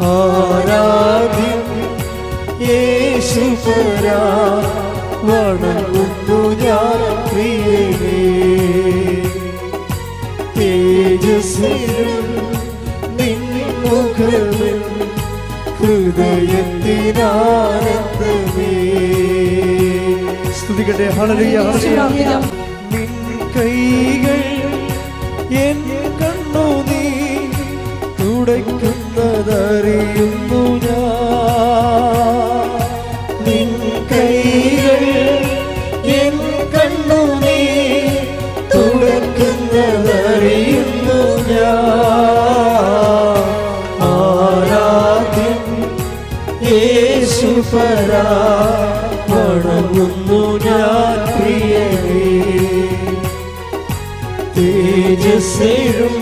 ആരാധ്യൻ യേശുപരാ, വണങ്ങുന്നു ഞാൻ പ്രിയനേ. തേജസ്സിലും നിൻമുഖമിൽ ഹൃദയത്തിനാനന്ദമേ. സ്തുതിക്കട്ടെ. ഹല്ലേലൂയ. നിൻ കൈകൾ എൻ കണ്ണുനീർ തുടയ്ക്കുന്നതറിയുന്നു ഞാൻ. നിൻ കൈകൾ എൻ കണ്ണുനീർ തുടയ്ക്കുന്നതറിയുന്നു ഞാൻ. ആരാധ്യൻ യേശുപരാ, വണങ്ങുന്നു ഞാൻ പ്രിയനേ. തേജസ്സിലും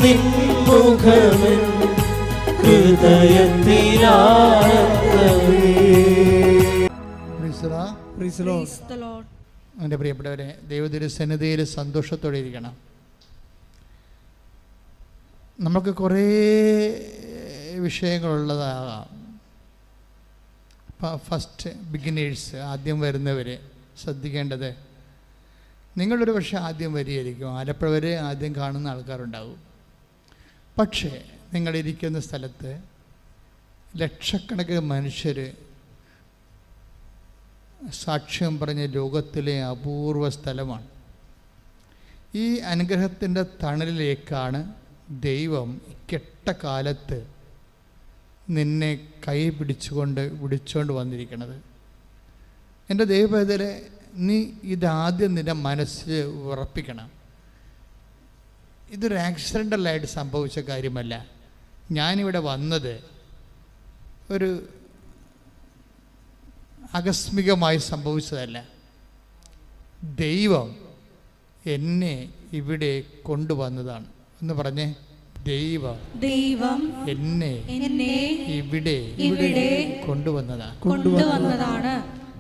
നിൻമുഖമിൽ ഹൃദയത്തിനാനന്ദമേ. എൻ്റെ പ്രിയപ്പെട്ടവരെ, ദൈവത്തിരുസന്നിധിയിൽ സന്തോഷത്തോടെ ഇരിക്കണം. നമുക്ക് കുറേ വിഷയങ്ങളുള്ളതാകാം. ഫസ്റ്റ് ബിഗിനേഴ്സ്, ആദ്യം വരുന്നവർ ശ്രദ്ധിക്കേണ്ടത്, നിങ്ങളൊരു പക്ഷേ ആദ്യം വരികയായിരിക്കും, ആലപ്പുഴ വരെ ആദ്യം കാണുന്ന ആൾക്കാരുണ്ടാവും. പക്ഷേ നിങ്ങളിരിക്കുന്ന സ്ഥലത്ത് ലക്ഷക്കണക്കിന് മനുഷ്യർ സാക്ഷ്യം പറഞ്ഞ ലോകത്തിലെ അപൂർവ സ്ഥലമാണ്. ഈ അനുഗ്രഹത്തിൻ്റെ തണലിലേക്കാണ് ദൈവം കെട്ട കാലത്ത് നിന്നെ കൈ പിടിച്ചുകൊണ്ട് വന്നിരിക്കുന്നത്. എൻ്റെ ദൈവവേദനെ, നീ ഇതാദ്യം നിൻ്റെ മനസ്സിൽ ഉറപ്പിക്കണം. ഇതൊരു ആക്സിഡൻ്റലായിട്ട് സംഭവിച്ച കാര്യമല്ല. ഞാനിവിടെ വന്നത് ഒരു ആകസ്മികമായി സംഭവിച്ചതല്ല. ദൈവം എന്നെ ഇവിടെ കൊണ്ടുവന്നതാണ്. എന്ന് പറഞ്ഞേ, ദൈവം എന്നെ ഇവിടെ കൊണ്ടുവന്നതാണ്.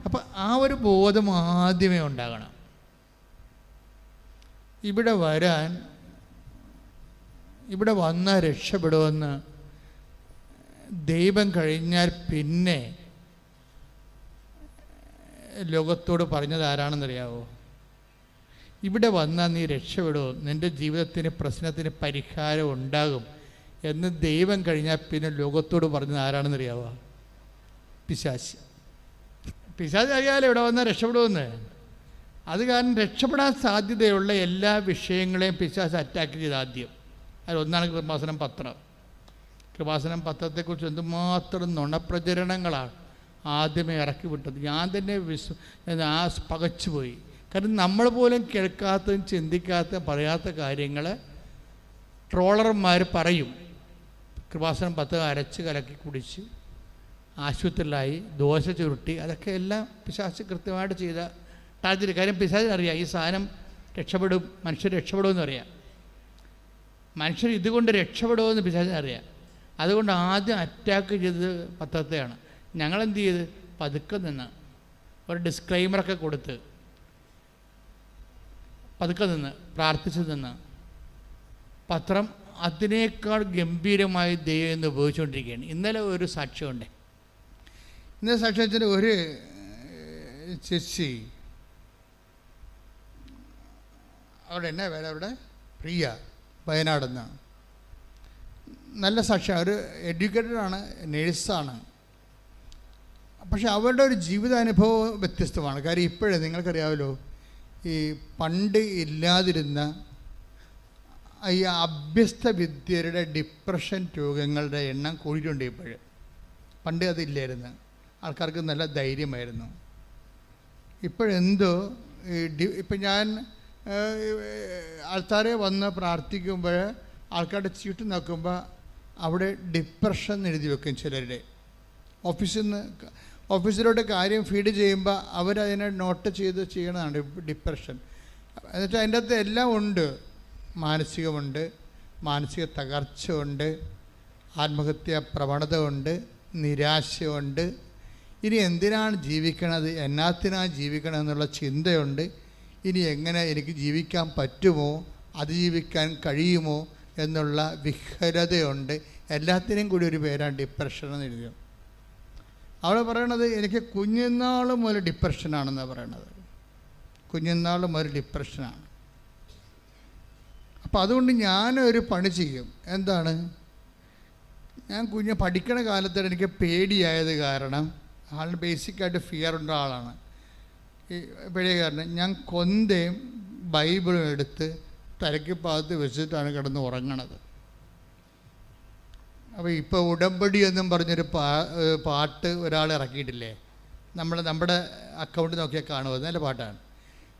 അപ്പം ആ ഒരു ബോധം ആദ്യമേ ഉണ്ടാകണം. ഇവിടെ വന്നാൽ രക്ഷപ്പെടുമെന്ന് ദൈവം കഴിഞ്ഞാൽ പിന്നെ ലോകത്തോട് പറഞ്ഞത് ആരാണെന്നറിയാവോ? ഇവിടെ വന്നാൽ നീ രക്ഷപ്പെടുമോ, നിൻ്റെ ജീവിതത്തിന് പ്രശ്നത്തിന് പരിഹാരം ഉണ്ടാകും എന്ന് ദൈവം കഴിഞ്ഞാൽ പിന്നെ ലോകത്തോട് പറഞ്ഞത് ആരാണെന്നറിയാവോ? പിശാച്. പിശാച് അറിയാലോ ഇവിടെ വന്നാൽ രക്ഷപ്പെടുമെന്ന്. അത് കാരണം രക്ഷപ്പെടാൻ സാധ്യതയുള്ള എല്ലാ വിഷയങ്ങളെയും പിശാച് അറ്റാക്ക് ചെയ്ത് ആദ്യം. അതിലൊന്നാണ് കൃപാസനം പത്രം. കൃപാസനം പത്രത്തെക്കുറിച്ച് എന്തുമാത്രം നുണപ്രചരണങ്ങളാണ് ആദ്യമേ ഇറക്കി വിട്ടത്. ഞാൻ തന്നെ പകച്ചുപോയി. കാരണം നമ്മൾ പോലും കേൾക്കാത്തതും ചിന്തിക്കാത്തതും പറയാത്ത കാര്യങ്ങൾ ട്രോളർമാർ പറയും. കൃപാസനം പത്രം അരച്ച് കലക്കി കുടിച്ച് ആശുപത്രിയിലായി, ദോശ ചുരുട്ടി, അതൊക്കെ എല്ലാം പിശാച് കൃത്യമായിട്ട് ചെയ്ത ടാർജറ്റ്. കാര്യം പിശാചിനറിയാം ഈ സാധനം രക്ഷപ്പെടും, മനുഷ്യർ രക്ഷപ്പെടുമെന്ന് അറിയാം. മനുഷ്യർ ഇതുകൊണ്ട് രക്ഷപ്പെടുമെന്ന് പിശാചിനറിയാം. അതുകൊണ്ട് ആദ്യം അറ്റാക്ക് ചെയ്തത് പത്രത്തെയാണ്. ഞങ്ങളെന്ത് ചെയ്ത് പതുക്കെ നിന്ന് ഒരു ഡിസ്ക്ലൈമറൊക്കെ കൊടുത്ത് പതുക്കെ നിന്ന് പ്രാർത്ഥിച്ചു നിന്ന് പത്രം അതിനേക്കാൾ ഗംഭീരമായി ദൈവം ഇന്ന് ഉപയോഗിച്ചുകൊണ്ടിരിക്കുകയാണ്. ഇന്നലെ ഒരു സാക്ഷ്യമുണ്ട്. ഇന്നലെ സാക്ഷ്യത്തിന് ഒരു ചേച്ചി, അവിടെ എന്നാ വേറെ അവിടെ പ്രിയ, വയനാടെന്ന്, നല്ല സാക്ഷ്യം. ഒരു എഡ്യൂക്കേറ്റഡാണ്, നേഴ്സാണ്. പക്ഷെ അവരുടെ ഒരു ജീവിതാനുഭവം വ്യത്യസ്തമാണ്. കാര്യം ഇപ്പോഴേ നിങ്ങൾക്കറിയാമല്ലോ, ഈ പണ്ട് ഇല്ലാതിരുന്ന ഈ അഭ്യസ്ത വിദ്യരുടെ ഡിപ്രഷൻ രോഗങ്ങളുടെ എണ്ണം കൂടിയിട്ടുണ്ട് ഇപ്പോഴ്. പണ്ട് അതില്ലായിരുന്നു, ആൾക്കാർക്ക് നല്ല ധൈര്യമായിരുന്നു. ഇപ്പോഴെന്തോ ഇപ്പം ഞാൻ ആൾക്കാരെ വന്ന് പ്രാർത്ഥിക്കുമ്പോൾ ആൾക്കാരുടെ ചീട്ട് നോക്കുമ്പോൾ അവിടെ ഡിപ്രഷൻ എഴുതി വെക്കും. ചിലരുടെ ഓഫീസിലോട്ട് കാര്യം ഫീഡ് ചെയ്യുമ്പോൾ അവരതിനെ നോട്ട് ചെയ്യണതാണ് ഡിപ്രഷൻ. എന്നിട്ട് അതിൻ്റെ അകത്ത് എല്ലാം ഉണ്ട്. മാനസികമുണ്ട്, മാനസിക തകർച്ച ഉണ്ട്, ആത്മഹത്യാ പ്രവണത ഉണ്ട്, നിരാശയുണ്ട്. ഇനി എന്തിനാണ് ജീവിക്കണത്, എന്നാത്തിനാണ് ജീവിക്കണം എന്നുള്ള ചിന്തയുണ്ട്. ഇനി എങ്ങനെ എനിക്ക് ജീവിക്കാൻ പറ്റുമോ, അതിജീവിക്കാൻ കഴിയുമോ എന്നുള്ള വിഹ്വലതയുണ്ട്. എല്ലാത്തിനെയും കൂടി ഒരു പേരാണ് ഡിപ്രഷൻ എന്ന് എഴുതിയത്. അവൾ പറയണത് എനിക്ക് കുഞ്ഞുനാൾ മുതൽ ഡിപ്രഷനാണെന്നാണ് പറയണത്. കുഞ്ഞുനാൾ മുതൽ ഡിപ്രഷനാണ്. അപ്പോൾ അതുകൊണ്ട് ഞാനൊരു പണി ചെയ്യും. എന്താണ്? ഞാൻ പഠിക്കണ കാലത്ത് എനിക്ക് പേടിയായത് കാരണം, ആളിന് ബേസിക്കായിട്ട് ഫിയർ ഉള്ള ആളാണ്. ഈ പേടിയ കാരണം ഞാൻ കൊന്തയും ബൈബിളും എടുത്ത് തലയ്ക്ക് പാത്ത് വെച്ചിട്ടാണ് കിടന്ന് ഉറങ്ങണത്. അപ്പോൾ ഇപ്പോൾ ഉടമ്പടി എന്നും പറഞ്ഞൊരു പാട്ട് ഒരാൾ ഇറക്കിയിട്ടില്ലേ, നമ്മുടെ അക്കൗണ്ട് നോക്കിയാൽ കാണുമോ, നല്ല പാട്ടാണ്.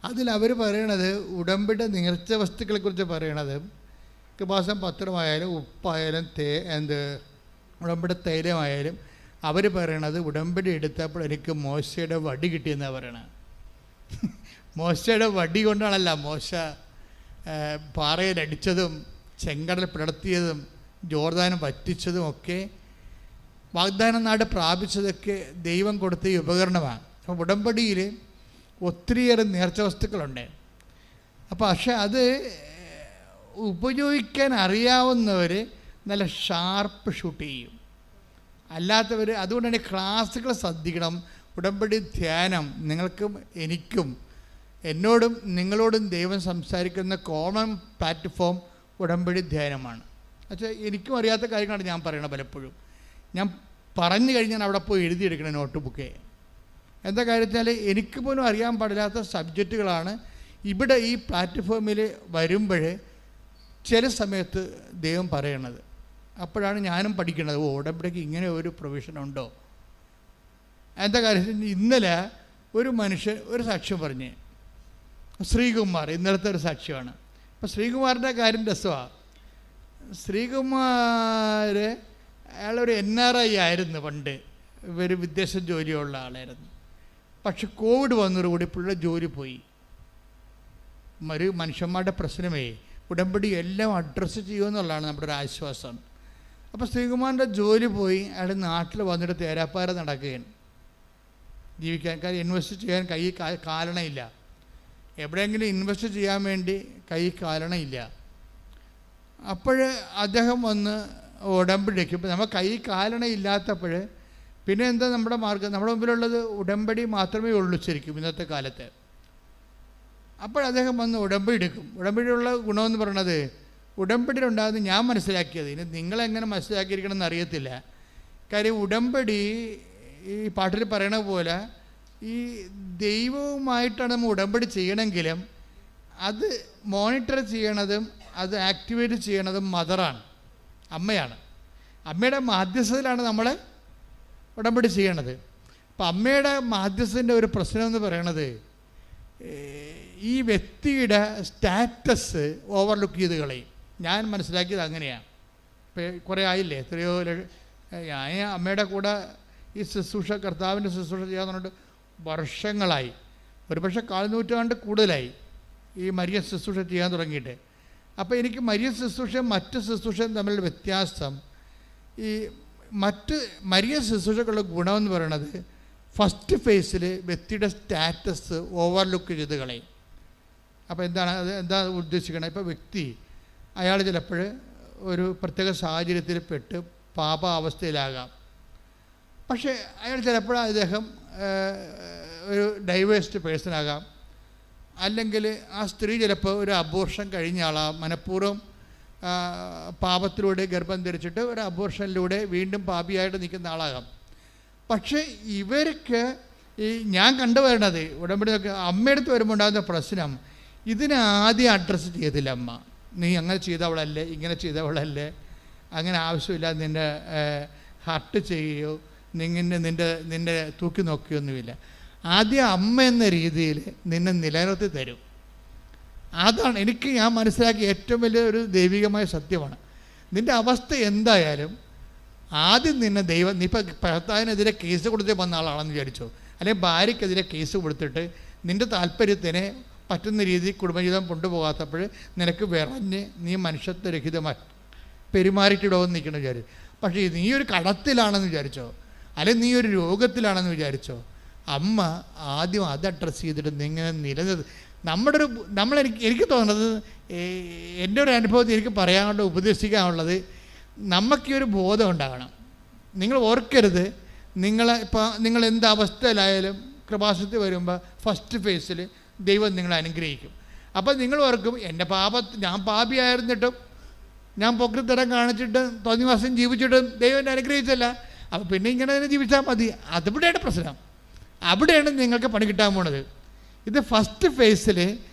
അതിലവർ പറയണത് ഉടമ്പടി നേർച്ച വസ്തുക്കളെക്കുറിച്ച് പറയണത് കൃപാസം പത്രമായാലും ഉപ്പായാലും ഉടമ്പടി തൈലമായാലും അവർ പറയണത് ഉടമ്പടി എടുത്തപ്പോൾ എനിക്ക് മോശയുടെ വടി കിട്ടിയെന്നാണ് പറയണത്. മോശയുടെ വടി കൊണ്ടാണല്ല മോശ പാറയിലടിച്ചതും ചെങ്കടൽ പിളർത്തിയതും ജോർദാനം വറ്റിച്ചതും ഒക്കെ വാഗ്ദാന നാട് പ്രാപിച്ചതൊക്കെ ദൈവം കൊടുത്ത ഈ ഉപകരണമാണ്. അപ്പോൾ ഉടമ്പടിയിൽ ഒത്തിരിയേറെ നേർച്ച വസ്തുക്കളുണ്ട്. അപ്പോൾ പക്ഷെ അത് ഉപയോഗിക്കാൻ അറിയാവുന്നവർ നല്ല ഷാർപ്പ് ഷൂട്ട് ചെയ്യും, അല്ലാത്തവർ അതുകൊണ്ട് തന്നെ ക്ലാസ്സുകൾ ശ്രദ്ധിക്കണം. ഉടമ്പടി ധ്യാനം നിങ്ങൾക്കും എനിക്കും എന്നോടും നിങ്ങളോടും ദൈവം സംസാരിക്കുന്ന കോമൺ പ്ലാറ്റ്ഫോം ഉടമ്പടി ധ്യാനമാണ്. പക്ഷേ എനിക്കും അറിയാത്ത കാര്യങ്ങളാണ് ഞാൻ പറയണത്. പലപ്പോഴും ഞാൻ പറഞ്ഞു കഴിഞ്ഞാൽ അവിടെ പോയി എഴുതിയെടുക്കണം നോട്ട് ബുക്കേ. എന്താ കാര്യത്തിനാൽ എനിക്ക് പോലും അറിയാൻ പാടില്ലാത്ത സബ്ജക്റ്റുകളാണ് ഇവിടെ ഈ പ്ലാറ്റ്ഫോമിൽ വരുമ്പോൾ ചില സമയത്ത് ദൈവം പറയണത്. അപ്പോഴാണ് ഞാനും പഠിക്കുന്നത്, ഉടമ്പടിക്ക് ഇങ്ങനെ ഒരു പ്രൊവിഷൻ ഉണ്ടോ. എന്താ കാര്യത്തിൽ ഇന്നലെ ഒരു മനുഷ്യൻ ഒരു സാക്ഷ്യം പറഞ്ഞ്, ശ്രീകുമാർ, ഇന്നലത്തെ ഒരു സാക്ഷ്യമാണ്. അപ്പോൾ ശ്രീകുമാറിൻ്റെ കാര്യം രസമാണ്. ശ്രീകുമാർ അയാളൊരു NRI ആയിരുന്നു പണ്ട്, ഒരു വിദേശ ജോലിയുള്ള ആളായിരുന്നു. പക്ഷെ കോവിഡ് വന്നതോടുകൂടി പുള്ളിയുടെ ജോലി പോയി. മനുഷ്യന്മാരുടെ പ്രശ്നമേ ഉടമ്പടി എല്ലാം അഡ്രസ്സ് ചെയ്യുമെന്നുള്ളതാണ് നമ്മുടെ ഒരു ആശ്വാസം. അപ്പോൾ ശ്രീകുമാറിൻ്റെ ജോലി പോയി. അയാൾ നാട്ടിൽ വന്നിട്ട് തേരാപ്പാര നടക്കുകയാണ് ജീവിക്കാൻ. കാര്യം ഇൻവെസ്റ്റ് ചെയ്യാൻ കൈ കാലണയില്ല, എവിടെയെങ്കിലും ഇൻവെസ്റ്റ് ചെയ്യാൻ വേണ്ടി കൈ കാലണയില്ല. അപ്പോൾ അദ്ദേഹം വന്ന് ഉടമ്പടിക്ക്, ഇപ്പോൾ നമ്മൾ കൈ കാലണയില്ലാത്തപ്പോൾ പിന്നെ എന്താ നമ്മുടെ മാർഗം? നമ്മുടെ മുമ്പിലുള്ളത് ഉടമ്പടി മാത്രമേ ഉള്ളൂ ശരിക്കും ഇന്നത്തെ കാലത്ത്. അപ്പോൾ അദ്ദേഹം വന്ന് ഉടമ്പടി എടുക്കും. ഉടമ്പടിയുള്ള ഗുണമെന്ന് പറയണത്, ഉടമ്പടിയിലുണ്ടാകുന്ന ഞാൻ മനസ്സിലാക്കിയത്, ഇനി നിങ്ങളെങ്ങനെ മനസ്സിലാക്കിയിരിക്കണമെന്ന് അറിയത്തില്ല. കാര്യം ഉടമ്പടി ഈ പാട്ടിൽ പറയണ പോലെ ഈ ദൈവവുമായിട്ടാണ് നമ്മൾ ഉടമ്പടി ചെയ്യണമെങ്കിലും അത് മോണിറ്റർ ചെയ്യണതും അത് ആക്ടിവേറ്റ് ചെയ്യണതും മദറാണ്, അമ്മയാണ്. അമ്മയുടെ മാധ്യസ്ഥതയിലാണ് നമ്മൾ ഉടമ്പടി ചെയ്യണത്. അപ്പം അമ്മയുടെ മാധ്യസ്ഥൻ്റെ ഒരു പ്രശ്നം എന്ന് പറയണത് ഈ വ്യക്തിയുടെ സ്റ്റാറ്റസ് ഓവർലുക്ക് ചെയ്ത് കളയും. ഞാൻ മനസ്സിലാക്കിയത് അങ്ങനെയാണ്. ഇപ്പം കുറേ ആയില്ലേ, എത്രയോ ഞാൻ അമ്മയുടെ കൂടെ ഈ ശുശ്രൂഷ, കർത്താവിൻ്റെ ശുശ്രൂഷ ചെയ്യാൻ പറഞ്ഞിട്ട് വർഷങ്ങളായി, ഒരുപക്ഷെ 4 നൂറ്റാണ്ട് കൂടുതലായി ഈ മരിയ ശുശ്രൂഷ ചെയ്യാൻ തുടങ്ങിയിട്ട്. അപ്പോൾ എനിക്ക് മരിയ ശുശ്രൂഷയും മറ്റ് ശുശ്രൂഷയും തമ്മിലുള്ള വ്യത്യാസം, ഈ മറ്റ് മരിയ ശുശ്രൂഷക്കുള്ള ഗുണമെന്ന് പറയണത് ഫസ്റ്റ് ഫേസിൽ വ്യക്തിയുടെ സ്റ്റാറ്റസ് ഓവർലുക്ക് ചെയ്ത് കളയും. അപ്പോൾ എന്താണ് അത്, എന്താ ഉദ്ദേശിക്കണത്? ഇപ്പോൾ വ്യക്തി അയാൾ ചിലപ്പോൾ ഒരു പ്രത്യേക സാഹചര്യത്തിൽ പെട്ട് പാപാവസ്ഥയിലാകാം. പക്ഷേ അയാൾ ചിലപ്പോൾ അദ്ദേഹം ഒരു ഡൈവേഴ്സ്ഡ് പേഴ്സണാകാം, അല്ലെങ്കിൽ ആ സ്ത്രീ ചിലപ്പോൾ ഒരു അബോർഷൻ കഴിഞ്ഞ ആളാകാം, മനഃപൂർവ്വം പാപത്തിലൂടെ ഗർഭം ധരിച്ചിട്ട് ഒരു അബോർഷനിലൂടെ വീണ്ടും പാപിയായിട്ട് നിൽക്കുന്ന ആളാകാം. പക്ഷേ ഇവർക്ക് ഈ ഞാൻ കണ്ടുവരണത് ഉടമ്പടി അമ്മയെടുത്ത് വരുമ്പോൾ ഉണ്ടാകുന്ന പ്രശ്നം, ഇതിനെ ആദ്യം അഡ്രസ്സ് ചെയ്തില്ല അമ്മ. നീ അങ്ങനെ ചെയ്തവളല്ലേ, ഇങ്ങനെ ചെയ്തവളല്ലേ, അങ്ങനെ ആവശ്യമില്ല, നിൻ്റെ ഹർട്ട് ചെയ്യുകയോ നിന്നെ തൂക്കി നോക്കിയൊന്നുമില്ല. ആദ്യം അമ്മ എന്ന രീതിയിൽ നിന്നെ നിലനിർത്തി തരും. അതാണ് ഞാൻ മനസ്സിലാക്കിയ ഏറ്റവും വലിയൊരു ദൈവികമായ സത്യമാണ്. നിൻ്റെ അവസ്ഥ എന്തായാലും ആദ്യം നിന്നെ ദൈവം, നീ ഇപ്പം ഭർത്താവിനെതിരെ കേസ് കൊടുത്തേ വന്ന ആളാണെന്ന് വിചാരിച്ചോ, അല്ലെങ്കിൽ ഭാര്യയ്ക്കെതിരെ കേസ് കൊടുത്തിട്ട് നിൻ്റെ താല്പര്യത്തിന് പറ്റുന്ന രീതിയിൽ കുടുംബജീവിതം കൊണ്ടുപോകാത്തപ്പോൾ നിനക്ക് വിറഞ്ഞ് നീ മനുഷ്യത്വരഹിതമായി പെരുമാറിയിട്ടിടവെന്ന് നിൽക്കണം വിചാരിച്ചു. പക്ഷേ നീ ഒരു കടത്തിലാണെന്ന് വിചാരിച്ചോ, അല്ലെങ്കിൽ നീ ഒരു രോഗത്തിലാണെന്ന് വിചാരിച്ചോ, അമ്മ ആദ്യം അത് അഡ്രസ്സ് ചെയ്തിട്ട് നിങ്ങനെ എനിക്ക് തോന്നുന്നത്, എൻ്റെ ഒരു അനുഭവത്തിൽ എനിക്ക് പറയാനുള്ള ഉപദേശിക്കാനുള്ളത്, നമുക്ക് ഈ ഒരു ബോധം ഉണ്ടാകണം. നിങ്ങൾ ഓർക്കരുത്, നിങ്ങൾ എന്ത് അവസ്ഥയിലായാലും കൃപാസനത്തിൽ വരുമ്പോൾ ഫസ്റ്റ് ഫേസിൽ ദൈവം നിങ്ങളെ അനുഗ്രഹിക്കും. അപ്പോൾ നിങ്ങൾ ഓർക്കും, ഞാൻ പാപിയായിരുന്നിട്ടും ഞാൻ പൊക്രിത്തരം കാണിച്ചിട്ടും തോന്നിവാസം ജീവിച്ചിട്ടും ദൈവം എന്നെ അനുഗ്രഹിച്ചല്ല, അപ്പോൾ പിന്നെ ഇങ്ങനെ തന്നെ ജീവിച്ചാൽ മതി. അതിവിടെയാണ് പ്രശ്നം. അവിടെയാണ് നിങ്ങൾക്ക് പണി കിട്ടാൻ പോണത്. ഇത് ഫസ്റ്റ് ഫേസിൽ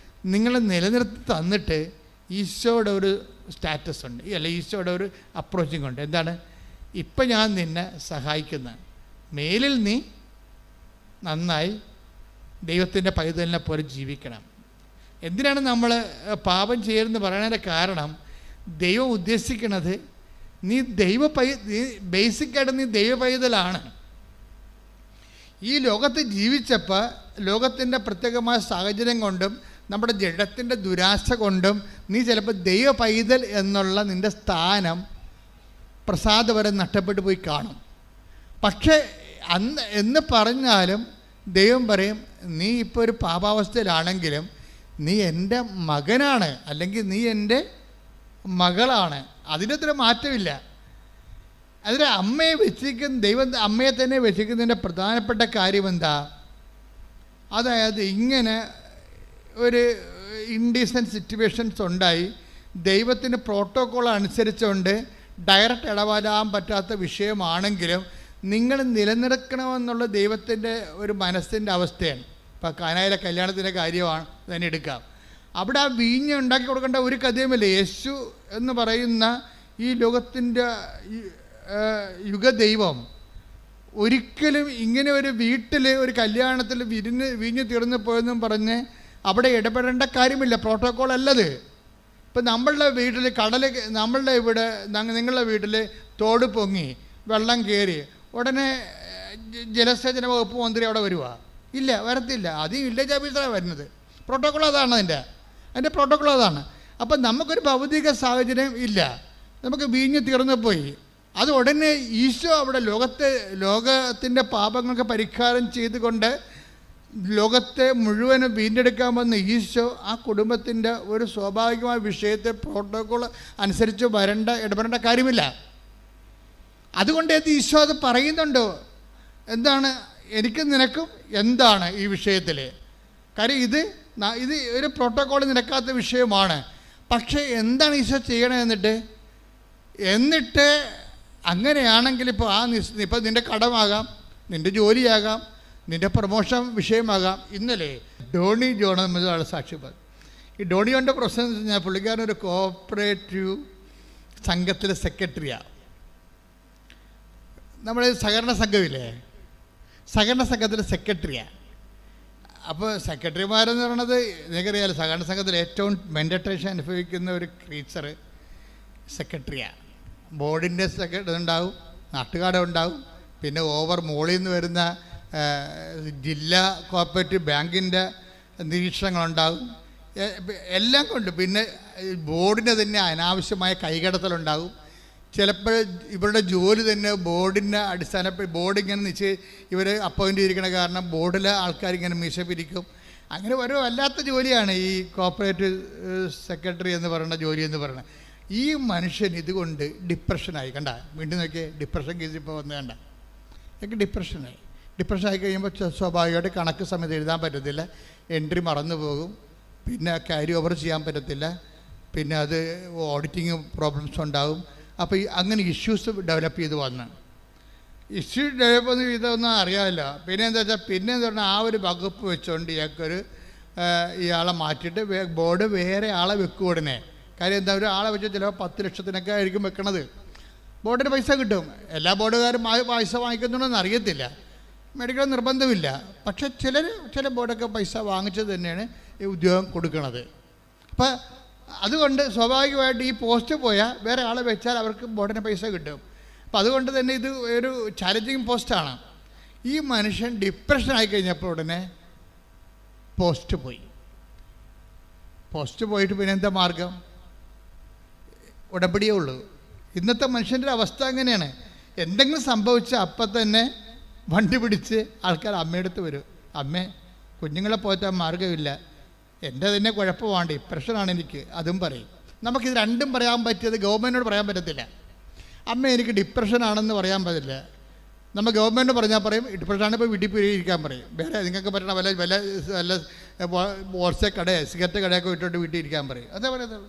നിങ്ങൾ നിലനിർത്തി തന്നിട്ട് ഈശോയുടെ ഒരു സ്റ്റാറ്റസ് ഉണ്ട്, അല്ല ഈശോയുടെ ഒരു അപ്രോച്ചിങ് ഉണ്ട്. എന്താണ്? ഇപ്പം ഞാൻ നിന്നെ സഹായിക്കുന്ന, മേലിൽ നീ നന്നായി ദൈവത്തിൻ്റെ പൈതലിനെ പോലെ ജീവിക്കണം. എന്തിനാണ് നമ്മൾ പാപം ചെയ്യരുതെന്ന് പറയുന്നതിൻ്റെ കാരണം, ദൈവം ഉദ്ദേശിക്കുന്നത് നീ ബേസിക്കായിട്ട് നീ ദൈവ പൈതലാണ്. ഈ ലോകത്ത് ജീവിച്ചപ്പോൾ ലോകത്തിൻ്റെ പ്രത്യേകമായ സാഹചര്യം കൊണ്ടും നമ്മുടെ ജഡത്തിൻ്റെ ദുരാശ കൊണ്ടും നീ ചിലപ്പോൾ ദൈവ പൈതൽ എന്നുള്ള നിൻ്റെ സ്ഥാനം പ്രസാദപരം നഷ്ടപ്പെട്ടു പോയി കാണും. പക്ഷേ എന്ന് പറഞ്ഞാലും ദൈവം പറയും, നീ ഇപ്പോൾ ഒരു പാപാവസ്ഥയിലാണെങ്കിലും നീ എൻ്റെ മകനാണ്, അല്ലെങ്കിൽ നീ എൻ്റെ മകളാണ്. അതിനത്ര മാറ്റമില്ല. അതിന് അമ്മയെ വെച്ചിരിക്കുന്ന ദൈവം അമ്മയെ തന്നെ വെച്ചിരിക്കുന്നതിൻ്റെ പ്രധാനപ്പെട്ട കാര്യം എന്താ? അതായത് ഇങ്ങനെ ഒരു ഇൻഡീസൻറ്റ് സിറ്റുവേഷൻസ് ഉണ്ടായി, ദൈവത്തിന് പ്രോട്ടോക്കോൾ അനുസരിച്ചുകൊണ്ട് ഡയറക്റ്റ് ഇടപെടാൻ പറ്റാത്ത വിഷയമാണെങ്കിലും നിങ്ങൾ നിലനിർത്തണമെന്നുള്ള ദൈവത്തിൻ്റെ ഒരു മനസ്സിൻ്റെ അവസ്ഥയാണ്. ഇപ്പോൾ കാനായിലെ കല്യാണത്തിൻ്റെ കാര്യമാണ് തന്നെ എടുക്കാം. അവിടെ ആ വീഞ്ഞ് ഉണ്ടാക്കി കൊടുക്കേണ്ട ഒരു കഥയുമില്ല. യേശു എന്ന് പറയുന്ന ഈ ലോകത്തിൻ്റെ യുഗദൈവം ഒരിക്കലും ഇങ്ങനെ ഒരു വീട്ടിൽ ഒരു കല്യാണത്തിൽ വീഞ്ഞ് തീർന്നു പോയെന്നും പറഞ്ഞ് അവിടെ ഇടപെടേണ്ട കാര്യമില്ല. പ്രോട്ടോക്കോൾ അല്ലത്. ഇപ്പം നമ്മളുടെ വീട്ടിൽ നമ്മളുടെ ഇവിടെ നിങ്ങളുടെ വീട്ടിൽ തോട് പൊങ്ങി വെള്ളം കയറി ഉടനെ ജലസേചന വകുപ്പ് മന്ത്രി അവിടെ വരുക? ഇല്ല, വരത്തില്ല. അത് വില്ലേജ് ഓഫീസറാണ് വരുന്നത്. പ്രോട്ടോക്കോൾ അതാണ്. അതിൻ്റെ പ്രോട്ടോക്കോൾ അതാണ്. അപ്പം നമുക്കൊരു ഭൗതിക സാഹചര്യം ഇല്ല, നമുക്ക് വീഞ്ഞ് തീർന്നു പോയി. അത് ഉടനെ ഈശോ അവിടെ ലോകത്തിൻ്റെ പാപങ്ങൾക്ക് പരിഹാരം ചെയ്തുകൊണ്ട് ലോകത്തെ മുഴുവനും വീണ്ടെടുക്കാൻ വന്ന ഈശോ ആ കുടുംബത്തിൻ്റെ ഒരു സ്വാഭാവികമായ വിഷയത്തെ പ്രോട്ടോക്കോൾ അനുസരിച്ച് ഇടപെടേണ്ട കാര്യമില്ല. അതുകൊണ്ട് ഈശോ അത് പറയുന്നുണ്ടോ? എന്താണ് എനിക്കും നിനക്കും എന്താണ് ഈ വിഷയത്തിൽ? കാര്യം ഇത് ഒരു പ്രോട്ടോക്കോൾ നിരക്കാത്ത വിഷയമാണ്. പക്ഷേ എന്താണ് ഈശോ ചെയ്യണത്? എന്നിട്ട് അങ്ങനെയാണെങ്കിൽ ഇപ്പോൾ നിൻ്റെ കടമാകാം, നിൻ്റെ ജോലിയാകാം, നിൻ്റെ പ്രൊമോഷൻ വിഷയമാകാം. ഇന്നലെ ഡോണി ജോൺ എന്നൊരാൾ സാക്ഷ്യപ്പെടും. ഈ ഡോണി ജോണിൻ്റെ പ്രശ്നം എന്ന് വെച്ചാൽ പുള്ളിക്കാരനൊരു കോഓപ്പറേറ്റീവ് സംഘത്തിലെ സെക്രട്ടറിയാണ്. നമ്മൾ സഹകരണ സംഘമില്ലേ, സഹകരണ സംഘത്തിലെ സെക്രട്ടറിയാണ്. അപ്പോൾ സെക്രട്ടറിമാരെന്ന് പറയണത് നിങ്ങൾക്കറിയാമല്ലോ, സഹകരണ സംഘത്തിൽ ഏറ്റവും മെൻറ്റേഷൻ അനുഭവിക്കുന്ന ഒരു ക്രീച്ചർ സെക്രട്ടറിയാണ്. ബോർഡിൻ്റെ സെക്രട്ടറി ഉണ്ടാവും, നാട്ടുകാരുടെ ഉണ്ടാവും, പിന്നെ മോളിൽ നിന്ന് വരുന്ന ജില്ലാ കോപ്പറേറ്റീവ് ബാങ്കിൻ്റെ നിരീക്ഷണങ്ങളുണ്ടാകും. എല്ലാം കൊണ്ട് പിന്നെ ബോർഡിന് തന്നെ അനാവശ്യമായ കൈകടത്തലുണ്ടാകും. ചിലപ്പോൾ ഇവരുടെ ജോലി തന്നെ ബോർഡിൻ്റെ ബോർഡ് ഇങ്ങനെ ഇവർ അപ്പോയിൻ്റ് ചെയ്തിരിക്കണ കാരണം ബോർഡിലെ ആൾക്കാരിങ്ങനെ മീശ പിരിക്കും. അങ്ങനെ ഒരു വല്ലാത്ത ജോലിയാണ് ഈ കോപ്പറേറ്റീവ് സെക്രട്ടറി എന്ന് പറയുന്ന ജോലി എന്ന് പറയുന്നത്. ഈ മനുഷ്യൻ ഇതുകൊണ്ട് ഡിപ്രഷനായി. കണ്ട, വീണ്ടും നോക്കിയേ, ഡിപ്രഷൻ കേസ് ഇപ്പോൾ വന്ന് കണ്ട, എനിക്ക് ഡിപ്രഷനായി കഴിയുമ്പോൾ സ്വാഭാവികമായിട്ട് കണക്ക് സമയത്ത് എഴുതാൻ പറ്റത്തില്ല, എൻട്രി മറന്നു പോകും, പിന്നെ ക്യാരി ഓവർ ചെയ്യാൻ പറ്റത്തില്ല, പിന്നെ അത് ഓഡിറ്റിങ് പ്രോബ്ലംസ് ഉണ്ടാകും. അപ്പോൾ അങ്ങനെ ഇഷ്യൂസ് ഡെവലപ്പ് ചെയ്ത് വന്ന് ഇതൊന്നും അറിയാമല്ലോ. പിന്നെ എന്താ വെച്ചാൽ പിന്നെന്ന് പറഞ്ഞാൽ ആ ഒരു വകുപ്പ് വെച്ചുകൊണ്ട് ഇയാളെ മാറ്റിയിട്ട് ബോർഡ് വേറെ ആളെ വെക്കും ഉടനെ. കാര്യം എന്താ, ഒരു ആളെ വെച്ചാൽ ചിലപ്പോൾ 10 ലക്ഷത്തിനൊക്കെ ആയിരിക്കും വെക്കണത്. ബോർഡിന് പൈസ കിട്ടും. എല്ലാ ബോർഡുകാരും പൈസ വാങ്ങിക്കുന്നുണ്ടെന്ന് അറിയത്തില്ല, മേടിക്കണം നിർബന്ധമില്ല. പക്ഷേ ചില ബോർഡൊക്കെ പൈസ വാങ്ങിച്ചത് തന്നെയാണ് ഈ ഉദ്യോഗം കൊടുക്കുന്നത്. അപ്പം അതുകൊണ്ട് സ്വാഭാവികമായിട്ട് ഈ പോസ്റ്റ് പോയാൽ വേറെ ആളെ വെച്ചാൽ അവർക്ക് ബോർഡിന് പൈസ കിട്ടും. അപ്പം അതുകൊണ്ട് തന്നെ ഇത് ഒരു ചാലഞ്ചിങ് പോസ്റ്റാണ്. ഈ മനുഷ്യൻ ഡിപ്രഷൻ ആയി കഴിഞ്ഞപ്പോൾ ഉടനെ പോസ്റ്റ് പോയിട്ട് പിന്നെ എന്താ മാർഗം? ഉടമ്പടിയേ ഉള്ളൂ. ഇന്നത്തെ മനുഷ്യൻ്റെ അവസ്ഥ അങ്ങനെയാണ്. എന്തെങ്കിലും സംഭവിച്ചാൽ അപ്പം തന്നെ വണ്ടി പിടിച്ച് ആൾക്കാർ അമ്മയെടുത്ത് വരും. അമ്മേ, കുഞ്ഞുങ്ങളെ പോറ്റാൻ മാർഗമില്ല, എൻ്റെ തന്നെ കുഴപ്പമാണ്, ഡിപ്രഷനാണ് എനിക്ക്, അതും പറയും. നമുക്കിത് രണ്ടും പറയാൻ പറ്റിയത് ഗവൺമെൻറ്റിനോട് പറയാൻ പറ്റത്തില്ല. അമ്മ എനിക്ക് ഡിപ്രഷൻ ആണെന്ന് പറയാൻ പറ്റില്ല. നമ്മൾ ഗവൺമെൻറ് പറഞ്ഞാൽ പറയും ഡിപ്രഷനാണ്, ഇപ്പോൾ വീട്ടിൽ പോയി ഇരിക്കാൻ പറയും. വേറെ നിങ്ങൾക്ക് പറ്റണ വല്ല വല്ല വല്ല ബോർസെ കടയോ സിഗരറ്റ് കടയൊക്കെ ഇട്ടിട്ട് വീട്ടിൽ ഇരിക്കാൻ പറയും. അതേ പറയുന്നത്.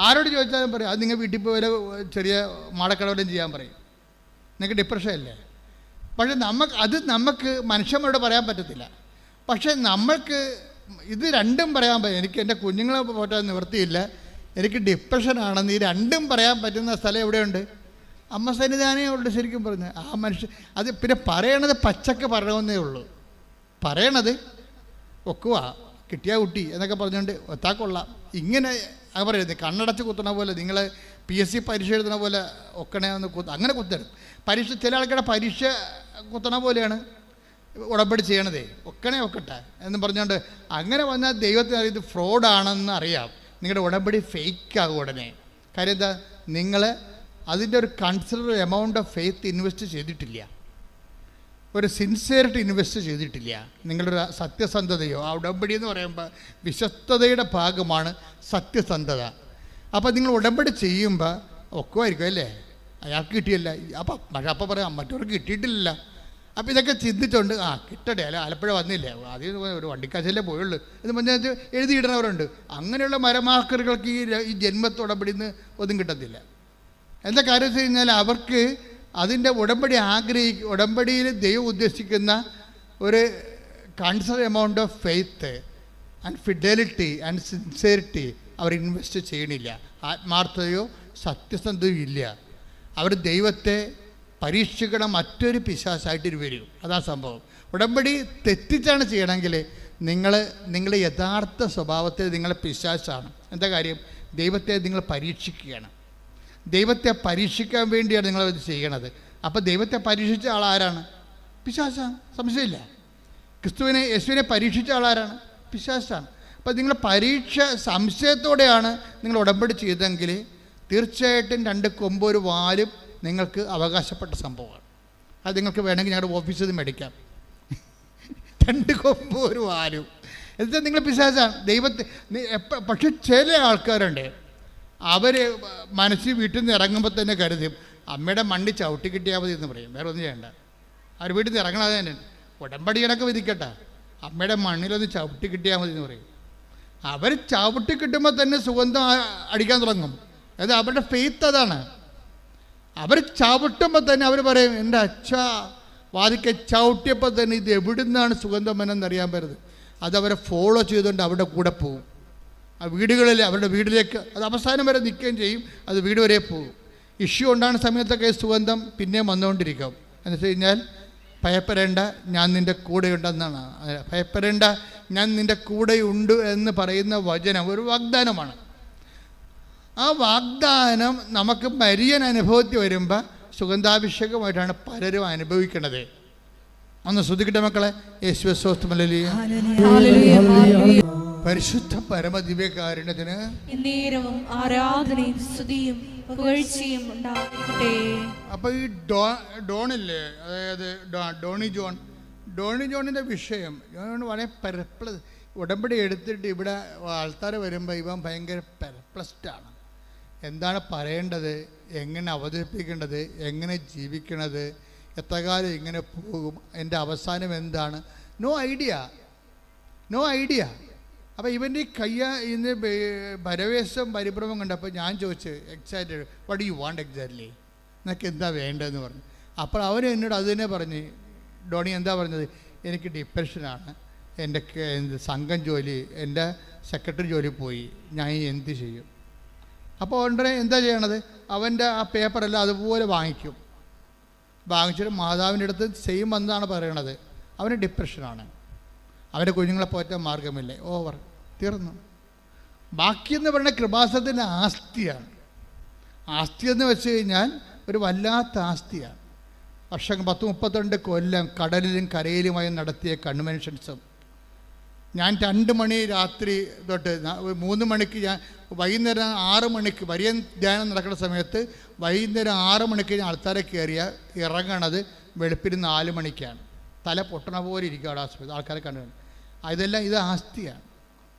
ആരോട് ചോദിച്ചാലും പറയും അത് നിങ്ങൾ വീട്ടിൽ പോയി വല്ല ചെറിയ മാടക്കടവലും ചെയ്യാൻ പറയും. നിങ്ങൾക്ക് ഡിപ്രഷൻ അല്ലേ? പക്ഷേ നമുക്ക് മനുഷ്യന്മാരോട് പറയാൻ പറ്റത്തില്ല. പക്ഷേ നമ്മൾക്ക് ഇത് രണ്ടും പറയാൻ പറ്റും. എനിക്ക് എൻ്റെ കുഞ്ഞുങ്ങളെ പോറ്റാൻ നിവൃത്തിയില്ല, എനിക്ക് ഡിപ്രഷനാണെന്ന് ഈ രണ്ടും പറയാൻ പറ്റുന്ന സ്ഥലം എവിടെയുണ്ട്? അമ്മ സന്നിധാനമേ ഉള്ളൂ. ശരിക്കും പറഞ്ഞ് ആ മനുഷ്യൻ അത് പിന്നെ പറയണത് പച്ചക്ക് പറയണമെന്നേ ഉള്ളൂ. പറയണത് ഒക്കുക കിട്ടിയ കുട്ടി എന്നൊക്കെ പറഞ്ഞുകൊണ്ട് ഒത്താക്കൊള്ളാം ഇങ്ങനെ പറയുന്നത്. കണ്ണടച്ച് കുത്തണ പോലെ നിങ്ങൾ PSC പരീക്ഷ എഴുതണ പോലെ ഒക്കണേ ഒന്ന് അങ്ങനെ കുത്തരും. പരീക്ഷ ചില ആൾക്കാരുടെ പരീക്ഷ കുത്തണ പോലെയാണ് ഉടമ്പടി ചെയ്യണതേ. ഒക്കണേ ഒക്കട്ടെ എന്ന് പറഞ്ഞുകൊണ്ട് അങ്ങനെ വന്നാൽ ദൈവത്തിന് ഇത് ഫ്രോഡാണെന്ന് അറിയാം. നിങ്ങളുടെ ഉടമ്പടി ഫേക്കാകും ഉടനെ. കാര്യം എന്താ? നിങ്ങൾ അതിൻ്റെ ഒരു consider amount of faith invest ചെയ്തിട്ടില്ല, ഒരു സിൻസിയറിറ്റി ഇൻവെസ്റ്റ് ചെയ്തിട്ടില്ല. നിങ്ങളുടെ സത്യസന്ധതയോ ആ ഉടമ്പടി എന്ന് പറയുമ്പോൾ വിശ്വസ്തതയുടെ ഭാഗമാണ് സത്യസന്ധത. അപ്പോൾ നിങ്ങൾ ഉടമ്പടി ചെയ്യുമ്പോൾ ഒക്കുമായിരിക്കും അല്ലേ, അയാൾക്ക് കിട്ടിയല്ല പക്ഷെ അപ്പോൾ പറയാം മറ്റവർക്ക് കിട്ടിയിട്ടില്ല. അപ്പോൾ ഇതൊക്കെ ചിന്തിച്ചുകൊണ്ട് കിട്ടട്ടെ അല്ല ആലപ്പുഴ വന്നില്ലേ ആദ്യം ഒരു വണ്ടിക്കാശല്ലേ പോയുള്ളൂ എന്ന് പറഞ്ഞാൽ എഴുതിയിടുന്നവരുണ്ട്. അങ്ങനെയുള്ള മരമാക്കറുകൾക്ക് ഈ ജന്മത്തുടമ്പടി നിന്ന് ഒന്നും കിട്ടത്തില്ല. എന്താ കാര്യം വെച്ച് കഴിഞ്ഞാൽ അവർക്ക് അതിൻ്റെ ഉടമ്പടിയിൽ ദൈവം ഉദ്ദേശിക്കുന്ന ഒരു consider amount of faith and fidelity and sincerity അവർ ഇൻവെസ്റ്റ് ചെയ്യണില്ല. ആത്മാർത്ഥതയോ സത്യസന്ധതയോ ഇല്ല. അവർ ദൈവത്തെ പരീക്ഷിക്കണ മറ്റൊരു പിശാചായിട്ട് വരും. അതാ സംഭവം. ഉടമ്പടി തെറ്റിച്ചാണ് ചെയ്യണമെങ്കിൽ നിങ്ങളുടെ യഥാർത്ഥ സ്വഭാവത്തിൽ നിങ്ങളെ പിശാചാണ്. എന്താ കാര്യം? ദൈവത്തെ നിങ്ങൾ പരീക്ഷിക്കുകയാണ്. ദൈവത്തെ പരീക്ഷിക്കാൻ വേണ്ടിയാണ് നിങ്ങളത് ചെയ്യണത്. അപ്പോൾ ദൈവത്തെ പരീക്ഷിച്ച ആളാരാണ്? പിശാചാണ്, സംശയമില്ല. യേശുവിനെ പരീക്ഷിച്ച ആളാരാണ്? പിശാചാണ്. അപ്പോൾ നിങ്ങൾ പരീക്ഷ സംശയത്തോടെയാണ് നിങ്ങൾ ഉടമ്പടി ചെയ്തെങ്കിൽ തീർച്ചയായിട്ടും 2 കൊമ്പ് ഒരു വാലും നിങ്ങൾക്ക് അവകാശപ്പെട്ട സംഭവമാണ്. അത് നിങ്ങൾക്ക് വേണമെങ്കിൽ ഞങ്ങളുടെ ഓഫീസിൽ നിന്ന് മേടിക്കാം. 2 കൊമ്പ് ഒരു വാലും എന്നുവെച്ചാൽ നിങ്ങൾ പിശാചാണ്. ദൈവത്തെ പക്ഷെ ചില ആൾക്കാരുണ്ട്, അവർ മനസ്സിൽ വീട്ടിൽ നിന്ന് ഇറങ്ങുമ്പോൾ തന്നെ കരുതും അമ്മയുടെ മണ്ണി ചവിട്ടി കിട്ടിയാൽ മതി എന്ന് പറയും. വേറെ ഒന്നും ചെയ്യണ്ട. അവർ വീട്ടിൽ നിന്ന് ഇറങ്ങണത് തന്നെ ഉടമ്പടി കണക്ക് വിധിക്കട്ടെ, അമ്മയുടെ മണ്ണിലൊന്ന് ചവിട്ടി കിട്ടിയാൽ മതി എന്ന് പറയും. അവർ ചവിട്ടി കിട്ടുമ്പോൾ തന്നെ സുഗന്ധം അടിക്കാൻ തുടങ്ങും. അത് അവരുടെ ഫെയ്ത്ത് അതാണ്. അവർ ചവിട്ടുമ്പോൾ തന്നെ അവർ പറയും എൻ്റെ അച്ഛാ വാതിക്കെ ചവിട്ടിയപ്പോൾ തന്നെ ഇത് എവിടുന്നാണ് സുഗന്ധം എന്നറിയാൻ പറ്റുന്നത്. അതവരെ ഫോളോ ചെയ്തുകൊണ്ട് അവരുടെ കൂടെ പോകും. ആ വീടുകളിൽ അവരുടെ വീട്ടിലേക്ക് അത് അവസാനം വരെ നിൽക്കുകയും ചെയ്യും. അത് വീട് വരെ പോകും. ഇഷ്യൂ ഉണ്ടാകുന്ന സമയത്തൊക്കെ സുഗന്ധം പിന്നെയും വന്നുകൊണ്ടിരിക്കും. എന്ന് വെച്ച് കഴിഞ്ഞാൽ ഭയപ്പെടേണ്ട ഞാൻ നിൻ്റെ കൂടെയുണ്ടെന്നാണ്. ഭയപ്പെടേണ്ട ഞാൻ നിൻ്റെ കൂടെയുണ്ട് എന്ന് പറയുന്ന വചനം ഒരു വാഗ്ദാനമാണ്. ആ വാഗ്ദാനം നമുക്ക് മരിയൻ അനുഭവത്തിൽ വരുമ്പോൾ സുഗന്ധാഭിഷേകമായിട്ടാണ് പലരും അനുഭവിക്കുന്നത്. ഒന്ന് ശ്രദ്ധിക്കട്ടെ മക്കളെ. യേശുവേ സ്തോത്രം. പരിശുദ്ധ പരമദിവ്യകാരുണ്യത്തിന് എന്നേരവും ആരാധനയും സ്തുതിയും പുകഴ്ചയും ഉണ്ടാകട്ടെ. അപ്പോൾ ഈ ഡോണില്ലേ, അതായത് ഡോണി ജോണിൻ്റെ വിഷയം വളരെ ഉടമ്പടി എടുത്തിട്ട് ഇവിടെ ആൾക്കാർ വരുമ്പോൾ ഇവൻ ഭയങ്കര പെർപ്ലസ്ഡാണ്. എന്താണ് പറയേണ്ടത്, എങ്ങനെ അവതരിപ്പിക്കേണ്ടത്, എങ്ങനെ ജീവിക്കണത്, എത്ര കാലം ഇങ്ങനെ പോകും, എൻ്റെ അവസാനം എന്താണ്, നോ ഐഡിയ. അപ്പോൾ ഇവൻ്റെ ഈ ഇന്ന് പരവേശം പരിഭ്രമം കണ്ടപ്പോൾ ഞാൻ ചോദിച്ചു exact what you want exactly, നിനക്ക് എന്താ വേണ്ടതെന്ന് പറഞ്ഞു. അപ്പോൾ അവൻ എന്നോട് അത് തന്നെ പറഞ്ഞ്, ഡോണി എന്താ പറഞ്ഞത്, എനിക്ക് ഡിപ്രഷനാണ്, എൻ്റെ സംഘം ജോലി, എൻ്റെ സെക്രട്ടറി ജോലി പോയി, ഞാൻ എന്ത് ചെയ്യും? അപ്പോൾ ഉടനെ എന്താ ചെയ്യണത്, അവൻ്റെ ആ പേപ്പറെല്ലാം അതുപോലെ വാങ്ങിച്ചിട്ട് മാതാവിൻ്റെ അടുത്ത് സെയിം എന്താണ് പറയണത്, അവന് ഡിപ്രഷനാണ്, അവൻ്റെ കുഞ്ഞുങ്ങളെ പോറ്റാൻ മാർഗമില്ല, ഓവർ, തീർന്നു. ബാക്കിയെന്ന് പറയുന്ന കൃപാസനത്തിൻ്റെ ആസ്തിയാണ്. ആസ്തി എന്ന് വെച്ച് കഴിഞ്ഞാൽ ഒരു വല്ലാത്ത ആസ്തിയാണ്. വർഷം 10-32 കൊല്ലം കടലിലും കരയിലുമായി നടത്തിയ കൺവെൻഷൻസും, ഞാൻ 2 മണി രാത്രി തൊട്ട് 3 മണിക്ക് ഞാൻ വൈകുന്നേരം 6 മണിക്ക് വലിയ ധ്യാനം നടക്കുന്ന സമയത്ത് വൈകുന്നേരം 6 മണിക്ക് ഞാൻ ആൾക്കാരെ ഇറങ്ങണത് വെളുപ്പിന് 4 മണിക്കാണ്. തല പൊട്ടണ പോലെ ഇരിക്കുക അവിടെ ആ സമയത്ത് ആൾക്കാരെ കണ്ടു. ഇതെല്ലാം ഇത് ആസ്തിയാണ്.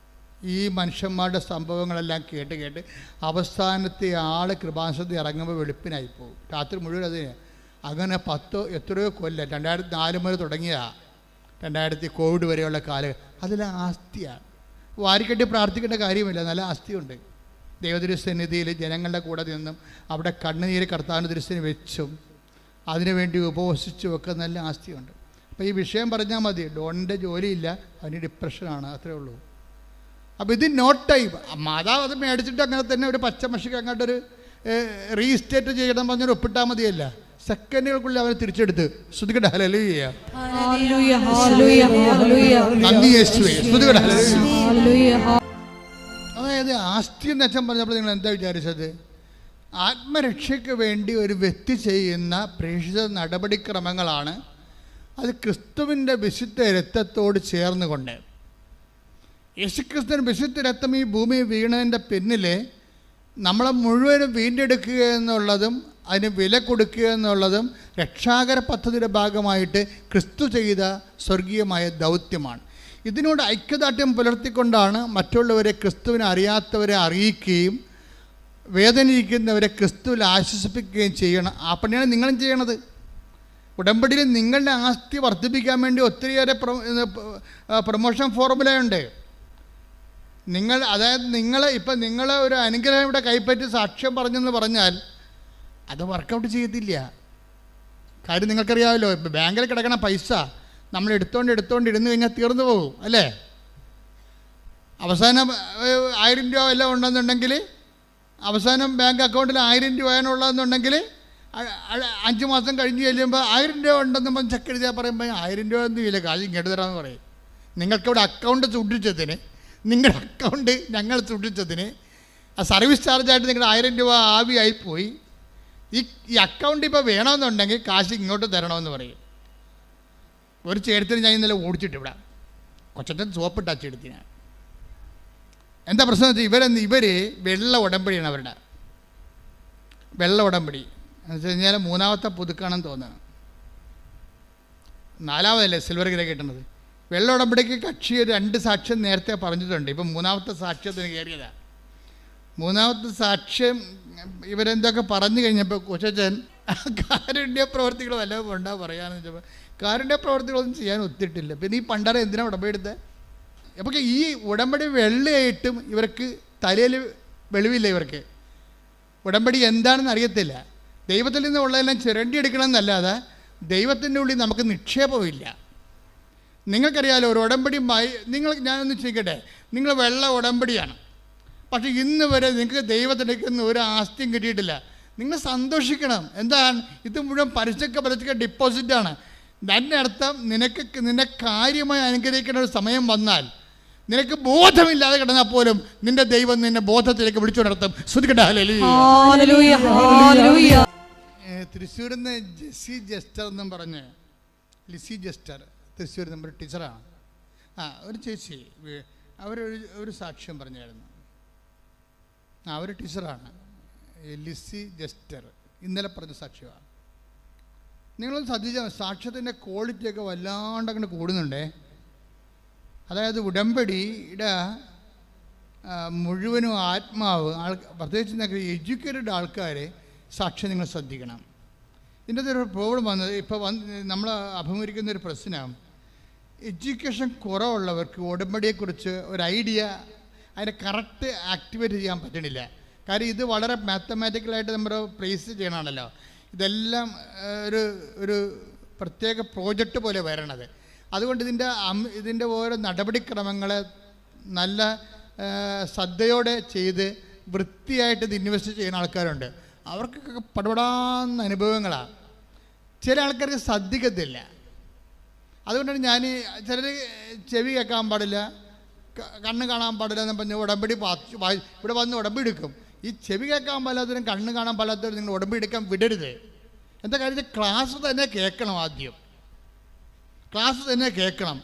ഈ മനുഷ്യന്മാരുടെ സംഭവങ്ങളെല്ലാം കേട്ട് കേട്ട് അവസാനത്തെ ആൾ കൃപാസനത്തിൽ ഇറങ്ങുമ്പോൾ വെളുപ്പിനായി പോകും. രാത്രി മുഴുവൻ അതിന് അങ്ങനെ എത്രയോ കൊല്ലം 2004 മുതൽ തുടങ്ങിയ 2000 കോവിഡ് വരെയുള്ള കാലം അതിൽ ആസ്തിയാണ്. വാരിക്കെട്ടി പ്രാർത്ഥിക്കേണ്ട കാര്യമില്ല, നല്ല ആസ്തിയുണ്ട്. ദൈവതിരുസന്നിധിയിൽ ജനങ്ങളുടെ കൂടെ നിന്നും അവിടെ കണ്ണുനീര് കർത്താവിൻ്റെ തിരുസന്നിധിയിൽ വെച്ചും അതിനുവേണ്ടി ഉപവസിച്ചും ഒക്കെ നല്ല ആസ്തിയുണ്ട്. അപ്പോൾ ഈ വിഷയം പറഞ്ഞാൽ മതി, ഡോണിൻ്റെ ജോലിയില്ല, അവന് ഡിപ്രഷനാണ്, അത്രേ ഉള്ളൂ. അപ്പോൾ ഇത് നോട്ട് ടൈം. മാതാവ് അത് മേടിച്ചിട്ട് അങ്ങനെ തന്നെ ഒരു പച്ചമഷിക്ക് അങ്ങോട്ടൊരു റീസ്റ്റേറ്റ് ചെയ്യണം പറഞ്ഞൊരു ഒപ്പിട്ടാൽ മതിയല്ല, സെക്കൻഡുകൾക്കുള്ളിൽ അവനെ തിരിച്ചെടുത്ത് ശ്രുതികട്ടെ ഹല്ലേലൂയ. നന്ദി യേശുവേ, ശ്രുതികട്ടെ ഹല്ലേലൂയ. അതായത് ആസ്തി എന്ന് അച്ഛൻ പറഞ്ഞപ്പോൾ നിങ്ങൾ എന്താ വിചാരിച്ചത്? ആത്മരക്ഷയ്ക്ക് വേണ്ടി ഒരു വ്യക്തി ചെയ്യുന്ന പ്രേക്ഷിത നടപടിക്രമങ്ങളാണ്. അത് ക്രിസ്തുവിൻ്റെ വിശുദ്ധ രക്തത്തോട് ചേർന്നുകൊണ്ട്, യേശുക്രിസ്തുവിൻ്റെ വിശുദ്ധ രക്തം ഈ ഭൂമി വീണതിൻ്റെ പിന്നിൽ നമ്മളെ മുഴുവനും വീണ്ടെടുക്കുക എന്നുള്ളതും അതിന് വില കൊടുക്കുക എന്നുള്ളതും രക്ഷാകര പദ്ധതിയുടെ ഭാഗമായിട്ട് ക്രിസ്തു ചെയ്ത സ്വർഗീയമായ ദൗത്യമാണ്. ഇതിനോട് ഐക്യദാർഢ്യം പുലർത്തിക്കൊണ്ടാണ് മറ്റുള്ളവരെ, ക്രിസ്തുവിനെ അറിയാത്തവരെ അറിയിക്കുകയും വേദനിക്കുന്നവരെ ക്രിസ്തുവിൽ ആശ്വസിപ്പിക്കുകയും ചെയ്യണം. ആ പണിയാണ് നിങ്ങളും ചെയ്യണത്. ഉടമ്പടിയിൽ നിങ്ങളുടെ ആസ്തി വർദ്ധിപ്പിക്കാൻ വേണ്ടി ഒത്തിരിയേറെ പ്രൊമോഷൻ ഫോർമുലയുണ്ട്. അതായത് നിങ്ങൾ ഒരു അനുഗ്രഹം ഇവിടെ കൈപ്പറ്റി സാക്ഷ്യം പറഞ്ഞെന്ന് പറഞ്ഞാൽ അത് വർക്കൗട്ട് ചെയ്യത്തില്ല. കാര്യം നിങ്ങൾക്കറിയാമല്ലോ, ബാങ്കിൽ കിടക്കണ പൈസ നമ്മൾ എടുത്തോണ്ട് ഇരുന്ന് കഴിഞ്ഞാൽ തീർന്നു പോകും അല്ലേ? അവസാനം 1000 രൂപ എല്ലാം ഉണ്ടെന്നുണ്ടെങ്കിൽ, അവസാനം ബാങ്ക് അക്കൗണ്ടിൽ 1000 രൂപയാണുള്ളതെന്നുണ്ടെങ്കിൽ 5 മാസം കഴിഞ്ഞ് ചെല്ലുമ്പോൾ 1000 രൂപ ഉണ്ടെന്ന് പറഞ്ഞ് ചെക്ക് എഴുതിയാൽ പറയുമ്പോൾ 1000 രൂപ ഒന്നും ഇല്ല, കാശ് ഇങ്ങോട്ട് തരാമെന്ന് പറയും. നിങ്ങൾക്കിവിടെ അക്കൗണ്ട് സൂക്ഷിച്ചതിന്, നിങ്ങളുടെ അക്കൗണ്ട് ഞങ്ങൾ സൂക്ഷിച്ചതിന് ആ സർവീസ് ചാർജായിട്ട് നിങ്ങളുടെ 1000 രൂപ ആവിയായിപ്പോയി. ഈ അക്കൗണ്ട് ഇപ്പോൾ വേണമെന്നുണ്ടെങ്കിൽ കാശ് ഇങ്ങോട്ട് തരണമെന്ന് പറയും. ഒരു ചേട്ടത്തിന് ഞാൻ ഇന്നലെ ഓടിച്ചിട്ട് ഇവിടെ കൊച്ചട്ടൻ സോപ്പിട്ട് അച്ചെടുത്തിന്. എന്താ പ്രശ്നം എന്ന് വെച്ചാൽ ഇവർ വെള്ള ഉടമ്പടിയാണ് അവരുടെ വെള്ള ഉടമ്പടി എന്ന് വെച്ച് കഴിഞ്ഞാൽ 3ാമത്തെ പുതുക്കാണെന്ന് തോന്നുന്നു. 4ാമതല്ലേ സിൽവർ ഗ്രേ കിട്ടുന്നത്. വെള്ള ഉടമ്പടിക്ക് കക്ഷി 2 സാക്ഷ്യം നേരത്തെ പറഞ്ഞിട്ടുണ്ട്. ഇപ്പം 3ാമത്തെ സാക്ഷ്യത്തിന് കയറിയതാണ്. 3ാമത്തെ സാക്ഷ്യം ഇവരെന്തൊക്കെ പറഞ്ഞു കഴിഞ്ഞപ്പോൾ കൊച്ചച്ചൻ കാരുണ്യ പ്രവർത്തികൾ വല്ലതും ഉണ്ടാ പറയാമെന്ന് വെച്ചപ്പോൾ കാരുണ്യ പ്രവർത്തികളൊന്നും ചെയ്യാൻ ഒത്തിട്ടില്ല. പിന്നെ ഈ പണ്ടാര എന്തിനാണ് ഉടമ്പടി എടുത്തത്? അപ്പോൾ ഈ ഉടമ്പടി വെള്ളയായിട്ടും ഇവർക്ക് തലയിൽ വെളിവില്ല. ഇവർക്ക് ഉടമ്പടി എന്താണെന്ന് അറിയത്തില്ല. ദൈവത്തിൽ നിന്നുള്ളതെല്ലാം ചിരണ്ടി എടുക്കണമെന്നല്ലാതെ ദൈവത്തിൻ്റെ ഉള്ളിൽ നമുക്ക് നിക്ഷേപമില്ല. നിങ്ങൾക്കറിയാലോ, ഒരു ഉടമ്പടി ഞാനൊന്ന് ചോദിക്കട്ടെ, നിങ്ങൾ വെള്ള ഉടമ്പടിയാണ്, പക്ഷേ ഇന്ന് വരെ നിങ്ങൾക്ക് ദൈവത്തിനേക്കൊന്നും ഒരു ആസ്തിയും കിട്ടിയിട്ടില്ല. നിങ്ങൾ സന്തോഷിക്കണം. എന്താണ്? ഇത് മുഴുവൻ പരസ്യ ഡിപ്പോസിറ്റാണ്. അതിൻ്റെ അർത്ഥം നിന്നെ കാര്യമായി അനുഗ്രഹിക്കേണ്ട ഒരു സമയം വന്നാൽ, നിനക്ക് ബോധമില്ലാതെ കിടന്നാൽ പോലും നിന്റെ ദൈവം നിന്നെ ബോധത്തിലേക്ക് വിളിച്ചുണർത്തും. ശ്രുതിക്കട്ടെ ഹല്ലേലൂയ. തൃശ്ശൂരിൽ നിന്ന് ലിസി ജസ്റ്റർ തൃശ്ശൂർ നമ്മുടെ ടീച്ചറാണ്. ഒരു ചേച്ചി അവരൊരു സാക്ഷ്യം പറഞ്ഞായിരുന്നു. അവർ ടീച്ചറാണ്, ലിസി ജസ്റ്റർ. ഇന്നലെ പറഞ്ഞ സാക്ഷ്യമാണ്. നിങ്ങളൊന്ന് ശ്രദ്ധിച്ചാൽ സാക്ഷ്യത്തിൻ്റെ ക്വാളിറ്റിയൊക്കെ വല്ലാണ്ട് അങ്ങനെ കൂടുന്നുണ്ടേ. അതായത് ഉടമ്പടിയുടെ മുഴുവനും ആത്മാവ് പ്രത്യേകിച്ച് എഡ്യൂക്കേറ്റഡ് ആൾക്കാരെ സാക്ഷ്യം നിങ്ങൾ ശ്രദ്ധിക്കണം. ഇതിൻ്റെ ഒരു പ്രോബ്ലം വന്നത് ഇപ്പോൾ നമ്മൾ അഭിമുഖീകരിക്കുന്നൊരു പ്രശ്നം, എഡ്യൂക്കേഷൻ കുറവുള്ളവർക്ക് ഉടമ്പടിയെക്കുറിച്ച് ഒരു ഐഡിയ, അതിനെ കറക്റ്റ് ആക്ടിവേറ്റ് ചെയ്യാൻ പറ്റണില്ല. കാര്യം ഇത് വളരെ മാത്തമാറ്റിക്കലായിട്ട് നമ്മൾ പ്രേസ് ചെയ്യണമാണല്ലോ. ഇതെല്ലാം ഒരു പ്രത്യേക പ്രോജക്റ്റ് പോലെ വരണത്. അതുകൊണ്ട് ഇതിൻ്റെ ഓരോ നടപടിക്രമങ്ങളെ നല്ല ശ്രദ്ധയോടെ ചെയ്ത് വൃത്തിയായിട്ട് ഇത് ഇൻവെസ്റ്റ് ചെയ്യുന്ന ആൾക്കാരുണ്ട്. അവർക്കൊക്കെ പടപടാന്ന അനുഭവങ്ങളാണ്. ചില ആൾക്കാർക്ക് ശ്രദ്ധിക്കത്തില്ല. അതുകൊണ്ടാണ് ഞാൻ ചിലർ ചെവി കേൾക്കാൻ പാടില്ല, കണ്ണ് കാണാൻ പാടില്ല എന്ന് പറഞ്ഞ് ഉടമ്പടി ഇവിടെ വന്ന് ഉടമ്പടി എടുക്കും. ഈ ചെവി കേൾക്കാൻ പാടില്ലാത്തവരും കണ്ണ് കാണാൻ പാടില്ലാത്തവരും നിങ്ങൾ ഉടമ്പടി എടുക്കാൻ വിടരുത്. എന്താ കാര്യം? ക്ലാസ് തന്നെ കേൾക്കണം. ആദ്യം ക്ലാസ് തന്നെ കേൾക്കണം.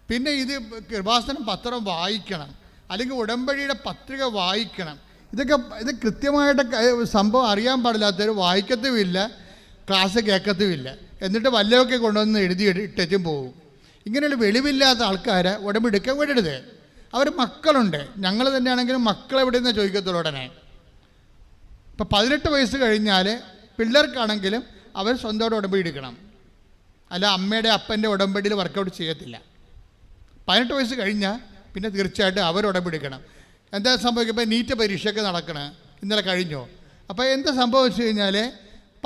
പിന്നെ ഇത് കൃപാസനം പത്രം വായിക്കണം, അല്ലെങ്കിൽ ഉടമ്പടിയുടെ പത്രിക വായിക്കണം. ഇത് കൃത്യമായിട്ട് സംഭവം അറിയാൻ പാടില്ലാത്തവർ വായിക്കത്തുമില്ല, ക്ലാസ് കേൾക്കത്തുമില്ല. എന്നിട്ട് വല്ലതൊക്കെ കൊണ്ടുവന്ന് എഴുതി ഇട്ടും പോകും. ഇങ്ങനെയുള്ള വെളിവില്ലാത്ത ആൾക്കാരെ ഉടമ്പടി എടുക്കാൻ വിടരുത്. അവർ മക്കളുണ്ട്. ഞങ്ങൾ തന്നെയാണെങ്കിലും മക്കളെവിടെയെന്ന് ചോദിക്കത്തുള്ളൂ ഉടനെ. ഇപ്പം 18 വയസ്സ് കഴിഞ്ഞാൽ പിള്ളേർക്കാണെങ്കിലും അവർ സ്വന്തമായിട്ട് ഉടമ്പടി എടുക്കണം. അല്ല അമ്മയുടെ അപ്പൻ്റെ ഉടമ്പടിയിൽ വർക്കൗട്ട് ചെയ്യത്തില്ല. 18 വയസ്സ് കഴിഞ്ഞാൽ പിന്നെ തീർച്ചയായിട്ടും അവർ ഉടമ്പടി എടുക്കണം. എന്താ സംഭവിക്കുക? ഇപ്പോൾ നീറ്റ് പരീക്ഷയൊക്കെ നടക്കണം, ഇന്നലെ കഴിഞ്ഞോ. അപ്പോൾ എന്താ സംഭവിച്ചു കഴിഞ്ഞാൽ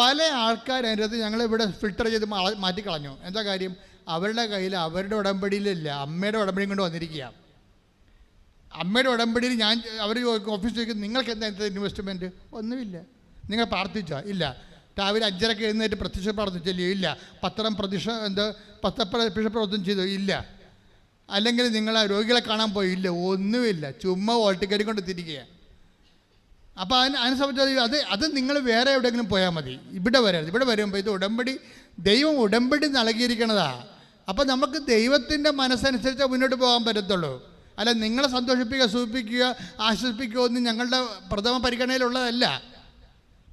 പല ആൾക്കാർ അതിൻ്റെ അകത്ത് ഞങ്ങളിവിടെ ഫിൽട്ടർ ചെയ്ത് മാറ്റിക്കളഞ്ഞു. എന്താ കാര്യം? അവരുടെ കയ്യിൽ അവരുടെ ഉടമ്പടിയിലില്ല, അമ്മയുടെ ഉടമ്പടിയും കൊണ്ട് വന്നിരിക്കുക. അമ്മയുടെ ഉടമ്പടിയിൽ അവർ ഓഫീസിൽ ചോദിക്കും, നിങ്ങൾക്ക് എന്താ ഇൻവെസ്റ്റ്മെൻറ്റ്? ഒന്നുമില്ല. നിങ്ങൾ പ്രാർത്ഥിച്ചോ? ഇല്ല. രാവിലെ 5:30 എഴുന്നേറ്റ് പ്രത്യക്ഷ പ്രാർത്ഥിച്ചല്ലോ? ഇല്ല. പ്രവർത്തനം ചെയ്തോ? ഇല്ല. അല്ലെങ്കിൽ നിങ്ങൾ രോഗികളെ കാണാൻ പോയി? ഇല്ല. ഒന്നുമില്ല. ചുമ്മാ വോൾട്ടിക്കരി കൊണ്ട് തിരിക്കുക. അപ്പോൾ അതിനെ സംബന്ധിച്ച് അത് നിങ്ങൾ വേറെ എവിടെയെങ്കിലും പോയാൽ മതി, ഇവിടെ വരരുത്. ഇവിടെ വരുമ്പോൾ ഇത് ഉടമ്പടി, ദൈവം ഉടമ്പടി നൽകിയിരിക്കണതാ. അപ്പോൾ നമുക്ക് ദൈവത്തിൻ്റെ മനസ്സനുസരിച്ച് മുന്നോട്ട് പോകാൻ പറ്റത്തുള്ളൂ. അല്ല നിങ്ങളെ സന്തോഷിപ്പിക്കുക, സൂചിപ്പിക്കുക, ആശ്വസിപ്പിക്കുക ഒന്നും ഞങ്ങളുടെ പ്രഥമ പരിഗണനയിലുള്ളതല്ല.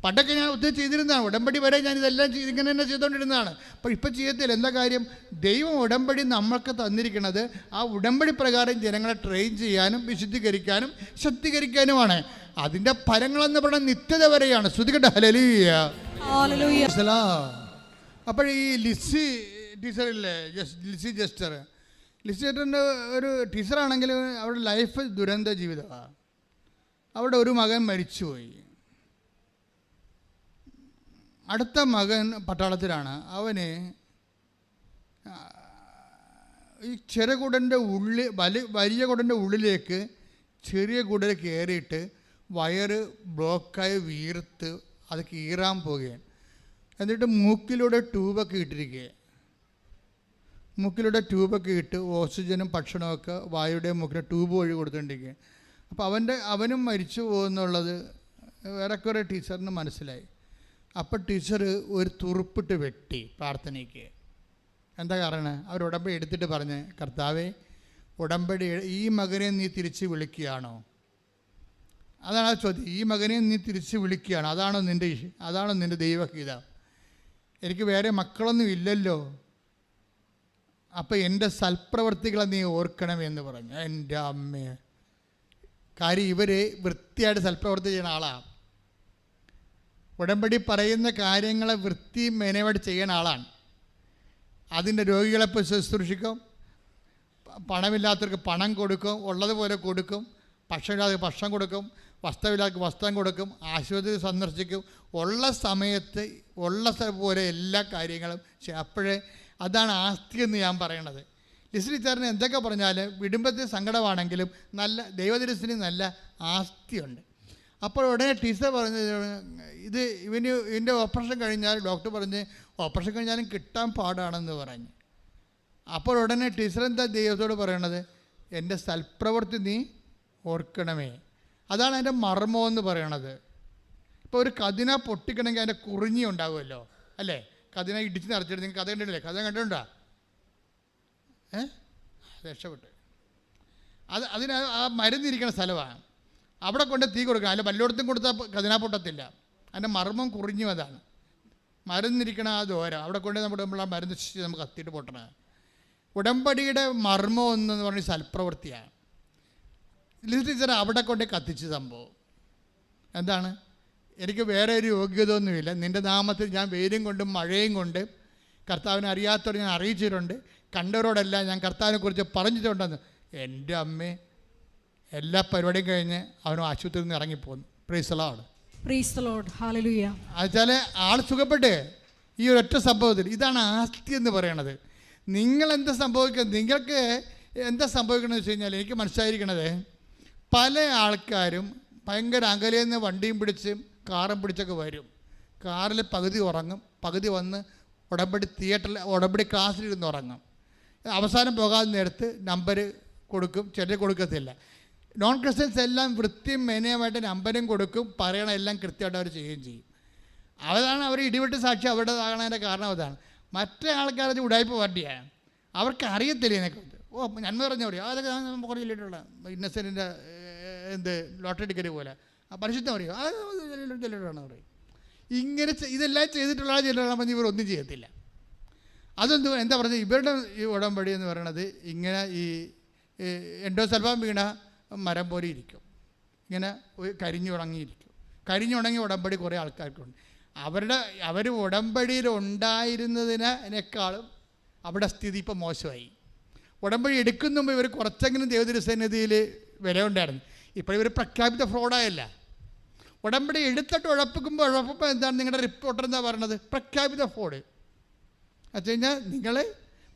പണ്ടൊക്കെ ഞാൻ ഒത്തിരി ചെയ്തിരുന്നതാണ്. ഉടമ്പടി വരെ ഞാൻ ഇതെല്ലാം ഇങ്ങനെ തന്നെ ചെയ്തുകൊണ്ടിരുന്നതാണ്. അപ്പോൾ ഇപ്പം ചെയ്യത്തില്ല. എന്താ കാര്യം? ദൈവം ഉടമ്പടി നമ്മൾക്ക് തന്നിരിക്കുന്നത് ആ ഉടമ്പടി പ്രകാരം ജനങ്ങളെ ട്രെയിൻ ചെയ്യാനും വിശുദ്ധീകരിക്കാനും ശക്തീകരിക്കാനുമാണ്. അതിൻ്റെ ഫലങ്ങളെന്ന് പറയുന്നത് നിത്യത വരെയാണ്. ശ്രുതികട്ടെ ഹല്ലേലൂയ. അപ്പോൾ ഈ ലിസി ടീച്ചറില്ലേ, ലിസി ജസ്റ്ററിൻ്റെ ഒരു ടീച്ചറാണെങ്കിൽ അവരുടെ ലൈഫ് ദുരന്ത ജീവിതമാണ്. അവിടെ ഒരു മകൻ മരിച്ചുപോയി. അടുത്ത മകൻ പട്ടാളത്തിലാണ്. അവന് ഈ ചെറുകുടൻ്റെ വലിയ കുടൻ്റെ ഉള്ളിലേക്ക് ചെറിയ കുടൽ കയറിയിട്ട് വയറ് ബ്ലോക്കായി വീർത്ത് അത് കീറാൻ പോവുകയാണ്. എന്നിട്ട് മൂക്കിലൂടെ ട്യൂബൊക്കെ ഇട്ടിരിക്കുക. മൂക്കിലൂടെ ട്യൂബൊക്കെ ഇട്ട് ഓക്സിജനും ഭക്ഷണമൊക്കെ വായുടെ മൂക്കിലെ ട്യൂബ് വഴി കൊടുത്തുകൊണ്ടിരിക്കുക. അപ്പോൾ അവനും മരിച്ചു പോകുന്നുള്ളത് ഏറെക്കുറെ ടീച്ചറിന് മനസ്സിലായി. അപ്പോൾ ടീച്ചർ ഒരു തുറുപ്പിട്ട് വെട്ടി പ്രാർത്ഥനയ്ക്ക്. എന്താ കാരണം? അവർ ഉടമ്പടി എടുത്തിട്ട് പറഞ്ഞ്, കർത്താവേ, ഉടമ്പടി ഈ മകനെ നീ തിരിച്ച് വിളിക്കുകയാണോ? അതാണ് ആ ചോദ്യം. ഈ മകനെ നീ തിരിച്ച് വിളിക്കുകയാണ്, അതാണോ നിൻ്റെ ദൈവഗീത? എനിക്ക് വേറെ മക്കളൊന്നും ഇല്ലല്ലോ. അപ്പം എൻ്റെ സൽപ്രവർത്തികളെ നീ ഓർക്കണമെന്ന് പറഞ്ഞു. എൻ്റെ അമ്മയെ, കാര്യം ഇവർ വൃത്തിയായിട്ട് സൽപ്രവർത്തി ചെയ്യുന്ന ആളാണ്. ഉടമ്പടി പറയുന്ന കാര്യങ്ങളെ വൃത്തി മെനവായിട്ട് ചെയ്യുന്ന ആളാണ്. അതിൻ്റെ രോഗികളെ ശുശ്രൂഷിക്കും, പണമില്ലാത്തവർക്ക് പണം കൊടുക്കും, ഉള്ളതുപോലെ കൊടുക്കും, ഭക്ഷണമില്ലാതെ ഭക്ഷണം കൊടുക്കും, വസ്ത്രമില്ലാത്തവർക്ക് വസ്ത്രം കൊടുക്കും, ആശുപത്രി സന്ദർശിക്കും, ഉള്ള സമയത്ത് ഉള്ള പോലെ എല്ലാ കാര്യങ്ങളും. അപ്പോഴേ അതാണ് ആസ്തി എന്ന് ഞാൻ പറയണത്. ലിസി ടീച്ചറിന് എന്തൊക്കെ പറഞ്ഞാലും വിടുംബത്തിൽ സങ്കടമാണെങ്കിലും നല്ല ദൈവദൃശ്യത്തിന് നല്ല ആസ്തിയുണ്ട്. അപ്പോൾ ഉടനെ ടീച്ചർ പറഞ്ഞ്, ഇതിൻ്റെ ഓപ്പറേഷൻ കഴിഞ്ഞാൽ ഡോക്ടർ പറഞ്ഞ് ഓപ്പറേഷൻ കഴിഞ്ഞാലും കിട്ടാൻ പാടാണെന്ന് പറഞ്ഞു. അപ്പോൾ ഉടനെ ടീച്ചർ എന്താ ദൈവത്തോട് പറയണത്? എൻ്റെ സൽപ്രവൃത്തി നീ ഓർക്കണമേ. അതാണ് അതിൻ്റെ മർമ്മമെന്ന് പറയണത്. ഇപ്പോൾ ഒരു കതിന പൊട്ടിക്കണമെങ്കിൽ അതിൻ്റെ കുറിഞ്ഞി ഉണ്ടാകുമല്ലോ, അല്ലേ? കതിന ഇടിച്ച് നിറച്ചിട്ട് നിങ്ങൾ കഥ കണ്ടിട്ടില്ലേ? കഥ കണ്ടിട്ടുണ്ടോ? രക്ഷപ്പെട്ട് അതിന് ആ മരുന്നിരിക്കുന്ന സ്ഥലമാണ്. അവിടെ കൊണ്ട് തീ കൊടുക്കണം. അതിൽ വല്ലോടത്തും കൊടുത്താൽ കതിനാ പൊട്ടത്തില്ല. അതിൻ്റെ മർമ്മം കുറിഞ്ഞു. അതാണ് മരുന്നിരിക്കണ ആ ദോരം. അവിടെ കൊണ്ട് നമ്മൾ ആ മരുന്ന് നമുക്ക് കത്തിയിട്ട് പൊട്ടണം. ഉടമ്പടിയുടെ മർമ്മം എന്ന് പറഞ്ഞ സൽപ്രവൃത്തിയാണ്. ലിസി ടീച്ചർ അവിടെ കൊണ്ട് കത്തിച്ച് സംഭവം എന്താണ്? എനിക്ക് വേറെ ഒരു യോഗ്യത ഒന്നുമില്ല. നിൻ്റെ നാമത്തിൽ ഞാൻ വെയിലും കൊണ്ടും മഴയും കൊണ്ട് കർത്താവിനെ അറിയാത്തവർ ഞാൻ അറിയിച്ചിട്ടുണ്ട്, കണ്ടവരോടെല്ലാം ഞാൻ കർത്താവിനെക്കുറിച്ച് പറഞ്ഞിട്ടുണ്ടെന്ന്. എൻ്റെ അമ്മേ, എല്ലാ പരിപാടിയും കഴിഞ്ഞ് അവനും ആശുപത്രിയിൽ നിന്ന് ഇറങ്ങിപ്പോന്നു. Praise the Lord. Praise the Lord. Hallelujah. എന്നുവെച്ചാൽ ആൾ സുഖപ്പെട്ട് ഈ ഒരൊറ്റ സംഭവത്തിൽ. ഇതാണ് ആസ്തി എന്ന് പറയണത്. നിങ്ങളെന്താ സംഭവിക്കുന്നത്? നിങ്ങൾക്ക് എന്താ സംഭവിക്കണമെന്ന് വെച്ച് കഴിഞ്ഞാൽ എനിക്ക് മനസ്സിലായിരിക്കണത്, പല ആൾക്കാരും ഭയങ്കര അകലെ നിന്ന് വണ്ടിയും പിടിച്ച് കാറും പിടിച്ചൊക്കെ വരും. കാറിൽ പകുതി ഉറങ്ങും, പകുതി വന്ന് ഉടമ്പടി തിയേറ്ററിൽ ഉടമ്പടി ക്ലാസ്സിലിരുന്ന് ഉറങ്ങും. അവസാനം പോകാൻ നേരത്ത് നമ്പർ കൊടുക്കും, ചിലർ കൊടുക്കത്തില്ല. നോൺ ക്രിസ്ത്യൻസ് എല്ലാം വൃത്തിയും മെനയുമായിട്ട് നമ്പരും കൊടുക്കും, പറയണ എല്ലാം കൃത്യമായിട്ട് അവർ ചെയ്യുകയും ചെയ്യും. അതാണ് അവർ ഇടിവെട്ട് സാക്ഷി അവരുടെ ആകണതിൻ്റെ കാരണം. അതാണ് മറ്റേ ആൾക്കാരത് ഉടായ്പ പാർട്ടിയാണ്. അവർക്ക് അറിയത്തില്ല ഇതിനെക്കുറിച്ച്. നന്മ പറഞ്ഞ പറയും, അതൊക്കെ കുറേ ചെല്ലിട്ടുള്ള ഇന്നസെൻറ്റിൻ്റെ ലോട്ടറി ടിക്കറ്റ് പോലെ പരിശുദ്ധം പറയും, ചെല്ലിട്ടാണ് പറയും. ഇങ്ങനെ ഇതെല്ലാം ചെയ്തിട്ടുള്ള ചെല്ലുകളാകുമ്പോൾ ഇവർ ഒന്നും ചെയ്യത്തില്ല. അതെന്ത് എന്താ പറഞ്ഞത്? ഇവരുടെ ഈ ഉടമ്പടി എന്ന് പറയണത് ഇങ്ങനെ ഈ എൻഡോസൾഫാൻ വീണ മരം പോലെ ഇരിക്കും, ഇങ്ങനെ കരിഞ്ഞുണങ്ങിയിരിക്കും. കരിഞ്ഞുണങ്ങി ഉടമ്പടി കുറേ ആൾക്കാർക്കുണ്ട്. അവർ ഉടമ്പടിയിൽ ഉണ്ടായിരുന്നതിനേക്കാളും അവിടെ സ്ഥിതി ഇപ്പോൾ മോശമായി. ഉടമ്പടി എടുക്കുന്ന മുമ്പ് ഇവർ കുറച്ചെങ്കിലും ദൈവതിരുസന്നിധിയിൽ വില ഉണ്ടായിരുന്നു. ഇപ്പോൾ ഇവർ പ്രഖ്യാപിത ഫ്രോഡായല്ല. ഉടമ്പടി എടുത്തിട്ട് ഉഴപ്പിക്കുമ്പോൾ എന്താണ് നിങ്ങളുടെ റിപ്പോർട്ടർ എന്താ പറയണത്? പ്രഖ്യാപിത ഫ്രോഡ്. വെച്ച് കഴിഞ്ഞാൽ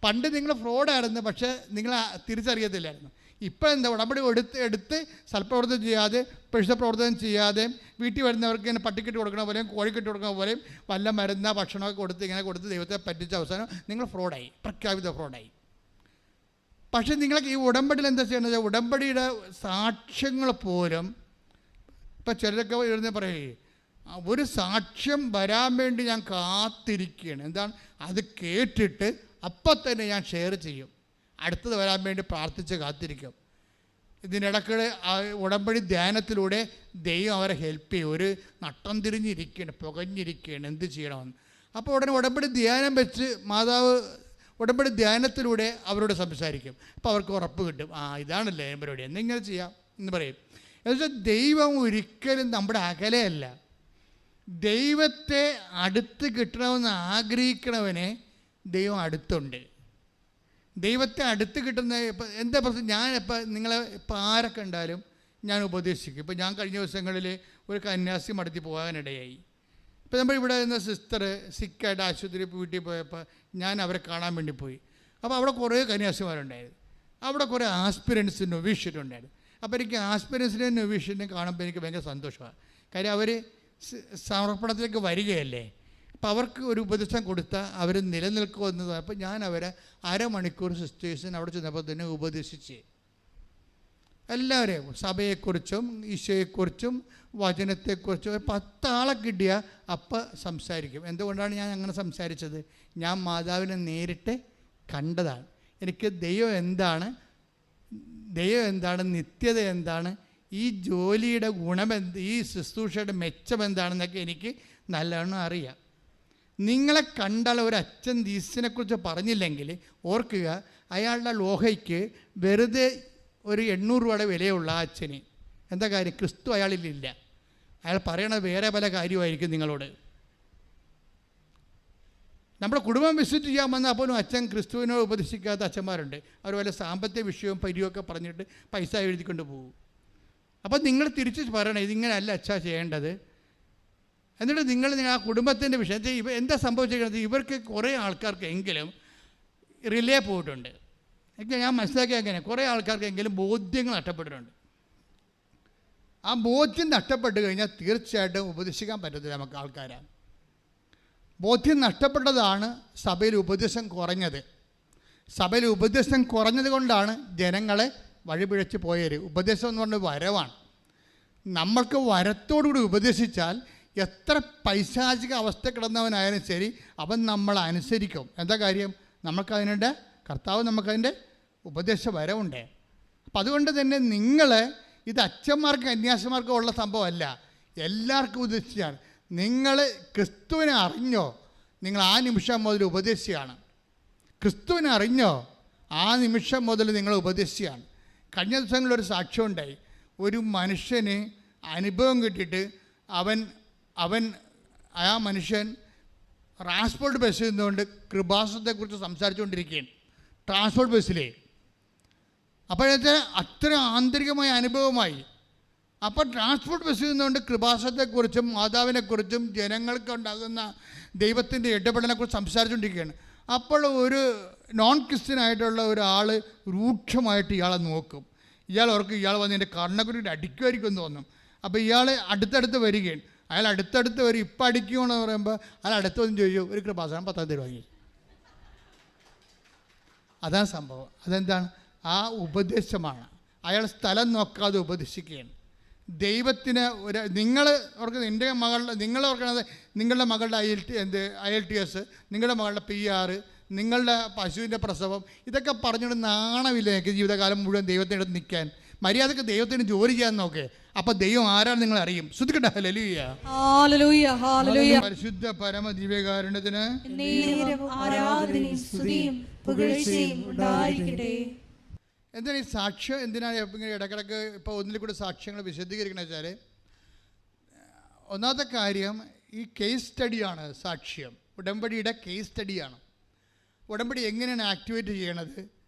പണ്ട് നിങ്ങൾ ഫ്രോഡായിരുന്നു, പക്ഷേ നിങ്ങൾ തിരിച്ചറിയത്തില്ലായിരുന്നു. ഇപ്പോൾ എന്താ, ഉടമ്പടി എടുത്ത് സൽപ്രവർത്തനം ചെയ്യാതെ പ്രവർത്തനം ചെയ്യാതെ വീട്ടിൽ വരുന്നവർക്ക് ഇങ്ങനെ പട്ടിക്കെട്ട് കൊടുക്കണ പോലെയും കോഴിക്കെട്ട് കൊടുക്കണ പോലെയും വല്ല മരുന്ന ഭക്ഷണമൊക്കെ കൊടുത്ത് ഇങ്ങനെ കൊടുത്ത് ദൈവത്തെ പറ്റിച്ച അവസാനം നിങ്ങൾ ഫ്രോഡായി, പ്രഖ്യാപിത ഫ്രോഡായി. പക്ഷേ നിങ്ങൾക്ക് ഈ ഉടമ്പടിയിൽ എന്താ ചെയ്യണത്? ഉടമ്പടിയുടെ സാക്ഷ്യങ്ങൾ പോലും ഇപ്പം ചിലരൊക്കെ ഇരുന്ന് പറയേ, ഒരു സാക്ഷ്യം വരാൻ വേണ്ടി ഞാൻ കാത്തിരിക്കുകയാണ്. എന്താണ്? അത് കേട്ടിട്ട് അപ്പം തന്നെ ഞാൻ ഷെയർ ചെയ്യും, അടുത്തത് വരാൻ വേണ്ടി പ്രാർത്ഥിച്ച് കാത്തിരിക്കും. ഇതിനിടയ്ക്ക് ഉടമ്പടി ധ്യാനത്തിലൂടെ ദൈവം അവരെ ഹെൽപ്പ് ചെയ്യും. ഒരു നട്ടം തിരിഞ്ഞിരിക്കുകയാണ്, പുകഞ്ഞിരിക്കുകയാണ്, എന്ത് ചെയ്യണമെന്ന്. അപ്പോൾ ഉടനെ ഉടമ്പടി ധ്യാനം വെച്ച് മാതാവ് ഉടമ്പടി ധ്യാനത്തിലൂടെ അവരോട് സംസാരിക്കും. അപ്പോൾ അവർക്ക് ഉറപ്പ് കിട്ടും, ഇതാണല്ലേ പരിപാടി, എന്നിങ്ങനെ ചെയ്യാം എന്ന് പറയും. എന്നുവെച്ചാൽ ദൈവം ഒരിക്കലും നമ്മുടെ അകലെയല്ല. ദൈവത്തെ അടുത്ത് കിട്ടണമെന്ന് ആഗ്രഹിക്കണവനെ ദൈവം അടുത്തുണ്ട്. ദൈവത്തെ അടുത്ത് കിട്ടുന്ന ഇപ്പം എന്താ പ്രശ്നം? ഞാനിപ്പോൾ നിങ്ങളെ ഇപ്പം ആരെ കണ്ടാലും ഞാൻ ഉപദേശിക്കും. ഇപ്പം ഞാൻ കഴിഞ്ഞ ദിവസങ്ങളിൽ ഒരു കന്യാസ്ത്രീ മടത്തി പോകാനിടയായി. ഇപ്പം നമ്മളിവിടെ നിന്ന് സിസ്റ്റർ സിക്കായിട്ട് ആശുപത്രി വീട്ടിൽ പോയപ്പോൾ ഞാൻ അവരെ കാണാൻ വേണ്ടി പോയി. അപ്പോൾ അവിടെ കുറേ കന്യാസ്ത്രീമാരുണ്ടായിരുന്നു. അവിടെ കുറേ ആസ്പിരൻസ് നൊവീഷ്യനുണ്ടായിരുന്നു. അപ്പോൾ എനിക്ക് ആസ്പിരൻസിനെയും നൊവീഷ്യനെയും കാണുമ്പോൾ എനിക്ക് ഭയങ്കര സന്തോഷമാണ്. കാര്യം അവർ സമർപ്പണത്തിലേക്ക് വരികയല്ലേ. അപ്പോൾ അവർക്ക് ഒരു ഉപദേശം കൊടുത്താൽ അവർ നിലനിൽക്കുമെന്നത്. അപ്പോൾ ഞാൻ അവരെ അരമണിക്കൂർ സിസ്റ്റേഴ്സിന് അവിടെ ചെന്നപ്പോൾ തന്നെ ഉപദേശിച്ച് എല്ലാവരെയും സഭയെക്കുറിച്ചും ഈശോയെക്കുറിച്ചും വചനത്തെക്കുറിച്ചും 10 ആളെ കിട്ടിയ അപ്പം സംസാരിക്കും. എന്തുകൊണ്ടാണ് ഞാൻ അങ്ങനെ സംസാരിച്ചത്? ഞാൻ മാതാവിനെ നേരിട്ട് കണ്ടതാണ്. എനിക്ക് ദൈവം എന്താണ്, നിത്യത എന്താണ്, ഈ ജോലിയുടെ ഗുണമെന്ത്, ഈ ശുശ്രൂഷയുടെ മെച്ചം എന്താണെന്നൊക്കെ എനിക്ക് നല്ലവണ്ണം അറിയാം. നിങ്ങളെ കണ്ടാൽ ഒരു അച്ഛൻ ദീസിനെക്കുറിച്ച് പറഞ്ഞില്ലെങ്കിൽ ഓർക്കുക, അയാളുടെ ലോഹയ്ക്ക് വെറുതെ ഒരു 800 രൂപയുടെ വിലയുള്ള ആ അച്ഛന് എന്താ കാര്യം? ക്രിസ്തു അയാളിലില്ല. അയാൾ പറയണത് വേറെ പല കാര്യമായിരിക്കും നിങ്ങളോട്. നമ്മുടെ കുടുംബം വിസിറ്റ് ചെയ്യാൻ വന്ന അപ്പോഴും അച്ഛൻ ക്രിസ്തുവിനോട് ഉപദേശിക്കാത്ത അച്ഛന്മാരുണ്ട്. അവർ വല്ല സാമ്പത്തിക വിഷയവും പരിയൊക്കെ പറഞ്ഞിട്ട് പൈസ എഴുതിക്കൊണ്ട് പോകും. അപ്പം നിങ്ങൾ തിരിച്ച് പറയണം, ഇതിങ്ങനെയല്ല അച്ഛാ ചെയ്യേണ്ടത്. എന്നിട്ട് നിങ്ങൾ ആ കുടുംബത്തിൻ്റെ വിഷയം എന്താ സംഭവിച്ചിരിക്കുന്നത്? ഇവർക്ക് കുറേ ആൾക്കാർക്കെങ്കിലും റിലേ പോയിട്ടുണ്ട്. ഞാൻ മനസ്സിലാക്കിയ അങ്ങനെ കുറേ ആൾക്കാർക്കെങ്കിലും ബോധ്യങ്ങൾ നഷ്ടപ്പെട്ടിട്ടുണ്ട്. ആ ബോധ്യം നഷ്ടപ്പെട്ട് കഴിഞ്ഞാൽ തീർച്ചയായിട്ടും ഉപദേശിക്കാൻ പറ്റത്തില്ല നമുക്ക് ആൾക്കാരാണ്. ബോധ്യം നഷ്ടപ്പെട്ടതാണ് സഭയിൽ ഉപദേശം കുറഞ്ഞത്. സഭയിൽ ഉപദേശം കുറഞ്ഞത് കൊണ്ടാണ് ജനങ്ങളെ വഴിപിഴച്ച് പോയത്. ഉപദേശം എന്ന് പറഞ്ഞാൽ വരവാണ്. നമ്മൾക്ക് വരത്തോടുകൂടി ഉപദേശിച്ചാൽ എത്ര പൈശാചിക അവസ്ഥ കിടന്നവനായാലും ശരി അവൻ നമ്മളെ അനുസരിക്കും. എന്താ കാര്യം? നമുക്കതിനുണ്ട്, കർത്താവ് നമുക്കതിൻ്റെ ഉപദേശ വരവുണ്ട്. അപ്പം അതുകൊണ്ട് തന്നെ നിങ്ങൾ ഇത് അച്ഛന്മാർക്ക് കന്യാസിമാർക്കും ഉള്ള സംഭവമല്ല, എല്ലാവർക്കും ഉപദേശിച്ചാണ്. നിങ്ങൾ ക്രിസ്തുവിനെ അറിഞ്ഞോ, നിങ്ങൾ ആ നിമിഷം മുതൽ ഉപദേശിയാണ്. ക്രിസ്തുവിനെ അറിഞ്ഞോ, ആ നിമിഷം മുതൽ നിങ്ങൾ ഉപദേശിയാണ്. കഴിഞ്ഞ ദിവസങ്ങളിലൊരു സാക്ഷ്യം ഉണ്ടായി. ഒരു മനുഷ്യന് അനുഭവം കിട്ടിയിട്ട് ആ മനുഷ്യൻ ട്രാൻസ്പോർട്ട് ബസ്സിൽ നിന്നുകൊണ്ട് കൃപാസനത്തെക്കുറിച്ച് സംസാരിച്ചുകൊണ്ടിരിക്കുകയാണ് ട്രാൻസ്പോർട്ട് ബസ്സിലേ. അപ്പോഴത്തെ അത്ര ആന്തരികമായ അനുഭവമായി. അപ്പോൾ ട്രാൻസ്പോർട്ട് ബസ്സിൽ നിന്നുകൊണ്ട് കൃപാസനത്തെക്കുറിച്ചും മാതാവിനെക്കുറിച്ചും ജനങ്ങൾക്ക് ഉണ്ടാകുന്ന ദൈവത്തിൻ്റെ ഇടപെടലിനെക്കുറിച്ച് സംസാരിച്ചുകൊണ്ടിരിക്കുകയാണ്. അപ്പോൾ ഒരു നോൺ ക്രിസ്ത്യനായിട്ടുള്ള ഒരാൾ രൂക്ഷമായിട്ട് ഇയാളെ നോക്കും. ഇയാൾ ഓർക്കും ഇയാൾ വന്ന് എൻ്റെ കണ്ണക്കുരിട്ട് അടിക്കുമായിരിക്കും എന്ന് തോന്നും. അപ്പോൾ ഇയാൾ അടുത്തടുത്ത് വരികയാണ്. അയാൾ അടുത്തടുത്ത് വരും. ഇപ്പം അടിക്കുമെന്ന് പറയുമ്പോൾ അയാൾ അടുത്ത് വന്ന് ചോദിച്ചു, ഒരു കൃപാസനം 10 രൂപ വാങ്ങി. അതാണ് സംഭവം. അതെന്താണ്? ആ ഉപദേശമാണ്. അയാൾ സ്ഥലം നോക്കാതെ ഉപദേശിക്കുകയാണ്. ദൈവത്തിന് ഒരു നിങ്ങൾ ഓർക്കുന്നത് എൻ്റെ മകളുടെ, നിങ്ങൾ ഓർക്കണത് നിങ്ങളുടെ മകളുടെ IELTS, നിങ്ങളുടെ മകളുടെ PR, നിങ്ങളുടെ പശുവിൻ്റെ പ്രസവം, ഇതൊക്കെ പറഞ്ഞുകൊണ്ട് നാണമില്ല എനിക്ക് ജീവിതകാലം മുഴുവൻ ദൈവത്തിൻ്റെ അടുത്ത് നിൽക്കാൻ. മര്യാദക്ക് ദൈവത്തിന് ജോലി ചെയ്യാൻ നോക്കേ. അപ്പോൾ ദൈവം ആരാണ് നിങ്ങൾ അറിയും. ശ്രുതിക്കട്ടെ. Hallelujah, hallelujah, hallelujah. പരിശുദ്ധ പരമ ദിവ്യകാരുണ്യത്തിന് ആരാധനയും സ്തുതിയും പുകഴ്ചയും ഉണ്ടായിരിക്കട്ടെ. എന്താണ് ഈ സാക്ഷ്യം എന്തിനാണ് ഇങ്ങനെ ഇടയ്ക്കിടയ്ക്ക് ഇപ്പോൾ ഒന്നിൽ കൂടെ സാക്ഷ്യങ്ങൾ വിശദീകരിക്കണമെന്ന് വെച്ചാൽ, ഒന്നാമത്തെ കാര്യം ഈ കേസ് സ്റ്റഡിയാണ് സാക്ഷ്യം. ഉടമ്പടിയുടെ കേസ് സ്റ്റഡിയാണ്. ഉടമ്പടി എങ്ങനെയാണ് ആക്ടിവേറ്റ് ചെയ്യണത്,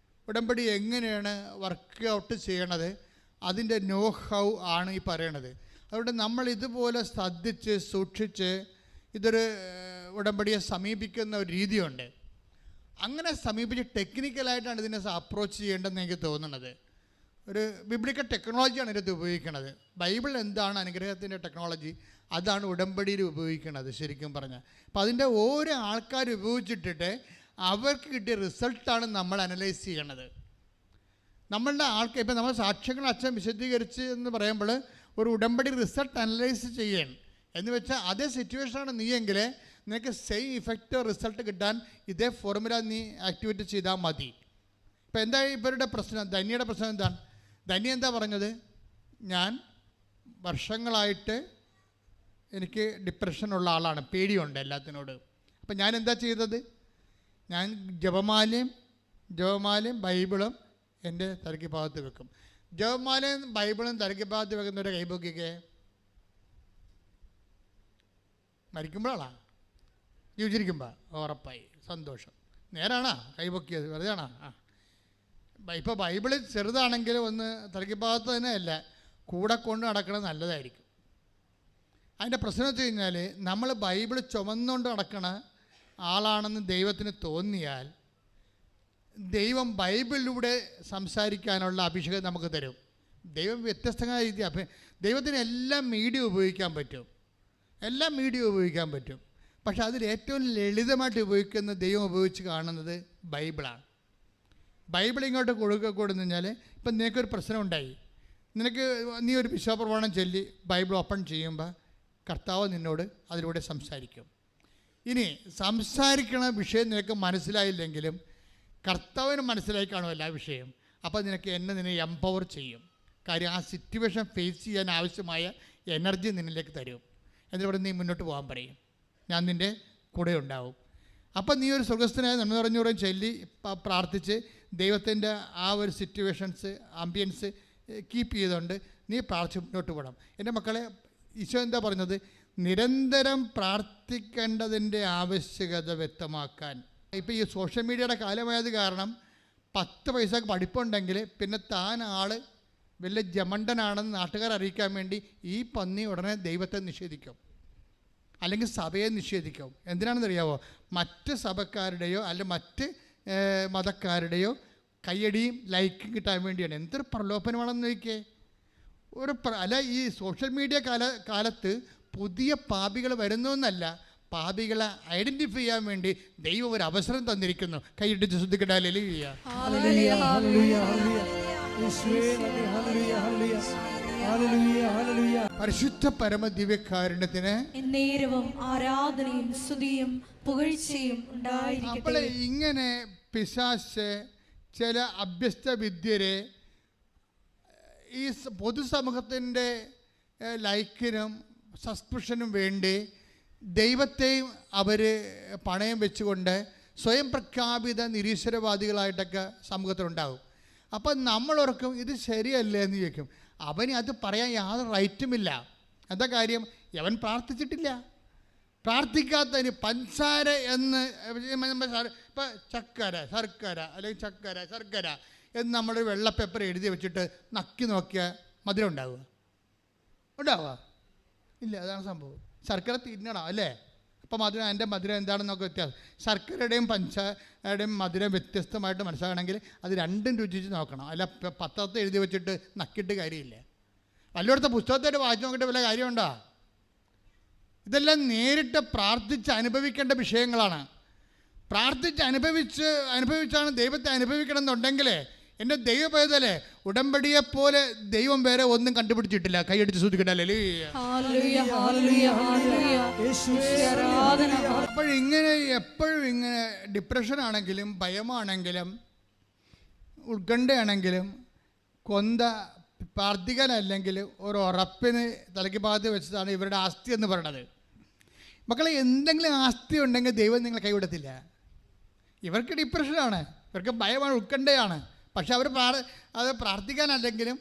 ഉടമ്പടി എങ്ങനെയാണ് വർക്ക് ഔട്ട് ചെയ്യണത്, അതിൻ്റെ നോ ഹൗ ആണ് ഈ പറയണത്. അതുകൊണ്ട് നമ്മൾ ഇതുപോലെ ശ്രദ്ധിച്ച് സൂക്ഷിച്ച് ഇതൊരു ഉടമ്പടിയെ സമീപിക്കുന്ന ഒരു രീതിയുണ്ട്. അങ്ങനെ സമീപിച്ച് ടെക്നിക്കലായിട്ടാണ് ഇതിനെ അപ്രോച്ച് ചെയ്യേണ്ടതെന്ന് എനിക്ക് തോന്നുന്നത്. ഒരു ബിബ്ലിക്കൽ ടെക്നോളജിയാണ് ഇതിനകത്ത് ഉപയോഗിക്കുന്നത്. ബൈബിൾ എന്താണ് അനുഗ്രഹത്തിൻ്റെ ടെക്നോളജി, അതാണ് ഉടമ്പടിയിൽ ഉപയോഗിക്കുന്നത് ശരിക്കും പറഞ്ഞാൽ. അപ്പോൾ അതിൻ്റെ ഓരോ ആൾക്കാർ ഉപയോഗിച്ചിട്ടിട്ട് അവർക്ക് കിട്ടിയ റിസൾട്ടാണ് നമ്മൾ അനലൈസ് ചെയ്യണത്. നമ്മളുടെ ആൾക്കാർ ഇപ്പം നമ്മൾ സാക്ഷ്യങ്ങൾ അച്ഛൻ വിശദീകരിച്ച് എന്ന് പറയുമ്പോൾ ഒരു ഉടമ്പടി റിസൾട്ട് അനലൈസ് ചെയ്യണം എന്ന് വെച്ചാൽ അതേ സിറ്റുവേഷനാണ് നീയെങ്കിൽ നിനക്ക് സെയിം ഇഫക്റ്റ് റിസൾട്ട് കിട്ടാൻ ഇതേ ഫോർമുല നീ ആക്ടിവേറ്റ് ചെയ്താൽ മതി. ഇപ്പം എന്താ ഇവരുടെ പ്രശ്നം, ധന്യയുടെ പ്രശ്നം എന്താണ്? ധന്യ എന്താ പറഞ്ഞത്? ഞാൻ വർഷങ്ങളായിട്ട് എനിക്ക് ഡിപ്രഷനുള്ള ആളാണ്, പേടിയുണ്ട് എല്ലാത്തിനോട്. അപ്പം ഞാൻ എന്താ ചെയ്തത്? ഞാൻ ജപമാലയും ബൈബിളും എൻ്റെ തലയ്ക്ക് ഭാഗത്ത് വെക്കും. ജപമാലയും ബൈബിളും തലയ്ക്ക് ഭാഗത്ത് വെക്കുന്നവരെ കൈപൊക്കിക്കേ. മരിക്കുമ്പോഴാണോ? ജീവിച്ചിരിക്കുമ്പോൾ ഉറപ്പായി സന്തോഷം. നേരാണോ കൈപൊക്കിയത്? വെറുതെ ആണോ? ഇപ്പോൾ ബൈബിൾ ചെറുതാണെങ്കിലും ഒന്ന് തലയ്ക്ക് ഭാഗത്ത് തന്നെ അല്ല, കൂടെ കൊണ്ട് നടക്കണത് നല്ലതായിരിക്കും. അതിൻ്റെ പ്രശ്നം വെച്ച് കഴിഞ്ഞാൽ നമ്മൾ ബൈബിൾ ചുമന്നുകൊണ്ട് നടക്കണ ആളാണെന്ന് ദൈവത്തിന് തോന്നിയാൽ ദൈവം ബൈബിളിലൂടെ സംസാരിക്കാനുള്ള അഭിഷേകം നമുക്ക് തരും. ദൈവം വ്യത്യസ്തമായ രീതി ദൈവത്തിന് എല്ലാ മീഡിയ ഉപയോഗിക്കാൻ പറ്റും. പക്ഷെ അതിൽ ഏറ്റവും ലളിതമായിട്ട് ഉപയോഗിക്കുന്ന ദൈവം ഉപയോഗിച്ച് കാണുന്നത് ബൈബിളാണ്. ബൈബിൾ ഇങ്ങോട്ട് കൊടുന്നു കഴിഞ്ഞാൽ ഇപ്പം നിനക്കൊരു പ്രശ്നം ഉണ്ടായി, നീ ഒരു വിശ്വാസപ്രമാണം ചൊല്ലി ബൈബിൾ ഓപ്പൺ ചെയ്യുമ്പോൾ കർത്താവ് നിന്നോട് അതിലൂടെ സംസാരിക്കും. ഇനി സംസാരിക്കണ വിഷയം നിനക്ക് മനസ്സിലായില്ലെങ്കിലും കർത്താവിന് മനസ്സിലായി കാണുമല്ലോ ആ വിഷയം. അപ്പോൾ നിന്നെ എംപവർ ചെയ്യും. കാര്യം ആ സിറ്റുവേഷൻ ഫേസ് ചെയ്യാൻ ആവശ്യമായ എനർജി നിന്നിലേക്ക് തരും. എന്നിട്ട് ഇവിടെ നീ മുന്നോട്ട് പോകാൻ പറയും, ഞാൻ നിൻ്റെ കൂടെ ഉണ്ടാവും. അപ്പം നീ ഒരു സ്വർഗസ്ഥനായ നന്മ നിറഞ്ഞൂറും ചൊല്ലി പ്രാർത്ഥിച്ച് ദൈവത്തിൻ്റെ ആ ഒരു സിറ്റുവേഷൻസ് ആംബിയൻസ് കീപ്പ് ചെയ്തുകൊണ്ട് നീ പ്രാർത്ഥിച്ച് മുന്നോട്ട് പോകണം. എൻ്റെ മക്കളെ, ഈശോ എന്താ പറഞ്ഞത്? നിരന്തരം പ്രാർത്ഥിക്കേണ്ടതിൻ്റെ ആവശ്യകത വ്യക്തമാക്കാൻ. ഇപ്പോൾ ഈ സോഷ്യൽ മീഡിയയുടെ കാലമായത് കാരണം 10 പൈസക്ക് പഠിപ്പുണ്ടെങ്കിൽ പിന്നെ താൻ ആൾ വലിയ ജമണ്ടനാണെന്ന് നാട്ടുകാർ അറിയിക്കാൻ വേണ്ടി ഈ പന്നി ഉടനെ ദൈവത്തെ നിഷേധിക്കും, അല്ലെങ്കിൽ സഭയെ നിഷേധിക്കും. എന്തിനാണെന്നറിയാവോ? മറ്റ് സഭക്കാരുടെയോ അല്ല മറ്റ് മതക്കാരുടെയോ കയ്യടിയും ലൈക്കും കിട്ടാൻ വേണ്ടിയാണ്. എന്തൊരു പ്രലോഭനമാണെന്ന് നോക്കിയേ. അല്ല, ഈ സോഷ്യൽ മീഡിയ കാലത്ത് പുതിയ പാപികൾ വരുന്നു എന്നല്ല, പാപികളെ ഐഡൻറ്റിഫൈ ചെയ്യാൻ വേണ്ടി ദൈവം ഒരു അവസരം തന്നിരിക്കുന്നു. കൈയിട്ടിച്ച് ശ്രദ്ധിക്കട്ടെ. പരിശുദ്ധ പരമ ദിവ്യകാരുണ്യത്തിന് എന്നേരവും ആരാധനയും സ്തുതിയും പുകഴ്ചയും ഉണ്ടായിരിക്കട്ടെ. അപ്പോൾ ഇങ്ങനെ പിശാച് ചില അഭ്യസ്ത വിദ്യരെ ഈ പൊതുസമൂഹത്തിൻ്റെ ലൈക്കിനും സബ്സ്ക്രിപ്ഷനും വേണ്ടി ദൈവത്തെയും അവർ പണയം വെച്ചുകൊണ്ട് സ്വയം പ്രഖ്യാപിത നിരീശ്വരവാദികളായിട്ടൊക്കെ സമൂഹത്തിലുണ്ടാകും. അപ്പം നമ്മളോർക്കും ഇത് ശരിയല്ലേ എന്ന് ചോദിക്കും. അവന് അത് പറയാൻ യാതൊരു റൈറ്റുമില്ല. എന്താ കാര്യം? അവൻ പ്രാർത്ഥിച്ചിട്ടില്ല. പ്രാർത്ഥിക്കാത്തതിന് പഞ്ചസാര എന്ന് ഇപ്പം ശർക്കര അല്ലെങ്കിൽ ശർക്കര എന്ന് നമ്മൾ വെള്ള പേപ്പർ എഴുതി വെച്ചിട്ട് നക്കി നോക്കിയാൽ മധുരം ഉണ്ടാവുക? ഇല്ല. അതാണ് സംഭവം. ശർക്കര തിന്നണം അല്ലേ? അപ്പം അതിൻ്റെ മധുരം എന്താണെന്നൊക്കെ വ്യത്യാസം. ശർക്കരയുടെയും പഞ്ചസാരയുടെയും മധുരം വ്യത്യസ്തമായിട്ട് മനസ്സിലാക്കണമെങ്കിൽ അത് രണ്ടും രുചിച്ച് നോക്കണം. അല്ല പത്രത്തെ എഴുതി വെച്ചിട്ട് നക്കിയിട്ട് കാര്യമില്ല. വല്ലയിടത്തെ പുസ്തകത്തായിട്ട് വായിച്ചു നോക്കിയിട്ട് വല്ല കാര്യമുണ്ടോ? ഇതെല്ലാം നേരിട്ട് പ്രാർത്ഥിച്ച് അനുഭവിക്കേണ്ട വിഷയങ്ങളാണ്. പ്രാർത്ഥിച്ച് അനുഭവിച്ചാണ് ദൈവത്തെ അനുഭവിക്കണം എന്നുണ്ടെങ്കിൽ എൻ്റെ ദൈവപൈതലേ, ഉടമ്പടിയെപ്പോലെ ദൈവം വേറെ ഒന്നും കണ്ടുപിടിച്ചിട്ടില്ല. കൈയടിച്ച് ശ്രദ്ധിക്കട്ടെ. അപ്പോഴിങ്ങനെ എപ്പോഴും ഇങ്ങനെ ഡിപ്രഷനാണെങ്കിലും ഭയമാണെങ്കിലും ഉത്കണ്ഠയാണെങ്കിലും പ്രാർത്ഥിക്കാനല്ലെങ്കിൽ ഒരു ഉറപ്പിന് തലയ്ക്ക് ഭാഗത്ത് വെച്ചതാണ് ഇവരുടെ ആസ്തി എന്ന് പറയണത്. മക്കളെ, എന്തെങ്കിലും ആസ്തി ഉണ്ടെങ്കിൽ ദൈവം നിങ്ങളെ കൈവിടത്തില്ല. ഇവർക്ക് ഡിപ്രഷനാണ്, ഇവർക്ക് ഭയമാണ്, ഉത്കണ്ഠയാണ്. പക്ഷെ അവർ അത് പ്രാർത്ഥിക്കാനല്ലെങ്കിലും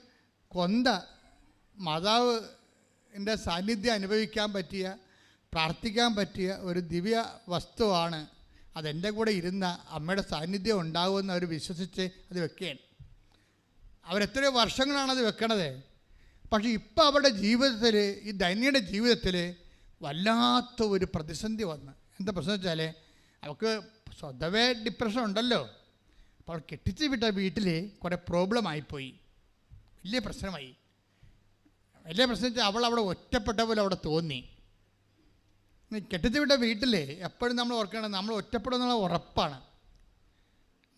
മാതാവിൻ്റെ സാന്നിധ്യം അനുഭവിക്കാൻ പറ്റിയ, പ്രാർത്ഥിക്കാൻ പറ്റിയ ഒരു ദിവ്യ വസ്തുവാണ്. അതെൻ്റെ കൂടെ ഇരുന്ന അമ്മയുടെ സാന്നിധ്യം ഉണ്ടാകുമെന്ന് അവർ വിശ്വസിച്ച് അത് വെക്കുകയാണ്. അവരെത്രയോ വർഷങ്ങളാണത് വെക്കണത്. പക്ഷേ ഇപ്പോൾ അവരുടെ ജീവിതത്തിൽ, ഈ ധന്യയുടെ ജീവിതത്തിൽ വല്ലാത്ത ഒരു പ്രതിസന്ധി വന്ന്. എന്താ പ്രശ്നം വെച്ചാൽ അവൾക്ക് സ്വതവേ ഡിപ്രഷൻ ഉണ്ടല്ലോ. അപ്പോൾ അവൾ കെട്ടിച്ച് വിട്ട വീട്ടിൽ കുറേ പ്രോബ്ലം ആയിപ്പോയി. വലിയ പ്രശ്നമായി. വലിയ പ്രശ്നം വെച്ചാൽ അവൾ അവിടെ ഒറ്റപ്പെട്ട പോലെ അവിടെ തോന്നി. കെട്ടിച്ച് വിട്ട വീട്ടിൽ എപ്പോഴും നമ്മൾ ഓർക്കണം, നമ്മൾ ഒറ്റപ്പെടുന്നുള്ള ഉറപ്പാണ്.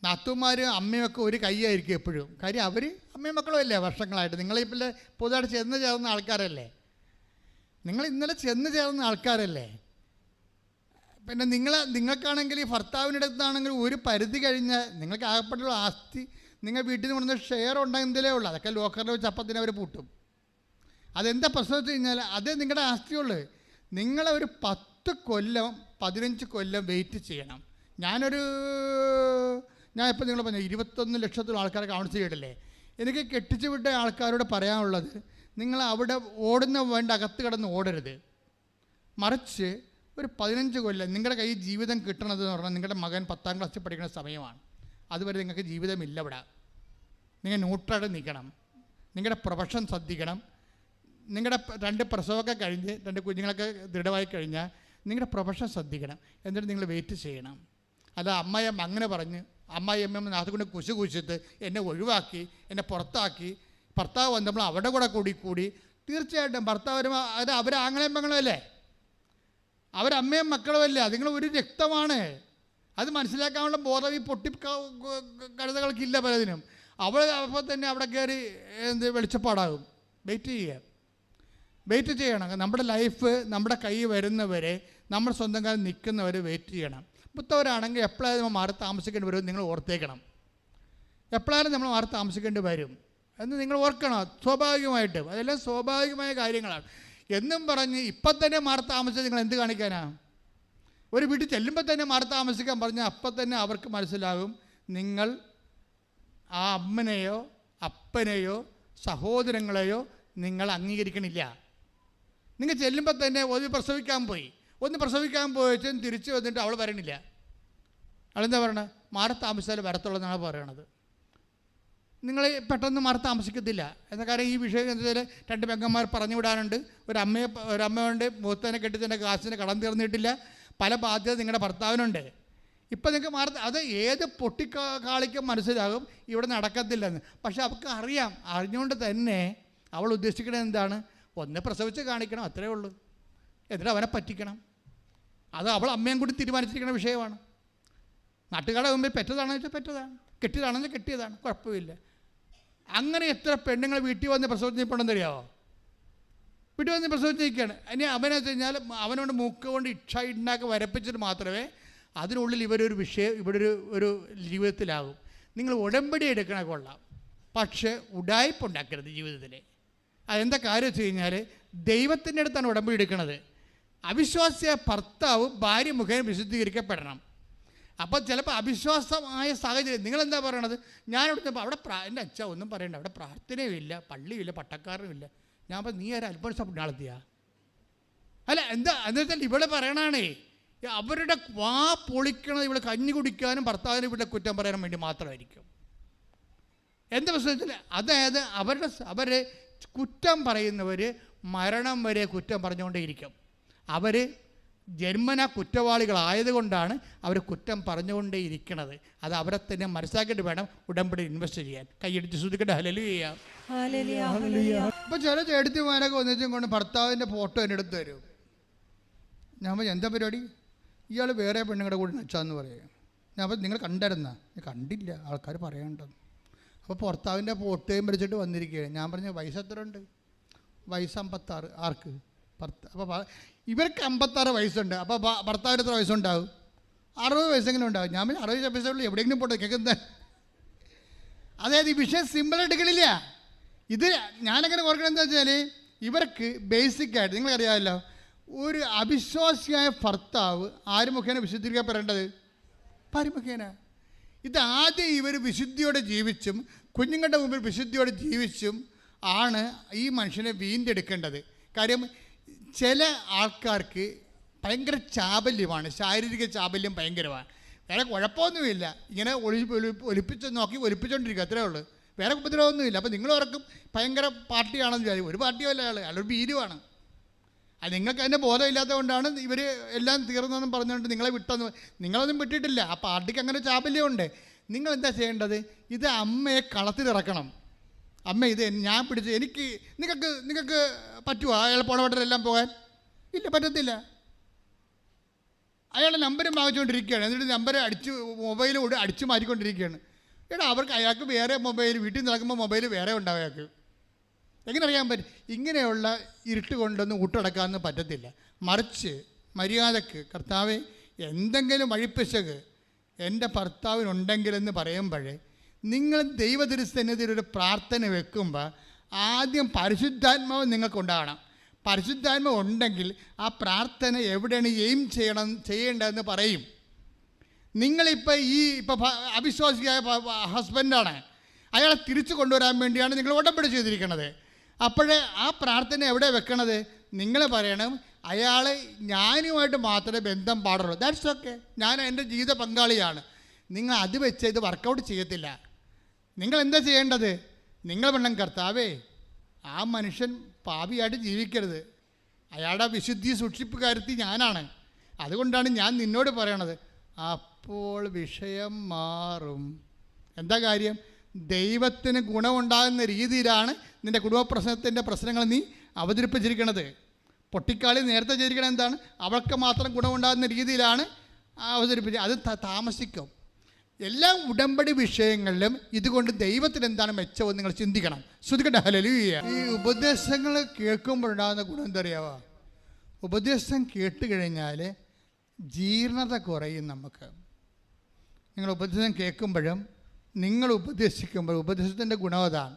നാത്തുമാരും അമ്മയൊക്കെ ഒരു കൈയായിരിക്കും എപ്പോഴും. കാര്യം അവർ അമ്മയും മക്കളും അല്ലേ വർഷങ്ങളായിട്ട്. നിങ്ങളിപ്പോൾ പുതുതായിട്ട് ചെന്ന് ചേർന്ന ആൾക്കാരല്ലേ, നിങ്ങൾ ഇന്നലെ ചെന്ന് ചേർന്ന ആൾക്കാരല്ലേ. പിന്നെ നിങ്ങൾക്കാണെങ്കിൽ ഈ ഭർത്താവിൻ്റെ അടുത്താണെങ്കിൽ ഒരു പരിധി കഴിഞ്ഞാൽ നിങ്ങൾക്ക് ആകപ്പെട്ടുള്ള ആസ്തി നിങ്ങൾ വീട്ടിൽ നിന്ന് കൊണ്ടുവന്ന ഷെയർ ഉണ്ടെങ്കിലേ ഉള്ളൂ. അതൊക്കെ ലോക്കറിൽ വെച്ച് അപ്പത്തിന് അവർ പൂട്ടും. അതെന്താ പ്രശ്നം വെച്ച് കഴിഞ്ഞാൽ അതേ നിങ്ങളുടെ ആസ്തിയുള്ളൂ. നിങ്ങളെ ഒരു 10 കൊല്ലം 15 കൊല്ലം വെയിറ്റ് ചെയ്യണം. ഞാൻ ഇപ്പോൾ നിങ്ങൾ പറഞ്ഞു 21 ലക്ഷത്തോളം ആൾക്കാരെ കൗൺസിൽ ചെയ്തിട്ടില്ലേ. എനിക്ക് കെട്ടിച്ചു വിട്ട ആൾക്കാരോട് പറയാനുള്ളത്, നിങ്ങൾ അവിടെ വേണ്ട അകത്ത് കിടന്ന് ഓടരുത്. മറിച്ച് ഒരു 15 കൊല്ലം നിങ്ങളുടെ കയ്യിൽ ജീവിതം കിട്ടണതെന്ന് പറഞ്ഞാൽ നിങ്ങളുടെ മകൻ 10ാം ക്ലാസ്സിൽ പഠിക്കുന്ന സമയമാണ്. അതുവരെ നിങ്ങൾക്ക് ജീവിതമില്ല ഇവിടെ. നിങ്ങൾ ന്യൂട്രലായിട്ട് നിൽക്കണം. നിങ്ങളുടെ പ്രൊഫഷൻ ശ്രദ്ധിക്കണം. നിങ്ങളുടെ 2 പ്രസവമൊക്കെ കഴിഞ്ഞ് 2 കുഞ്ഞുങ്ങളൊക്കെ ദൃഢമായി കഴിഞ്ഞാൽ നിങ്ങളുടെ പ്രൊഫഷൻ ശ്രദ്ധിക്കണം. എന്നിട്ട് നിങ്ങൾ വെയിറ്റ് ചെയ്യണം. അല്ല അമ്മയമ്മ അങ്ങനെ പറഞ്ഞ് അമ്മയമ്മ അതുകൊണ്ട് കുശിച്ചിട്ട് എന്നെ ഒഴിവാക്കി, എന്നെ പുറത്താക്കി, ഭർത്താവ് വന്നപ്പോൾ അവിടെ കൂടി തീർച്ചയായിട്ടും ഭർത്താവ് അത് അവർ ആങ്ങളെയും മക്കളുമല്ലേ, അവരമ്മയും മക്കളുമല്ലേ, അതുങ്ങൾ ഒരു രക്തമാണ്. അത് മനസ്സിലാക്കാനുള്ള ബോധം ഈ കഴുതകൾക്കില്ല പലതിനും. അപ്പോൾ തന്നെ അവിടെ കയറി വെളിച്ചപ്പാടാകും. വെയിറ്റ് ചെയ്യണം. നമ്മുടെ ലൈഫ് നമ്മുടെ കൈ വരുന്നവരെ, നമ്മുടെ സ്വന്തം കാലം നിൽക്കുന്നവരെ വെയിറ്റ് ചെയ്യണം. മുത്തവരാണെങ്കിൽ എപ്പോഴായാലും നമ്മൾ മാറി താമസിക്കേണ്ടി വരും നിങ്ങൾ ഓർത്തേക്കണം. എപ്പോഴായാലും നമ്മൾ മാറി താമസിക്കേണ്ടി വരും എന്ന് നിങ്ങൾ ഓർക്കണം. സ്വാഭാവികമായിട്ടും അതെല്ലാം സ്വാഭാവികമായ കാര്യങ്ങളാണ്. എന്നും പറഞ്ഞ് ഇപ്പം തന്നെ മാറി താമസിച്ച് നിങ്ങൾ എന്ത് കാണിക്കാനാ? ഒരു വീട്ടിൽ ചെല്ലുമ്പോൾ തന്നെ മാറി താമസിക്കാൻ പറഞ്ഞാൽ അപ്പം തന്നെ അവർക്ക് മനസ്സിലാകും നിങ്ങൾ ആ അമ്മനെയോ അപ്പനെയോ സഹോദരങ്ങളെയോ നിങ്ങൾ അംഗീകരിക്കണില്ല. നിങ്ങൾ ചെല്ലുമ്പോൾ തന്നെ ഒന്ന് പ്രസവിക്കാൻ പോയച്ചും തിരിച്ച് വന്നിട്ട് അവൾ വരണില്ല. അവളെന്താ പറയണത്? മാറി താമസിച്ചാൽ വരത്തുള്ളതെന്നാണ് പറയണത്. നിങ്ങൾ പെട്ടെന്ന് മാറി താമസിക്കത്തില്ല എന്ന കാര്യം ഈ വിഷയം എന്താ വെച്ചാൽ 2 പെങ്ങന്മാർ പറഞ്ഞു വിടാനുണ്ട്. ഒരമ്മയുണ്ട്, മൂത്തനെ കെട്ടിച്ചതിൻ്റെ കാശിന് കടം തീർന്നിട്ടില്ല. പല ബാധ്യത നിങ്ങളുടെ ഭർത്താവിനുണ്ട്. ഇപ്പം നിങ്ങൾക്ക് അത് ഏത് പൊട്ടിക്കാളിക്കും മനസ്സിലാകും ഇവിടെ നടക്കത്തില്ലെന്ന്. പക്ഷെ അവൾക്ക് അറിയാം. അറിഞ്ഞുകൊണ്ട് തന്നെ അവൾ ഉദ്ദേശിക്കുന്നത് എന്താണ്? ഒന്ന് പ്രസവിച്ച് കാണിക്കണം, അത്രേ ഉള്ളൂ. എന്നിട്ട് അവനെ പറ്റിക്കണം. അത് അവൾ അമ്മയും കൂടി തീരുമാനിച്ചിരിക്കുന്ന വിഷയമാണ്. നാട്ടുകാരുടെ മുമ്പിൽ പെറ്റതാണെന്ന് വെച്ചാൽ പെറ്റതാണ്, കെട്ടിയതാണെന്ന് കെട്ടിയതാണ്, കുഴപ്പമില്ല. അങ്ങനെ എത്ര പെണ്ണുങ്ങൾ വീട്ടിൽ വന്ന് പ്രസവിച്ചിട്ടുണ്ടെന്ന് അറിയാമോ? വീട്ടിൽ വന്ന് പ്രസവിച്ചിരിക്കുകയാണ്. ഇനി അവനെ വെച്ച് കഴിഞ്ഞാൽ അവനോട് മൂക്ക് കൊണ്ട് ഉണ്ടാക്കി വരപ്പിച്ചിട്ട് മാത്രമേ അതിനുള്ളിൽ ഇവിടെ ഒരു ജീവിതത്തിലാകും. നിങ്ങൾ ഉടമ്പടി എടുക്കണ കൊള്ളാം, പക്ഷേ ഉടായ്പുണ്ടാക്കരുത് ജീവിതത്തിൽ. അതെന്താ കാര്യം വെച്ച് കഴിഞ്ഞാൽ ദൈവത്തിൻ്റെ അടുത്താണ് ഉടമ്പടി എടുക്കുന്നത്. അവിശ്വാസിയായ ഭർത്താവ് ഭാര്യ മുഖേന വിശുദ്ധീകരിക്കപ്പെടണം. അപ്പോൾ ചിലപ്പോൾ അവിശ്വാസമായ സാഹചര്യം നിങ്ങളെന്താ പറയണത്? ഞാനിവിടെ അവിടെ എൻ്റെ അച്ഛ ഒന്നും പറയണ്ട, അവിടെ പ്രാർത്ഥനയുമില്ല, പള്ളിയുമില്ല, പട്ടക്കാരനുമില്ല. ഞാൻ പറഞ്ഞു നീ ആരും അത്ഭുത പുണ്യാളത്തിയാ? അല്ല എന്താ വെച്ചാൽ ഇവിടെ പറയണാണേ അവരുടെ വാ പൊളിക്കണത് ഇവിടെ കഞ്ഞി കുടിക്കാനും ഭർത്താവിനെ ഇവിടെ കുറ്റം പറയാനും വേണ്ടി മാത്രമായിരിക്കും. എന്താ പ്രശ്നത്തിൽ? അതായത് അവരെ കുറ്റം പറയുന്നവർ മരണം വരെ കുറ്റം പറഞ്ഞുകൊണ്ടേയിരിക്കും. അവർ ജന്മന കുറ്റവാളികളായതുകൊണ്ടാണ് അവർ കുറ്റം പറഞ്ഞുകൊണ്ടേയിരിക്കണത്. അത് അവരെ തന്നെ മനസ്സിലാക്കിയിട്ട് വേണം ഉടമ്പടി ഇൻവെസ്റ്റ് ചെയ്യാൻ. കൈയടിച്ച് ശ്രദ്ധിക്കട്ടെ. ഹല്ലേലൂയ. ഇപ്പോൾ ചില ചേട്ടത്തിമാരൊക്കെ ഒന്നിച്ചും കൊണ്ട് ഭർത്താവിൻ്റെ ഫോട്ടോ എൻ്റെ അടുത്ത് തരും. ഞാൻ പറഞ്ഞു എന്താ പരിപാടി? ഇയാൾ വേറെ പെണ്ണുങ്ങളുടെ കൂടെ നച്ചാന്ന് പറയുക. ഞാൻ പറഞ്ഞു നിങ്ങൾ കണ്ടായിരുന്നാ? കണ്ടില്ല, ആൾക്കാർ പറയാനുണ്ടെന്ന്. അപ്പോൾ ഭർത്താവിൻ്റെ ഫോട്ടോയും പിടിച്ചിട്ട് വന്നിരിക്കുകയാണ്. ഞാൻ പറഞ്ഞു വയസ്സ് എത്ര ഉണ്ട്? വയസ്സ് 56. ആർക്ക്? അപ്പോൾ ഇവർക്ക് 56 വയസ്സുണ്ട്. അപ്പോൾ ഭർത്താവിന് എത്ര വയസ്സുണ്ടാവും? 60 വയസ്സെങ്കിലും ഉണ്ടാവും. ഞാൻ പറഞ്ഞു 60 വയസ്സുള്ള എവിടെയെങ്കിലും പോട്ടെ കേൾക്കുന്നത്. അതായത് ഈ വിഷയം സിമ്പിൾ എടുക്കണില്ല. ഇത് ഞാനങ്ങനെ ഓർക്കണം എന്താ വെച്ചാൽ ഇവർക്ക് ബേസിക്കായിട്ട് നിങ്ങൾക്കറിയാമല്ലോ, ഒരു അവിശ്വാസിയായ ഭർത്താവ് ആര് മുഖേന വിശുദ്ധീകരിക്കപ്പെടേണ്ടത്? ഭാര്യ മുഖേന. ഇതാദ്യം ഇവർ വിശുദ്ധിയോടെ ജീവിച്ചും കുഞ്ഞുങ്ങളുടെ മുമ്പിൽ വിശുദ്ധിയോടെ ജീവിച്ചും ആണ് ഈ മനുഷ്യനെ വീണ്ടെടുക്കേണ്ടത്. കാര്യം ചില ആൾക്കാർക്ക് ഭയങ്കര ചാബല്യമാണ്, ശാരീരിക ചാബല്യം ഭയങ്കരമാണ്. വേറെ കുഴപ്പമൊന്നുമില്ല, ഇങ്ങനെ ഒലിപ്പിച്ചുകൊണ്ടിരിക്കുക, അത്രേ ഉള്ളൂ, വേറെ ഉപദ്രവമൊന്നുമില്ല. അപ്പോൾ നിങ്ങൾ ഓർക്കും ഭയങ്കര പാർട്ടിയാണെന്ന് വിചാരിക്കും. ഒരു പാർട്ടിയല്ല അയാളൊരു ഭീരുവാണ്. അത് നിങ്ങൾക്ക് അതിൻ്റെ ബോധമില്ലാത്തത് കൊണ്ടാണ് ഇവർ എല്ലാം തീർന്നെന്നും പറഞ്ഞുകൊണ്ട് നിങ്ങളെ വിട്ടെന്ന്. നിങ്ങളൊന്നും വിട്ടിട്ടില്ല, ആ പാർട്ടിക്ക് അങ്ങനെ ചാബല്യമുണ്ട്. നിങ്ങൾ എന്താ ചെയ്യേണ്ടത്? ഇത് അമ്മയെ കളത്തിലിറക്കണം. അമ്മ ഇത് ഞാൻ പിടിച്ച് നിങ്ങൾക്ക് പറ്റുമോ അയാൾ പോണവട്ടരെല്ലാം പോകാൻ? ഇല്ല, പറ്റത്തില്ല. അയാളുടെ നമ്പരും വാങ്ങിച്ചുകൊണ്ടിരിക്കുകയാണ്, എന്നിട്ട് നമ്പർ മൊബൈൽ അടിച്ചു മാറ്റിക്കൊണ്ടിരിക്കുകയാണ്. അയാൾക്ക് വേറെ മൊബൈൽ, വീട്ടിൽ നടക്കുമ്പോൾ മൊബൈൽ വേറെ ഉണ്ടാവും അയാൾക്ക്. എങ്ങനെ അറിയാൻ പറ്റും? ഇങ്ങനെയുള്ള ഇരുട്ട് കൊണ്ടൊന്നും ഊട്ടടക്കാമെന്ന് പറ്റത്തില്ല. മറിച്ച് മര്യാദക്ക് കർത്താവെ എന്തെങ്കിലും വഴിപ്പിശക് എൻ്റെ ഭർത്താവിനുണ്ടെങ്കിലെന്ന് പറയുമ്പോഴേ നിങ്ങൾ ദൈവതിരുസന്നിധിയിൽ ഒരു പ്രാർത്ഥന വെക്കുമ്പോൾ ആദ്യം പരിശുദ്ധാത്മാവ് നിങ്ങൾക്കുണ്ടാകണം. പരിശുദ്ധാത്മാവ് ഉണ്ടെങ്കിൽ ആ പ്രാർത്ഥന എവിടെയാണ് ചെയ്യേണ്ടതെന്ന് പറയും. നിങ്ങളിപ്പോൾ അവിശ്വാസിയായ ഹസ്ബൻഡാണ്, അയാളെ തിരിച്ചു കൊണ്ടുവരാൻ വേണ്ടിയാണ് നിങ്ങൾ ഉടമ്പടി ചെയ്തിരിക്കുന്നത്. അപ്പോഴേ ആ പ്രാർത്ഥന എവിടെ വെക്കണത്? നിങ്ങൾ പറയണം, അയാൾ ഞാനുമായിട്ട് മാത്രമേ ബന്ധം പാടുള്ളൂ, ദാറ്റ്സ് ഓക്കെ, ഞാൻ എൻ്റെ ജീവിത പങ്കാളിയാണ്. നിങ്ങൾ അത് വെച്ച് ഇത് വർക്കൗട്ട് ചെയ്യത്തില്ല. നിങ്ങൾ എന്താ ചെയ്യേണ്ടത്? നിങ്ങൾ വേണം, കർത്താവേ ആ മനുഷ്യൻ പാപിയായിട്ട് ജീവിക്കരുത്, അയാളുടെ വിശുദ്ധി സൂക്ഷിപ്പുകാരത്തി ഞാനാണ്, അതുകൊണ്ടാണ് ഞാൻ നിന്നോട് പറയണത്. അപ്പോൾ വിഷയം മാറും. എന്താ കാര്യം? ദൈവത്തിന് ഗുണമുണ്ടാകുന്ന രീതിയിലാണ് നിൻ്റെ കുടുംബ പ്രശ്നങ്ങൾ നീ അവതരിപ്പിച്ചിരിക്കുന്നത്. പൊട്ടിക്കാളി നേരത്തെ ചെയ്തിരിക്കണത് എന്താണ്? അവൾക്ക് മാത്രം ഗുണമുണ്ടാകുന്ന രീതിയിലാണ് അവതരിപ്പിച്ചത്. അത് താമസിക്കും. എല്ലാ ഉടമ്പടി വിഷയങ്ങളിലും ഇതുകൊണ്ട് ദൈവത്തിന് എന്താണ് മെച്ചമെന്ന് നിങ്ങൾ ചിന്തിക്കണം. ശ്രുതികട്ടെ ഹല്ലേലൂയ. ഈ ഉപദേശങ്ങൾ കേൾക്കുമ്പോഴുണ്ടാകുന്ന ഗുണം എന്താ അറിയാവോ? ഉപദേശം കേട്ട് കഴിഞ്ഞാൽ ജീർണത കുറയും നമുക്ക്. നിങ്ങൾ ഉപദേശം കേൾക്കുമ്പോഴും നിങ്ങൾ ഉപദേശിക്കുമ്പോൾ ഉപദേശത്തിൻ്റെ ഗുണം അതാണ്,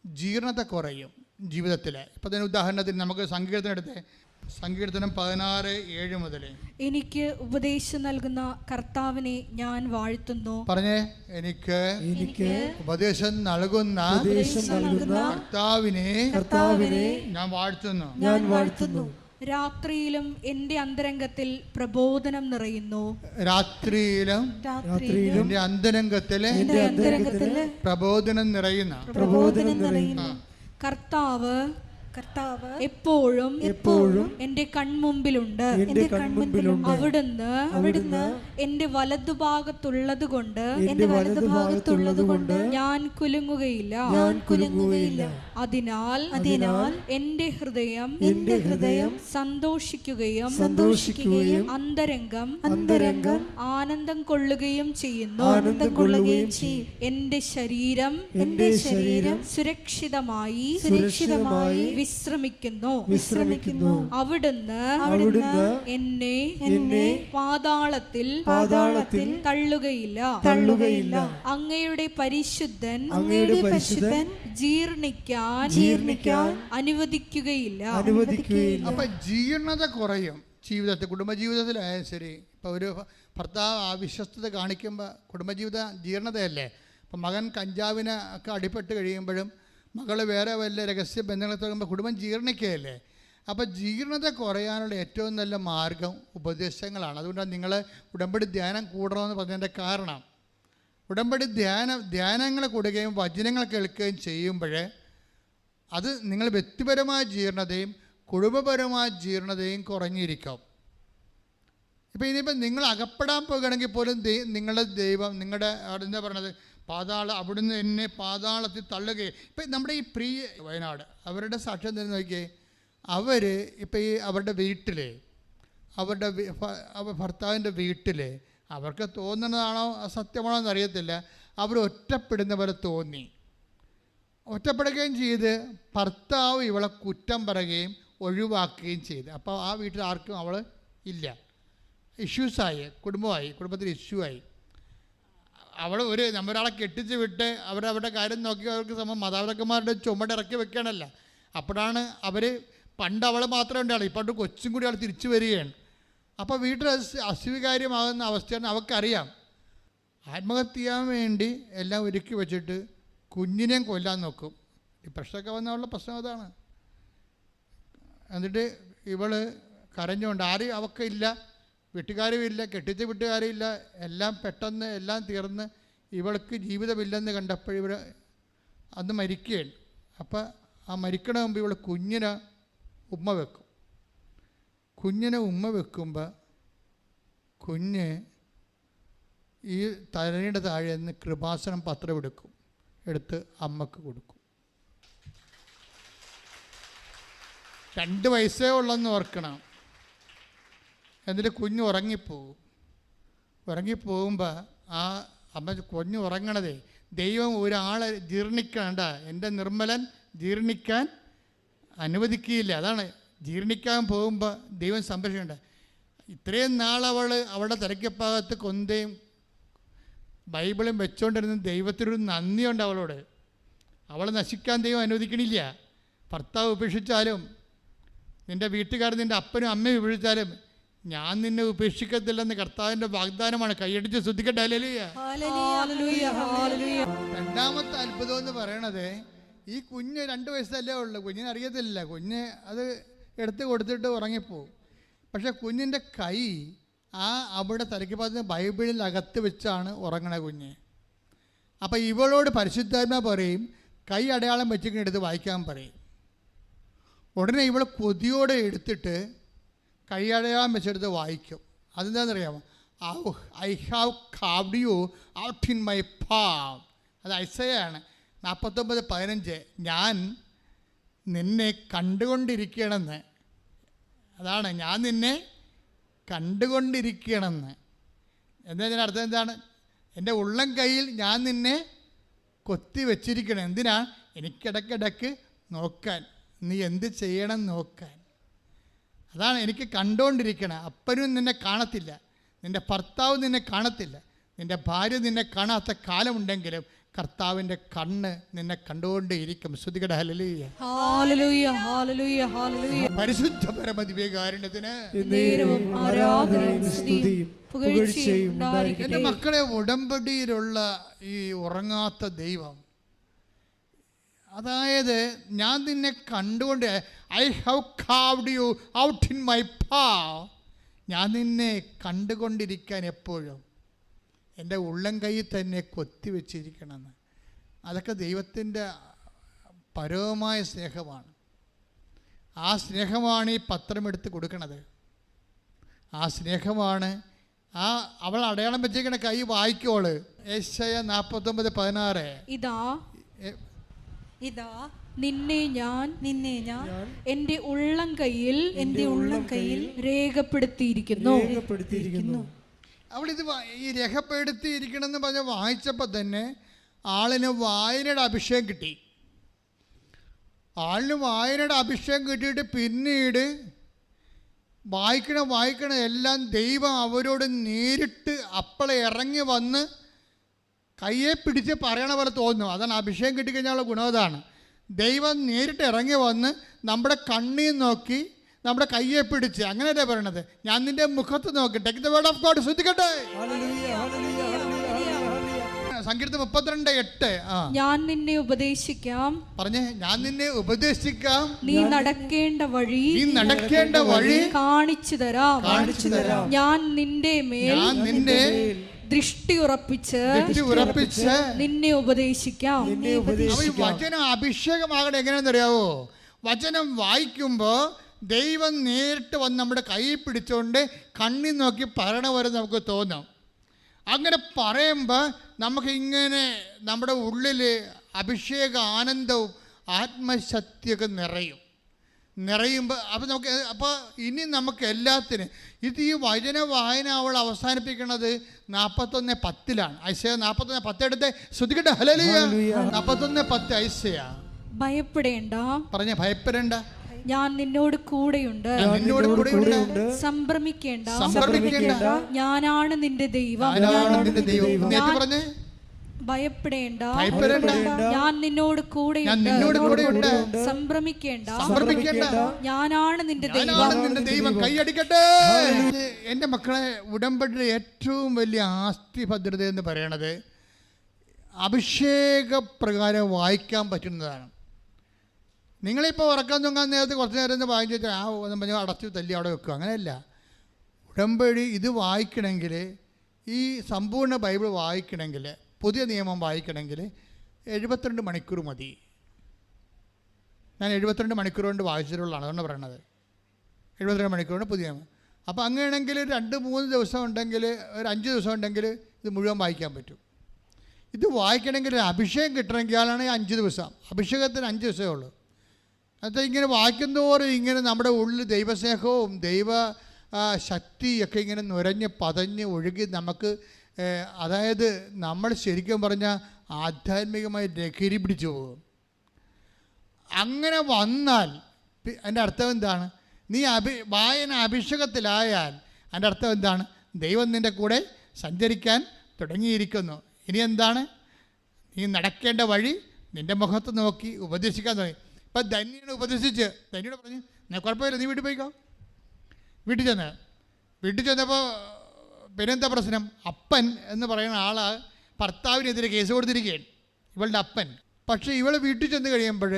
ജീർണത കുറയും ജീവിതത്തിൽ. ഇപ്പം തന്നെ ഉദാഹരണത്തിന് നമുക്ക് സങ്കീർത്തനം എടുത്തേ. സങ്കീർത്തനം 16:7 മുതൽ. എനിക്ക് ഉപദേശം നൽകുന്ന കർത്താവിനെ ഞാൻ വാഴ്ത്തുന്നു. പറഞ്ഞേ, എനിക്ക് ഉപദേശം നൽകുന്ന കർത്താവിനെ ഞാൻ വാഴ്ത്തുന്നു. രാത്രിയിലും എൻ്റെ അന്തരംഗത്തിൽ പ്രബോധനം നിറയുന്നു. രാത്രിയിലും എൻ്റെ അന്തരംഗത്തിൽ പ്രബോധനം നിറയുന്ന കർത്താവ് എപ്പോഴും എന്റെ കൺമുമ്പിലുണ്ട്. അവിടുന്ന് എന്റെ വലതുഭാഗത്തുള്ളത് കൊണ്ട് ഞാൻ കുലുങ്ങുകയില്ല. അതിനാൽ എന്റെ ഹൃദയം സന്തോഷിക്കുകയും അന്തരംഗം ആനന്ദം കൊള്ളുകയും ചെയ്യുന്നു. എന്റെ ശരീരം സുരക്ഷിതമായി വിശ്രമിക്കുന്നു. അവിടുന്ന് എന്നെ പാതാളത്തിൽ തള്ളുകയില്ല. അങ്ങയുടെ പരിശുദ്ധൻ ജീർണിക്കാൻ അനുവദിക്കുകയില്ല. അപ്പൊ ജീർണത കുറയും ജീവിതത്തിൽ, കുടുംബജീവിതത്തിലായാലും ശരി. ഇപ്പോൾ ഒരു ഭർത്താവ് അവിശ്വസ്തത കാണിക്കുമ്പോൾ കുടുംബജീവിത ജീർണതയല്ലേ. അപ്പം മകൻ കഞ്ചാവിന് ഒക്കെ അടിപ്പെട്ട് കഴിയുമ്പോഴും മകൾ വേറെ വല്ല രഹസ്യ ബന്ധങ്ങളെ തുടങ്ങുമ്പോൾ കുടുംബം ജീർണിക്കുകയല്ലേ. അപ്പോൾ ജീർണത കുറയാനുള്ള ഏറ്റവും നല്ല മാർഗം ഉപദേശങ്ങളാണ്. അതുകൊണ്ടാണ് നിങ്ങൾ ഉടമ്പടി ധ്യാനം കൂടണമെന്ന് പറഞ്ഞതിൻ്റെ കാരണം. ഉടമ്പടി ധ്യാനങ്ങൾ കൂടുകയും വചനങ്ങൾ കേൾക്കുകയും ചെയ്യുമ്പോൾ അത് നിങ്ങൾ വ്യക്തിപരമായ ജീർണതയും കുടുംബപരമായ ജീർണതയും കുറഞ്ഞിരിക്കും. ഇപ്പോൾ ഇനിയിപ്പോൾ നിങ്ങൾ അകപ്പെടാൻ പോകുകയാണെങ്കിൽ പോലും നിങ്ങളുടെ ദൈവം നിങ്ങളുടെ എന്താ പറയണത്, അവിടുന്ന് എന്നെ പാതാളത്തിൽ തള്ളുകയും. ഇപ്പം നമ്മുടെ ഈ പ്രിയ വയനാട് അവരുടെ സാക്ഷ്യം തന്നെ നോക്കിയേ. അവർ ഇപ്പം ഈ അവരുടെ വീട്ടിൽ ഭർത്താവിൻ്റെ വീട്ടിൽ അവർക്ക് തോന്നുന്നതാണോ സത്യമാണോ എന്നറിയത്തില്ല, അവർ ഒറ്റപ്പെടുന്ന പോലെ തോന്നി. ഒറ്റപ്പെടുകയും ചെയ്ത് ഭർത്താവ് ഇവളെ കുറ്റം പറയുകയും ഒഴിവാക്കുകയും ചെയ്ത്. അപ്പോൾ ആ വീട്ടിൽ ആർക്കും അവൾ ഇല്ല. ഇഷ്യൂസായി, കുടുംബത്തിൽ ഇഷ്യൂ ആയി. അവൾ നമ്മളൊരാളെ കെട്ടിച്ച് വിട്ട് അവരുടെ കാര്യം നോക്കി അവർക്ക് മാതാപിതാക്കന്മാരുടെ ചുമടിറക്കി വെക്കണമല്ല. അപ്പോഴാണ് പണ്ട് അവൾ മാത്രമേ ഉണ്ടാവുള്ളൂ, ഇപ്പോൾ കൊച്ചും കൂടി അവൾ തിരിച്ചു വരികയാണ്. അപ്പോൾ വീട്ടിൽ അസ്വീകാര്യമാകുന്ന അവസ്ഥയാണ് അവൾക്കറിയാം. ആത്മഹത്യ ചെയ്യാൻ വേണ്ടി എല്ലാം ഒരുക്കി വെച്ചിട്ട് കുഞ്ഞിനെയും കൊല്ലാൻ നോക്കും. ഈ പ്രശ്നമൊക്കെ വന്നുള്ള പ്രശ്നം അതാണ്. എന്നിട്ട് ഇവൾ കരഞ്ഞുകൊണ്ട് ആരും അവക്കില്ല, വീട്ടുകാരും ഇല്ല, കെട്ടിച്ച വീട്ടുകാരും ഇല്ല, എല്ലാം പെട്ടെന്ന് എല്ലാം തീർന്ന് ഇവൾക്ക് ജീവിതമില്ലെന്ന് കണ്ടപ്പോൾ ഇവർ അന്ന് മരിക്കുകയാണ്. അപ്പം ആ മരിക്കണ മുമ്പ് ഇവൾ കുഞ്ഞിനെ ഉമ്മ വെക്കും. കുഞ്ഞിനെ ഉമ്മ വെക്കുമ്പോൾ കുഞ്ഞ് ഈ തലയുടെ താഴെ നിന്ന് കൃപാസനം പത്രം എടുത്ത് അമ്മക്ക് കൊടുക്കും. 2 വയസ്സേ ഉള്ളെന്ന് ഓർക്കണം. എന്നിട്ട് കുഞ്ഞ് ഉറങ്ങിപ്പോകുമ്പോൾ ആ അമ്മ കുഞ്ഞ് ഉറങ്ങണതേ ദൈവം ഒരാളെ ജീർണിക്കണ്ട, എൻ്റെ നിർമ്മലൻ ജീർണിക്കാൻ അനുവദിക്കുകയില്ല. അതാണ് ജീർണിക്കാൻ പോകുമ്പോൾ ദൈവം സംരക്ഷിക്കണ്ട. ഇത്രയും നാൾ അവളുടെ തിരക്കഭാഗത്ത് കൊന്തയും ബൈബിളും വെച്ചുകൊണ്ടിരുന്ന ദൈവത്തിനൊരു നന്ദിയുണ്ട് അവളോട്. അവളെ നശിക്കാൻ ദൈവം അനുവദിക്കണില്ല. ഭർത്താവ് ഉപേക്ഷിച്ചാലും നിൻ്റെ വീട്ടുകാർ നിൻ്റെ അപ്പനും അമ്മയും ഉപേക്ഷിച്ചാലും ഞാൻ നിന്നെ ഉപേക്ഷിക്കത്തില്ലെന്ന് കർത്താവിൻ്റെ വാഗ്ദാനമാണ്. കൈയടിച്ച് ശ്രദ്ധിക്കട്ടെ. ഹല്ലേലൂയ. രണ്ടാമത്തെ അത്ഭുതം എന്ന് പറയണത് ഈ കുഞ്ഞ് 2 വയസ്സല്ലേ ഉള്ളൂ. കുഞ്ഞിനെ അറിയത്തില്ല. കുഞ്ഞ് അത് എടുത്ത് കൊടുത്തിട്ട് ഉറങ്ങിപ്പോവും. പക്ഷെ കുഞ്ഞിൻ്റെ കൈ അവിടെ തലയ്ക്ക് ഭാഗത്ത് ബൈബിളിൽ അകത്ത് വെച്ചാണ് ഉറങ്ങണ കുഞ്ഞ്. അപ്പം ഇവളോട് പരിശുദ്ധാത്മാ പറയും കൈ അടയാളം വെച്ചിങ്ങനെ എടുത്ത് വായിക്കാൻ പറയും. ഉടനെ ഇവൾ കൊതിയോടെ എടുത്തിട്ട് കൈ അടയാളം വെച്ചെടുത്ത് വായിക്കും. അതെന്താണെന്നറിയാമോ? I have carved you out in my palm. അത് ഐസയാണ് 49:15. ഞാൻ നിന്നെ കണ്ടുകൊണ്ടിരിക്കണമെന്ന്. അതാണ് ഞാൻ നിന്നെ കണ്ടുകൊണ്ടിരിക്കണമെന്ന്. എന്നതിന് അർത്ഥം എന്താണ്? എൻ്റെ ഉള്ളം കയ്യിൽ ഞാൻ നിന്നെ കൊത്തി വെച്ചിരിക്കണം. എന്തിനാ? എനിക്കിടയ്ക്കിടയ്ക്ക് നോക്കാൻ, നീ എന്ത് ചെയ്യണം നോക്കാൻ. അതാണ് എനിക്ക് കണ്ടുകൊണ്ടിരിക്കണം. അപ്പനും നിന്നെ കാണത്തില്ല, നിൻ്റെ ഭർത്താവ് നിന്നെ കാണത്തില്ല, നിൻ്റെ ഭാര്യ നിന്നെ കാണാത്ത കാലമുണ്ടെങ്കിലും കർത്താവിൻ്റെ കണ്ണ് നിന്നെ കണ്ടുകൊണ്ടേയിരിക്കും. ശ്രുതികട ഹല്ലേലൂയ. Hallelujah hallelujah hallelujah. പരിശുദ്ധ പരമദിവ്യകാരുണ്യത്തിന് എൻ്റെ മക്കളെ, ഉടമ്പടിയിലുള്ള ഈ ഉറങ്ങാത്ത ദൈവം, അതായത് ഞാൻ നിന്നെ കണ്ടുകൊണ്ട് I have carved you out in my palm. ഞാൻ നിന്നെ കണ്ടുകൊണ്ടിരിക്കാൻ എപ്പോഴും എൻ്റെ ഉള്ളം കൈയിൽ തന്നെ കൊത്തിവെച്ചിരിക്കണമെന്ന്. അതൊക്കെ ദൈവത്തിൻ്റെ പരമമായ സ്നേഹമാണ്. ആ സ്നേഹമാണ് ഈ പത്രം എടുത്ത് കൊടുക്കണത്. ആ സ്നേഹമാണ് അവൾ അടയാളം വെച്ചിരിക്കണ കൈ വായിക്കോള്. യെശയ്യാ 49:16. ഇതാ നിന്നെ ഞാൻ എൻ്റെ ഉള്ളം കയ്യിൽ രേഖപ്പെടുത്തിയിരിക്കുന്നു. അവളിത് ഈ രേഖപ്പെടുത്തിയിരിക്കണമെന്ന് പറഞ്ഞ് വായിച്ചപ്പോൾ തന്നെ ആളിന് വായനയുടെ അഭിഷേകം കിട്ടി. കിട്ടിയിട്ട് പിന്നീട് വായിക്കണ എല്ലാം ദൈവം അവരോട് നേരിട്ട് അപ്പളെ ഇറങ്ങി വന്ന് കയ്യെ പിടിച്ച് പറയണ പോലെ തോന്നും. അതാണ് അഭിഷേകം കിട്ടിക്കഴിഞ്ഞാലുള്ള ഗുണം. അതാണ് ദൈവം നേരിട്ട് ഇറങ്ങി വന്ന് നമ്മുടെ കണ്ണിൽ നോക്കി നമ്മുടെ കയ്യെ പിടിച്ച്, അങ്ങനെയല്ലേ പറയണത്, ഞാൻ നിന്റെ മുഖത്ത് നോക്കി. Take the word of God. ശ്രദ്ധിക്കട്ടെ. സങ്കീർത്തനം 32:8. ഞാൻ നിന്നെ ഉപദേശിക്കാം. പറഞ്ഞേ, ഞാൻ നിന്നെ ഉപദേശിക്കാം. നീ നടക്കേണ്ട വഴി കാണിച്ചു തരാം. ഞാൻ നിന്റെ മേൽ ദൃഷ്ടി ഉറപ്പിച്ച് നിന്നെ ഉപദേശിക്കാം. വചനം അഭിഷേകമാകണം. എങ്ങനെയാണെന്നറിയാവോ? വചനം വായിക്കുമ്പോൾ ദൈവം നേരിട്ട് വന്ന് നമ്മുടെ കൈ പിടിച്ചുകൊണ്ട് കണ്ണി നോക്കി പറയണ വരെ നമുക്ക് തോന്നും. അങ്ങനെ പറയുമ്പോൾ നമുക്കിങ്ങനെ നമ്മുടെ ഉള്ളിൽ അഭിഷേക ആനന്ദവും ആത്മശക്തിയൊക്കെ നിറയുമ്പോൾ അപ്പോൾ ഇനി നമുക്ക് എല്ലാത്തിനും ഈ വചന വായന അവൾ അവസാനിപ്പിക്കുന്നത് 41:10. ഐസയ 41:10 എടുത്ത് ശ്രദ്ധിക്കട്ടെ. ഹല്ലേലൂയ. 41:10 ഐസയ. ഭയപ്പെടേണ്ട. പറഞ്ഞ ഭയപ്പെടേണ്ട. ഞാൻ നിന്നോട് കൂടെയുണ്ട്. സംഭ്രമിക്കേണ്ട. ഞാനാണ് നിന്റെ ദൈവം. ഭയപ്പെടേണ്ട, ഞാൻ നിന്നോട് കൂടെയുണ്ട്. സംഭ്രമിക്കേണ്ട, ഞാനാണ് നിന്റെ ദൈവം. കൈയടിക്കട്ടെ. എൻ്റെ മക്കളെ, ഉടമ്പടിയുടെ ഏറ്റവും വലിയ ആസ്തി ഭദ്രത എന്ന് പറയണത് അഭിഷേകപ്രകാരം വായിക്കാൻ പറ്റുന്നതാണ്. നിങ്ങളിപ്പോൾ ഉറക്കം തൂങ്ങാൻ നേരത്തെ കുറച്ച് നേരം വായിച്ചിട്ട് പറഞ്ഞാൽ അടച്ചു തല്ലി അവിടെ വെക്കുക, അങ്ങനെയല്ല. ഉടമ്പടി ഇത് വായിക്കണമെങ്കിൽ, ഈ സമ്പൂർണ്ണ ബൈബിൾ വായിക്കണമെങ്കിൽ, പുതിയ നിയമം വായിക്കണമെങ്കിൽ 72 മണിക്കൂർ മതി. ഞാൻ 72 മണിക്കൂർ കൊണ്ട് വായിച്ചിട്ടുള്ളതാണ്, അതുകൊണ്ട് പറയണത്. 72 മണിക്കൂർ കൊണ്ട് പുതിയ നിയമം. അപ്പോൾ അങ്ങനെയാണെങ്കിൽ 2-3 ദിവസം ഉണ്ടെങ്കിൽ, ഒരു 5 ദിവസം ഉണ്ടെങ്കിൽ ഇത് മുഴുവൻ വായിക്കാൻ പറ്റും. ഇത് വായിക്കണമെങ്കിൽ അഭിഷേകം കിട്ടണമെങ്കിൽ ആളാണ് 5 ദിവസം. അഭിഷേകത്തിന് 5 ദിവസമേ ഉള്ളൂ. അത് ഇങ്ങനെ വായിക്കുന്നതോറും ഇങ്ങനെ നമ്മുടെ ഉള്ളിൽ ദൈവസ്നേഹവും ദൈവ ശക്തിയൊക്കെ ഇങ്ങനെ നുരഞ്ഞ് പതഞ്ഞ് ഒഴുകി നമുക്ക്, അതായത് നമ്മൾ ശരിക്കും പറഞ്ഞാൽ ആധ്യാത്മികമായി ലഹരി പിടിച്ചു പോകും. അങ്ങനെ വന്നാൽ അതിൻ്റെ അർത്ഥം എന്താണ്? നീ വായന അഭിഷേകത്തിലായാൽ അതിൻ്റെ അർത്ഥം എന്താണ്? ദൈവം നിൻ്റെ കൂടെ സഞ്ചരിക്കാൻ തുടങ്ങിയിരിക്കുന്നു. ഇനി എന്താണ്? നീ നടക്കേണ്ട വഴി നിൻ്റെ മുഖത്ത് നോക്കി ഉപദേശിക്കാൻ തുടങ്ങി. ഇപ്പം ധന്യനെ ഉപദേശിച്ച് ധന്യോട് പറഞ്ഞു, കുഴപ്പമില്ല, നീ വീട്ടിൽ പോയിക്കോ. വീട്ടിൽ ചെന്നപ്പോൾ പിന്നെന്താ പ്രശ്നം? അപ്പൻ എന്ന് പറയുന്ന ആള് ഭർത്താവിനെതിരെ കേസ് കൊടുത്തിരിക്കുകയാണ്, ഇവളുടെ അപ്പൻ. പക്ഷേ ഇവൾ വീട്ടിൽ ചെന്ന് കഴിയുമ്പോൾ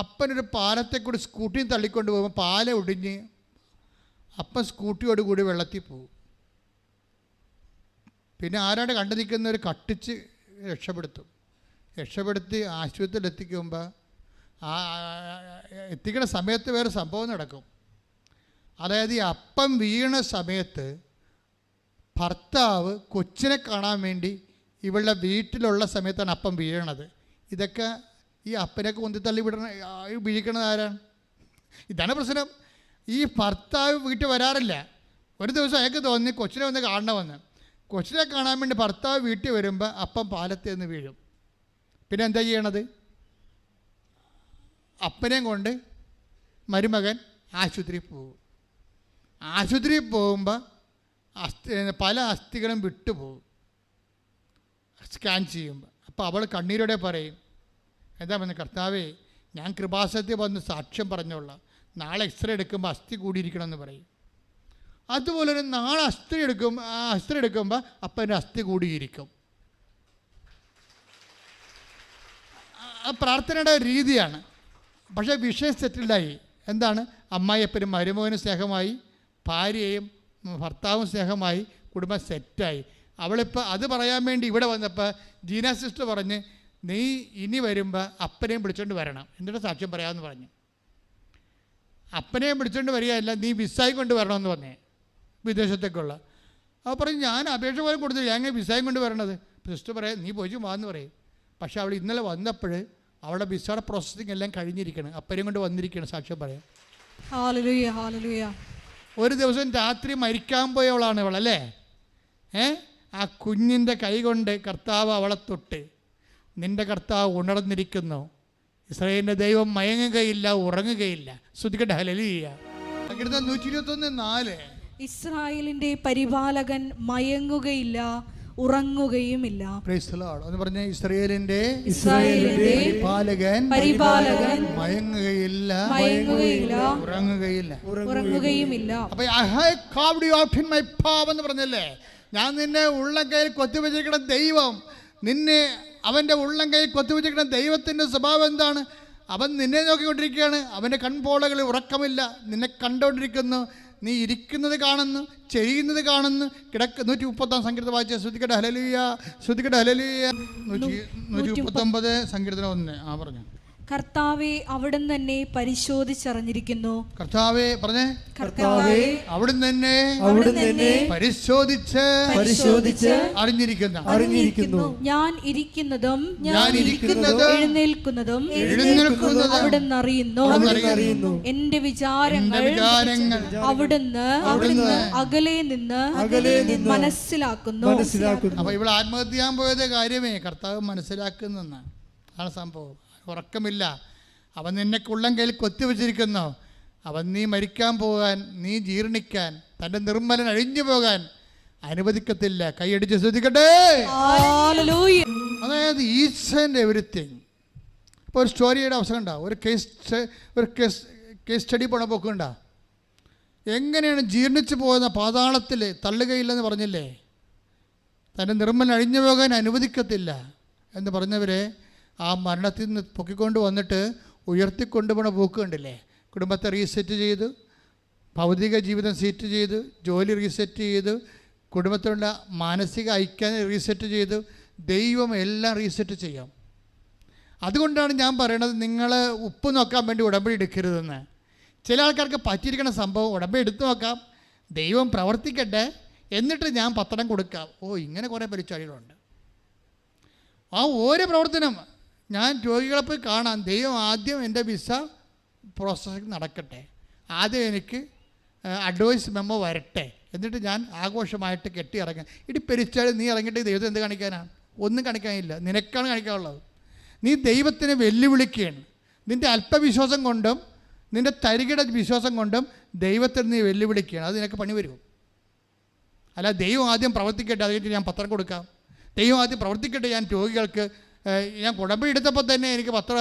അപ്പനൊരു പാലത്തെ കൂടി സ്കൂട്ടിയും തള്ളിക്കൊണ്ട് പോകുമ്പോൾ പാല ഒടിഞ്ഞ് അപ്പൻ സ്കൂട്ടിയോടുകൂടി വെള്ളത്തിൽ പോകും. പിന്നെ ആരാണ്ട് കണ്ടു നിൽക്കുന്നവർ കട്ടിച്ച് രക്ഷപ്പെടുത്തി ആശുപത്രിയിൽ എത്തിക്കുമ്പോൾ എത്തിക്കുന്ന സമയത്ത് വേറെ സംഭവം നടക്കും. അതായത് ഈ അപ്പം വീണ സമയത്ത് ഭർത്താവ് കൊച്ചിനെ കാണാൻ വേണ്ടി ഇവളുടെ വീട്ടിലുള്ള സമയത്താണ് അപ്പം വീഴണത്. ഇതൊക്കെ ഈ അപ്പനൊക്കെ ഉന്തിത്തള്ളി വീഴിക്കണത് ആരാണ്? ഇതാണ് പ്രശ്നം. ഈ ഭർത്താവ് വീട്ടിൽ വരാറില്ല. ഒരു ദിവസം അയാൾക്ക് തോന്നി കൊച്ചിനെ വന്ന് കാണണമെന്ന്. കൊച്ചിനെ കാണാൻ വേണ്ടി ഭർത്താവ് വീട്ടിൽ വരുമ്പോൾ അപ്പം പാലത്തിൽ നിന്ന് വീഴും. പിന്നെ എന്താ ചെയ്യണത്? അപ്പനെയും കൊണ്ട് മരുമകൻ ആശുപത്രിയിൽ പോകും. ആശുപത്രിയിൽ പോകുമ്പോൾ പല അസ്ഥികളും വിട്ടുപോകും സ്കാൻ ചെയ്യുമ്പോൾ. അപ്പോൾ അവൾ കണ്ണീരോടെ പറയും, എന്താ പറഞ്ഞത്? കർത്താവേ, ഞാൻ കൃപാസനത്തിൽ വന്ന് സാക്ഷ്യം പറഞ്ഞോളാം, നാളെ എക്സ്റേ എടുക്കുമ്പോൾ അസ്ഥി കൂടിയിരിക്കണമെന്ന് പറയും. അതുപോലെ ഒരു നാളെ അസ്ഥി എടുക്കുമ്പോൾ അപ്പൻ്റെ അസ്ഥി കൂടിയിരിക്കും. ആ പ്രാർത്ഥനയുടെ രീതിയാണ്. പക്ഷേ വിഷയം സെറ്റിൽഡായി. എന്താണ്? അമ്മായിയപ്പനും മരുമകനും സ്നേഹമായി, ഭാര്യയും ഭർത്താവും സ്നേഹമായി, കുടുംബം സെറ്റായി. അവളിപ്പോൾ അത് പറയാൻ വേണ്ടി ഇവിടെ വന്നപ്പോൾ ജീന സിസ്റ്റർ പറഞ്ഞ്, നീ ഇനി വരുമ്പോൾ അപ്പനെയും വിളിച്ചുകൊണ്ട് വരണം, എന്നിട്ട് സാക്ഷ്യം പറയാമെന്ന് പറഞ്ഞു. അപ്പനെയും വിളിച്ചുകൊണ്ട് വരികയല്ല, നീ വിസായും കൊണ്ട് വരണമെന്ന് പറഞ്ഞേ, വിദേശത്തേക്കുള്ള. അപ്പോൾ പറയും, ഞാൻ അപേക്ഷ പോലും കൊടുത്തില്ല, ഞാൻ വിസായും കൊണ്ട് വരണത്. സിസ്റ്റർ പറയാം, നീ പോയി വാന്ന് പറയും. പക്ഷേ അവൾ ഇന്നലെ വന്നപ്പോൾ അവളുടെ വിസയുടെ പ്രോസസ്സിങ് എല്ലാം കഴിഞ്ഞിരിക്കണം, അപ്പനെയും കൊണ്ട് വന്നിരിക്കണം സാക്ഷ്യം പറയാം. Hallelujah, hallelujah. ഒരു ദിവസം രാത്രി മരിക്കാൻ പോയവളാണ് ഇവളല്ലേ. ആ കുഞ്ഞിൻ്റെ കൈ കൊണ്ട് കർത്താവ് അവളെ തൊട്ട്, നിൻ്റെ കർത്താവ് ഉണർന്നിരിക്കുന്നു, ഇസ്രായേലിൻ്റെ ദൈവം മയങ്ങുകയില്ല, ഉറങ്ങുകയില്ല. ശ്രുതിക്കട്ടെ ഹല്ലേലൂയ. 121:4 ഇസ്രായേലിന്റെ പരിപാലകൻ മയങ്ങുകയില്ല, ഉറങ്ങുകയുമില്ല. Praise the Lord. എന്ന് പറഞ്ഞ ഇസ്രായേലിന്റെ പരിപാലകൻ മയങ്ങുകയില്ല, ഉറങ്ങുകയുമില്ല. അപ്പൊ I have carved you out in my palm എന്ന് പറഞ്ഞല്ലേ, ഞാൻ നിന്നെ ഉള്ളം കയ്യിൽ കൊത്തിവെച്ചിരിക്കുന്ന ദൈവം, നിന്നെ അവൻ്റെ ഉള്ളം കയ്യിൽ കൊത്തിവെച്ചിരിക്കുന്ന ദൈവത്തിൻ്റെ സ്വഭാവം എന്താണ്? അവൻ നിന്നെ നോക്കിക്കൊണ്ടിരിക്കുകയാണ്, അവൻ്റെ കൺപോളകളിൽ ഉറക്കമില്ല, നിന്നെ കണ്ടുകൊണ്ടിരിക്കുന്നു, നീ ഇരിക്കുന്നത് കാണുന്നു, ചെയ്യുന്നത് കാണുന്നു. 130 സങ്കീർത്തനം വായിച്ച ശ്രുതിക്കട്ടെ ഹല്ലേലൂയ, ശ്രുതിക്കട്ടെ ഹല്ലേലൂയ. 139 സങ്കീർത്തനം 1 പറഞ്ഞു. കർത്താവേ, അവിടുന്ന് തന്നെ പരിശോധിച്ചറിഞ്ഞിരിക്കുന്നു. കർത്താവേ പറഞ്ഞേ, കർത്താവേ അവിടുന്ന് തന്നെ പരിശോധിച്ച് അറിഞ്ഞിരിക്കുന്നു. ഞാൻ ഇരിക്കുന്നതും എഴുന്നേൽക്കുന്നതും അവിടുന്ന് അറിയുന്നു. എന്റെ വിചാരങ്ങൾ അവിടുന്ന് അകലെ നിന്ന് മനസ്സിലാക്കുന്നു. അപ്പൊ ഇവിടെ ആത്മഹത്യ ചെയ്യാൻ പോയത് കാര്യമേ കർത്താവ് മനസ്സിലാക്കുന്നെന്നാണ്. അതാണ് സംഭവം. ഉറക്കമില്ല, അവൻ നിന്നെ ഉള്ളം കയ്യിൽ കൊത്തിവെച്ചിരിക്കുന്നു. അവൻ നീ മരിക്കാൻ പോകാൻ, നീ ജീർണിക്കാൻ, തൻ്റെ നിർമ്മലൻ അഴിഞ്ഞു പോകാൻ അനുവദിക്കത്തില്ല. കൈയടിച്ച് ശ്രദ്ധിക്കട്ടെ. ഹല്ലേലൂയ. അതായത് ഈച്ച് ആൻഡ് എവറിത്തിങ്. ഇപ്പോൾ ഒരു സ്റ്റോറിയുടെ അവസരം ഉണ്ടാവും, ഒരു കേസ് സ്റ്റഡി പോണ പോക്കുണ്ടാ. എങ്ങനെയാണ് ജീർണിച്ചു പോകുന്ന പാതാളത്തിൽ തള്ളുകയില്ലെന്ന് പറഞ്ഞില്ലേ, തൻ്റെ നിർമ്മൽ അഴിഞ്ഞു പോകാൻ അനുവദിക്കത്തില്ല എന്ന് പറഞ്ഞവരെ ആ മരണത്തിൽ നിന്ന് പൊക്കിക്കൊണ്ട് വന്നിട്ട് ഉയർത്തിക്കൊണ്ടുപോണ പോക്ക് കണ്ടില്ലേ. കുടുംബത്തെ റീസെറ്റ് ചെയ്തു, ഭൗതിക ജീവിതം സെറ്റ് ചെയ്തു, ജോലി റീസെറ്റ് ചെയ്തു, കുടുംബത്തിലുള്ള മാനസിക ഐക്യം റീസെറ്റ് ചെയ്തു. ദൈവം എല്ലാം റീസെറ്റ് ചെയ്യാം. അതുകൊണ്ടാണ് ഞാൻ പറയണത്, നിങ്ങൾ ഉപ്പ് നോക്കാൻ വേണ്ടി ഉടമ്പടി എടുക്കരുതെന്ന്. ചില ആൾക്കാർക്ക് പറ്റിയിരിക്കുന്ന സംഭവം ഉടമ്പടി എടുത്തു നോക്കാം, ദൈവം പ്രവർത്തിക്കട്ടെ, എന്നിട്ട് ഞാൻ പത്രം കൊടുക്കാം. ഇങ്ങനെ കുറേ പരിപാടികളുണ്ട്. ആ ഓരോ പ്രവർത്തനം ഞാൻ രോഗികളെ പോയി കാണാം, ദൈവം ആദ്യം എൻ്റെ വിസ പ്രോസസ്സിങ് നടക്കട്ടെ, ആദ്യം എനിക്ക് അഡ്വൈസ് മെമ്മോ വരട്ടെ, എന്നിട്ട് ഞാൻ ആഘോഷമായിട്ട് കെട്ടി ഇറങ്ങാം. ഇടി പെരിച്ചാൽ നീ ഇറങ്ങിയിട്ട് ദൈവത്തെ എന്ത് കാണിക്കാനാണ്? ഒന്നും കാണിക്കാനില്ല, നിനക്കാണ് കാണിക്കാനുള്ളത്. നീ ദൈവത്തിനെ വെല്ലുവിളിക്കുകയാണ്. നിൻ്റെ അല്പവിശ്വാസം കൊണ്ടും നിൻ്റെ തരികിട വിശ്വാസം കൊണ്ടും ദൈവത്തെ നീ വെല്ലുവിളിക്കുകയാണ്. അത് നിനക്ക് പണി വരും. അല്ല, ദൈവം ആദ്യം പ്രവർത്തിക്കട്ടെ, അത് കഴിഞ്ഞിട്ട് ഞാൻ പത്രം കൊടുക്കാം. ദൈവം ആദ്യം പ്രവർത്തിക്കട്ടെ, ഞാൻ രോഗികൾക്ക് ഞാൻ കുടമ്പടി എടുത്തപ്പോൾ തന്നെ എനിക്ക്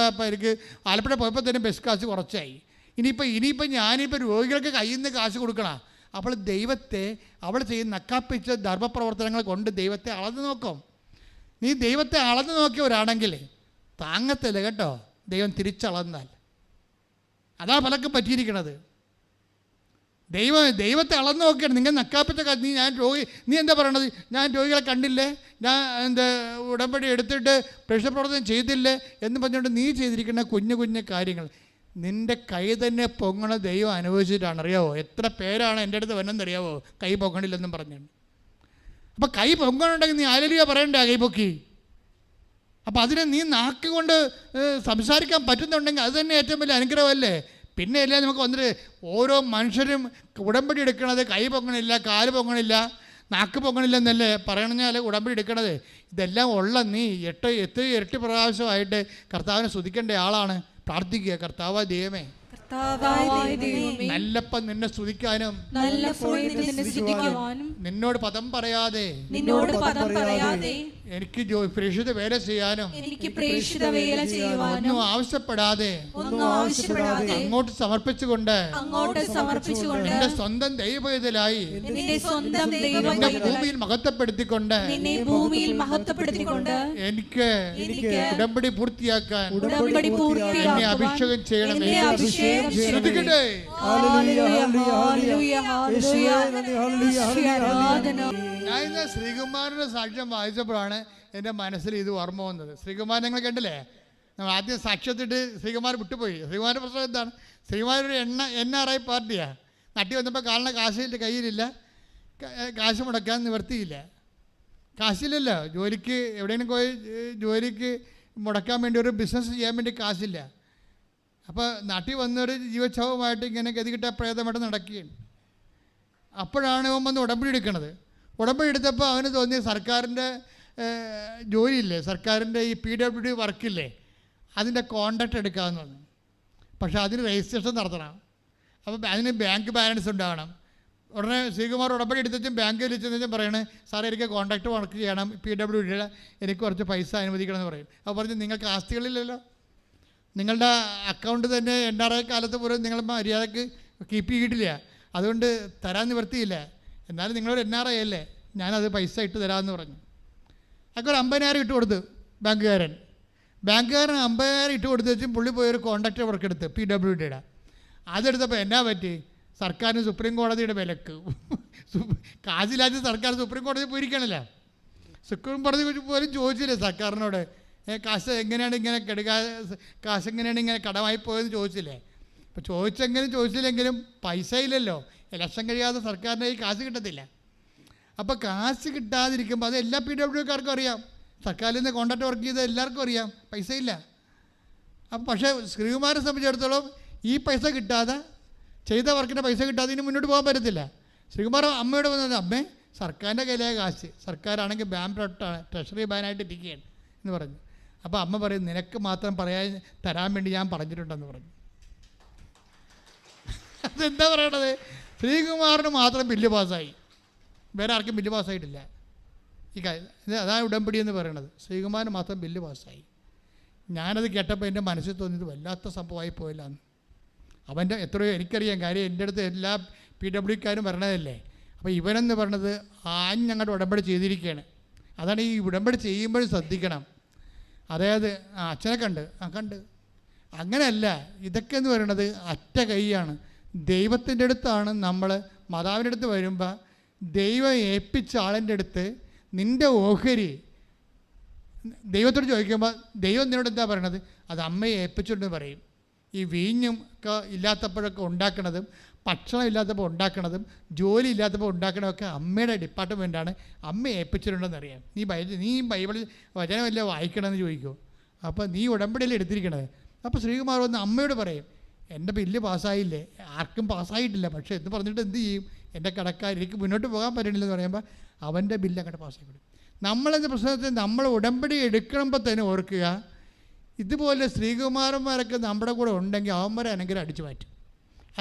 എനിക്ക് ആലപ്പുഴ പോയപ്പോൾ തന്നെ ബസ് കാശ് കുറച്ചായി. ഇനിയിപ്പോൾ ഞാനിപ്പോൾ രോഗികൾക്ക് കയ്യിൽ നിന്ന് കാശ് കൊടുക്കണം. അപ്പോൾ ദൈവത്തെ അവൾ ചെയ്യുന്ന നക്കാപ്പിച്ച ധർമ്മപ്രവർത്തനങ്ങൾ കൊണ്ട് ദൈവത്തെ അളന്ന് നോക്കും. നീ ദൈവത്തെ അളന്ന് നോക്കിയവരാണെങ്കിൽ താങ്ങത്തില്ല കേട്ടോ, ദൈവം തിരിച്ചളന്നാൽ. അതാ പലർക്കും പറ്റിയിരിക്കണത്. ദൈവത്തെ അളന്ന് നോക്കിയാണ്. നിങ്ങൾ നക്കാപ്പിച്ച നീ എന്താ പറയണത്? ഞാൻ രോഗികളെ കണ്ടില്ലേ, ഞാൻ ഉടമ്പടി എടുത്തിട്ട് പ്രേക്ഷിത പ്രവർത്തനം ചെയ്തില്ലേ എന്ന് പറഞ്ഞുകൊണ്ട് നീ ചെയ്തിരിക്കുന്ന കുഞ്ഞു കുഞ്ഞു കാര്യങ്ങൾ നിൻ്റെ കൈ തന്നെ പൊങ്ങണ ദൈവം അനുഭവിച്ചിട്ടാണ്. അറിയാവോ എത്ര പേരാണ് എൻ്റെ അടുത്ത് വന്നെന്നറിയാവോ കൈ പൊങ്ങണില്ലെന്നും പറഞ്ഞുകൊണ്ട്. അപ്പം കൈ പൊങ്ങണുണ്ടെങ്കിൽ നീ ഹല്ലേലൂയ പറയണ്ടേ കൈ പൊക്കി. അപ്പം അതിനെ നീ നാക്ക് കൊണ്ട് സംസാരിക്കാൻ പറ്റുന്നുണ്ടെങ്കിൽ അത് തന്നെ ഏറ്റവും വലിയ അനുഗ്രഹമല്ലേ. പിന്നെ അല്ലേ നമുക്ക് വന്നിട്ട് ഓരോ മനുഷ്യരും ഉടമ്പടി എടുക്കണത് കൈ പൊങ്ങണില്ല, കാല് പൊങ്ങണില്ല, നാക്ക് പൊങ്ങണില്ലെന്നല്ലേ പറയണഞ്ഞാൽ ഉടമ്പടി എടുക്കണത്. ഇതെല്ലാം ഉള്ള നീ ഇരട്ടി പ്രാവശ്യമായിട്ട് കർത്താവിനെ സ്തുതിക്കേണ്ട ആളാണ്. പ്രാർത്ഥിക്കുക, കർത്താവായ ദൈവമേ, നല്ലപ്പം നിന്നെ സ്തുതിക്കാനും നിന്നോട് പദം പറയാതെ എനിക്ക് പ്രേക്ഷിത വേല ചെയ്യാനും ഒന്നും ആവശ്യപ്പെടാതെ അങ്ങോട്ട് സമർപ്പിച്ചുകൊണ്ട് എന്റെ സ്വന്തം ദൈവവേദലായി എന്റെ ഭൂമിയിൽ മഹത്വപ്പെടുത്തിക്കൊണ്ട് എനിക്ക് ഉടമ്പടി പൂർത്തിയാക്കാൻ എന്നെ അഭിഷേകം ചെയ്യണമേ. ശ്രദ്ധിക്കട്ടെ, ഞാൻ ഇന്ന് ശ്രീകുമാരൻ്റെ സാക്ഷ്യം വായിച്ചപ്പോഴാണ് എൻ്റെ മനസ്സിൽ ഇത് ഓർമ്മ വന്നത്. ശ്രീകുമാരൻ നിങ്ങൾ കണ്ടില്ലേ, നമ്മൾ ആദ്യം സാക്ഷ്യത്തിട്ട് ശ്രീകുമാർ വിട്ടുപോയി. ശ്രീകുമാരൻ്റെ പ്രശ്നം എന്താണ്? ശ്രീകുമാർ ഒരു NRI പാർട്ടിയാണ്. നട്ടി വന്നപ്പോൾ കാണുന്ന കാശിൻ്റെ കയ്യിലില്ല, കാശ് മുടക്കാൻ നിവർത്തിയില്ല. കാശില്ലല്ലോ, ജോലിക്ക് എവിടെയെങ്കിലും പോയി ജോലിക്ക് മുടക്കാൻ വേണ്ടി ഒരു ബിസിനസ് ചെയ്യാൻ വേണ്ടി കാശില്ല. അപ്പോൾ നാട്ടിൽ വന്നൊരു ജീവച്ഛവമായിട്ട് ഇങ്ങനെ ഗതികിട്ട പ്രേതമായിട്ട് നടക്കുകയാണ്. അപ്പോഴാണ് അവൻ വന്ന് ഉടമ്പടി എടുക്കണത്. ഉടമ്പടി എടുത്തപ്പോൾ അവന് തോന്നി സർക്കാരിൻ്റെ ജോലിയില്ലേ, സർക്കാരിൻ്റെ ഈ PWD വർക്കില്ലേ, അതിൻ്റെ കോൺട്രാക്റ്റ് എടുക്കാമെന്ന് പറഞ്ഞു. പക്ഷേ അതിന് രജിസ്ട്രേഷൻ നടത്തണം. അപ്പോൾ അതിന് ബാങ്ക് ബാലൻസ് ഉണ്ടാകണം. ഉടനെ ശ്രീകുമാർ ഉടമ്പടി എടുത്തും ബാങ്കിൽ വിളിച്ചെന്നും പറയണേ, സാറേ എനിക്ക് കോൺട്രാക്റ്റ് വർക്ക് ചെയ്യണം, PWD എനിക്ക് കുറച്ച് പൈസ അനുവദിക്കണം എന്ന് പറയും. അപ്പോൾ പറഞ്ഞു, നിങ്ങൾക്ക് ആസ്തികളില്ലല്ലോ, നിങ്ങളുടെ അക്കൗണ്ട് തന്നെ NRI കാലത്ത് പോലും നിങ്ങൾ മര്യാദക്ക് കീപ്പ് ചെയ്തിട്ടില്ല, അതുകൊണ്ട് തരാൻ നിവർത്തിയില്ല. എന്നാലും നിങ്ങളൊരു NRI അല്ലേ, ഞാനത് പൈസ ഇട്ട് തരാമെന്ന് പറഞ്ഞു. അതൊക്കെ ഒരു 50,000 ഇട്ട് കൊടുത്തു ബാങ്കുകാരൻ 50,000 ഇട്ട് കൊടുത്തു വെച്ചും പുള്ളി പോയൊരു കോൺട്രാക്റ്റ് വർക്ക് എടുത്ത് PWDയുടെ. അതെടുത്തപ്പോൾ എന്നാ പറ്റി? സർക്കാരിന് സുപ്രീം കോടതിയുടെ വിലക്ക്. കാശില്ലാത്ത സർക്കാർ സുപ്രീം കോടതി പോയിരിക്കണല്ലോ. സുപ്രീം കോടതി പോലും ചോദിച്ചില്ലേ സർക്കാരിനോട്, കാശ് എങ്ങനെയാണ് ഇങ്ങനെ കാശ് എങ്ങനെയാണ് ഇങ്ങനെ കടമായി പോയെന്ന് ചോദിച്ചില്ലേ? ഇപ്പോൾ ചോദിച്ചില്ലെങ്കിലും പൈസ ഇല്ലല്ലോ, ഇലക്ഷൻ കഴിയാതെ സർക്കാരിൻ്റെ ഈ കാശ് കിട്ടത്തില്ല. അപ്പോൾ കാശ് കിട്ടാതിരിക്കുമ്പോൾ അത് എല്ലാ PWDക്കാർക്കും അറിയാം, സർക്കാരിൽ നിന്ന് കോൺട്രാക്റ്റ് വർക്ക് ചെയ്ത് എല്ലാവർക്കും അറിയാം, പൈസ ഇല്ല. അപ്പം പക്ഷേ ശ്രീകുമാരനെ സംബന്ധിച്ചിടത്തോളം ഈ പൈസ കിട്ടാതെ, ചെയ്ത വർക്കിൻ്റെ പൈസ കിട്ടാതെ ഇനി മുന്നോട്ട് പോകാൻ പറ്റത്തില്ല. ശ്രീകുമാർ അമ്മയോട് വന്നത്, അമ്മേ സർക്കാരിൻ്റെ കയ്യിലെ കാശ്, സർക്കാരാണെങ്കിൽ ബാങ്ക്രപ്റ്റാണ്, ട്രഷറി ബാനായിട്ട് ഇരിക്കുകയാണ് എന്ന് പറഞ്ഞു. അപ്പോൾ അമ്മ പറയും, നിനക്ക് മാത്രം തരാൻ വേണ്ടി ഞാൻ പറഞ്ഞിട്ടുണ്ടെന്ന് പറഞ്ഞു. അതെന്താ പറയണത്? ശ്രീകുമാറിന് മാത്രം ബില്ല് പാസ്സായി, വേറെ ആർക്കും ബില്ല് പാസ്സായിട്ടില്ല. അതാണ് ഉടമ്പടി എന്ന് പറയുന്നത്. ശ്രീകുമാരൻ മാത്രം ബില്ല് പാസ്സായി. ഞാനത് കേട്ടപ്പോൾ എൻ്റെ മനസ്സിൽ തോന്നിയത് വല്ലാത്ത സംഭവമായി പോയില്ലാന്ന്. അവൻ്റെ എത്രയോ എനിക്കറിയാം, കാര്യം എൻ്റെ അടുത്ത് എല്ലാ PWക്കാരും വരണതല്ലേ. അപ്പോൾ ഇവനെന്ന് പറഞ്ഞത് ഞങ്ങളുടെ ഉടമ്പടി ചെയ്തിരിക്കുകയാണ്. അതാണ് ഈ ഉടമ്പടി ചെയ്യുമ്പോഴും ശ്രദ്ധിക്കണം. അതായത് അച്ഛനെ കണ്ട് അങ്ങനെയല്ല. ഇതൊക്കെ എന്ന് പറയുന്നത് അറ്റ കൈയാണ്. ദൈവത്തിൻ്റെ അടുത്താണ് നമ്മൾ. മാതാവിൻ്റെ അടുത്ത് വരുമ്പോൾ ദൈവം ഏൽപ്പിച്ച ആളിൻ്റെ അടുത്ത് നിൻ്റെ ഓഹരി ദൈവത്തോട് ചോദിക്കുമ്പോൾ ദൈവം നിന്നോട് എന്താ പറയണത്? അത് അമ്മയെ ഏൽപ്പിച്ചുകൊണ്ട് പറയും. ഈ വീഞ്ഞും ഒക്കെ ഇല്ലാത്തപ്പോഴൊക്കെ ഉണ്ടാക്കണതും ഭക്ഷണം ഇല്ലാത്തപ്പോൾ ഉണ്ടാക്കണതും ജോലി ഇല്ലാത്തപ്പോൾ ഉണ്ടാക്കണതൊക്കെ അമ്മയുടെ ഡിപ്പാർട്ട്മെൻറ്റാണ്. അമ്മ ഏൽപ്പിച്ചിട്ടുണ്ടെന്നറിയാം. നീ ബൈബിളിൽ വചനമല്ല വായിക്കണമെന്ന് ചോദിക്കുമോ? അപ്പോൾ നീ ഉടമ്പടിയിൽ എടുത്തിരിക്കണത്. അപ്പോൾ ശ്രീകുമാർ വന്ന് അമ്മയോട് പറയും, എൻ്റെ ബില്ല് പാസ്സായില്ലേ? ആർക്കും പാസ്സായിട്ടില്ല, പക്ഷേ എന്ന് പറഞ്ഞിട്ട് എന്ത് ചെയ്യും? എൻ്റെ കടക്കാർ എനിക്ക് മുന്നോട്ട് പോകാൻ പറ്റണില്ലെന്ന് പറയുമ്പോൾ അവൻ്റെ ബില്ല് അങ്ങോട്ട് പാസ്സാക്കി കൊടുക്കും. നമ്മളെന്ന പ്രശ്നത്തിൽ നമ്മൾ ഉടമ്പടി എടുക്കുമ്പോൾ തന്നെ ഓർക്കുക, ഇതുപോലെ ശ്രീകുമാരന്മാരൊക്കെ നമ്മുടെ കൂടെ ഉണ്ടെങ്കിൽ അവന്മാരെ അനങ്കിലും അടിച്ചു മാറ്റും.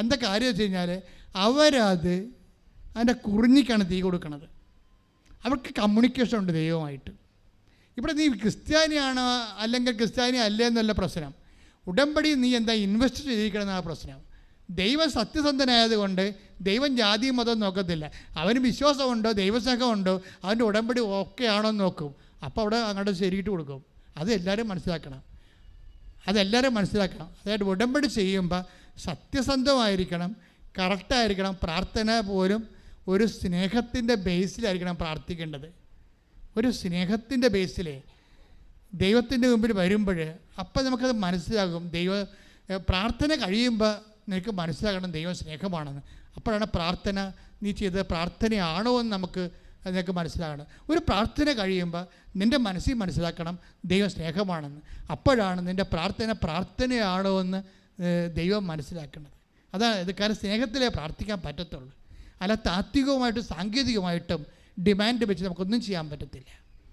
എന്താ കാര്യം വെച്ച് കഴിഞ്ഞാൽ അവരത് അതിൻ്റെ കുറിഞ്ഞിക്കാണ് തീ കൊടുക്കുന്നത്. അവർക്ക് കമ്മ്യൂണിക്കേഷൻ ഉണ്ട് ദൈവമായിട്ട്. ഇവിടെ നീ ക്രിസ്ത്യാനിയാണോ അല്ലെങ്കിൽ ക്രിസ്ത്യാനി അല്ലേ എന്നല്ല പ്രശ്നം. ഉടമ്പടി നീ എന്താ ഇൻവെസ്റ്റ് ചെയ്തിരിക്കണമെന്നാണ് പ്രശ്നം. ദൈവം സത്യസന്ധനായതുകൊണ്ട് ദൈവം ജാതി മതം നോക്കത്തില്ല. അവന് വിശ്വാസമുണ്ടോ, ദൈവസ്നേഹമുണ്ടോ, അവൻ്റെ ഉടമ്പടി ഓക്കെ ആണോ എന്ന് നോക്കും. അപ്പോൾ അവിടെ അങ്ങോട്ട് ശരിയിട്ട് കൊടുക്കും. അതെല്ലാവരും മനസ്സിലാക്കണം. അതായത് ഉടമ്പടി ചെയ്യുമ്പോൾ സത്യസന്ധമായിരിക്കണം, കറക്റ്റായിരിക്കണം. പ്രാർത്ഥന പോലും ഒരു സ്നേഹത്തിൻ്റെ ബേസിലായിരിക്കണം പ്രാർത്ഥിക്കേണ്ടത്. ഒരു സ്നേഹത്തിൻ്റെ ബേസിലേ ദൈവത്തിൻ്റെ മുമ്പിൽ വരുമ്പോൾ അപ്പം നമുക്കത് മനസ്സിലാകും. പ്രാർത്ഥന കഴിയുമ്പോൾ നിനക്ക് മനസ്സിലാക്കണം ദൈവം സ്നേഹമാണെന്ന്. അപ്പോഴാണ് പ്രാർത്ഥന നീ ചെയ്തത് പ്രാർത്ഥനയാണോ എന്ന് നമുക്ക് നിനക്ക് മനസ്സിലാകണം. ഒരു പ്രാർത്ഥന കഴിയുമ്പോൾ നിൻ്റെ മനസ്സിൽ മനസ്സിലാക്കണം ദൈവം സ്നേഹമാണെന്ന്. അപ്പോഴാണ് നിൻ്റെ പ്രാർത്ഥനയാണോ എന്ന് ദൈവം മനസ്സിലാക്കുന്നത്. അതാണ് ഇത്. കാരണം സ്നേഹത്തിലേ പ്രാർത്ഥിക്കാൻ പറ്റത്തുള്ളൂ. അല്ല താത്വികവുമായിട്ടും സാങ്കേതികമായിട്ടും ഡിമാൻഡ് വെച്ച് നമുക്കൊന്നും ചെയ്യാൻ പറ്റത്തില്ല.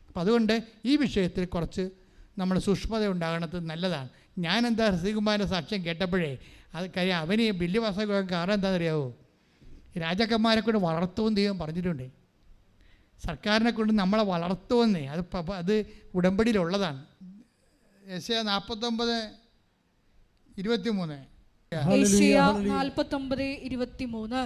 അപ്പം അതുകൊണ്ട് ഈ വിഷയത്തിൽ കുറച്ച് നമ്മൾ സൂക്ഷ്മത ഉണ്ടാകണത് നല്ലതാണ്. ഞാനെന്താ ശ്രീകുമാരൻ്റെ സാക്ഷ്യം കേട്ടപ്പോഴേ അത് കാര്യം അവന് ബില്ല് പാസ്സാക്കാൻ കാരണം എന്താണെന്നറിയാവോ? രാജാക്കന്മാരെ കൊണ്ട് വളർത്തുമെന്ന് ദൈവം പറഞ്ഞിട്ടുണ്ട്. സർക്കാരിനെ കൊണ്ട് നമ്മളെ വളർത്തുമെന്നേ. അത് ഉടമ്പടിയിലുള്ളതാണ്. യെശയ്യാ 49:23. യെശയ്യാ 49:23.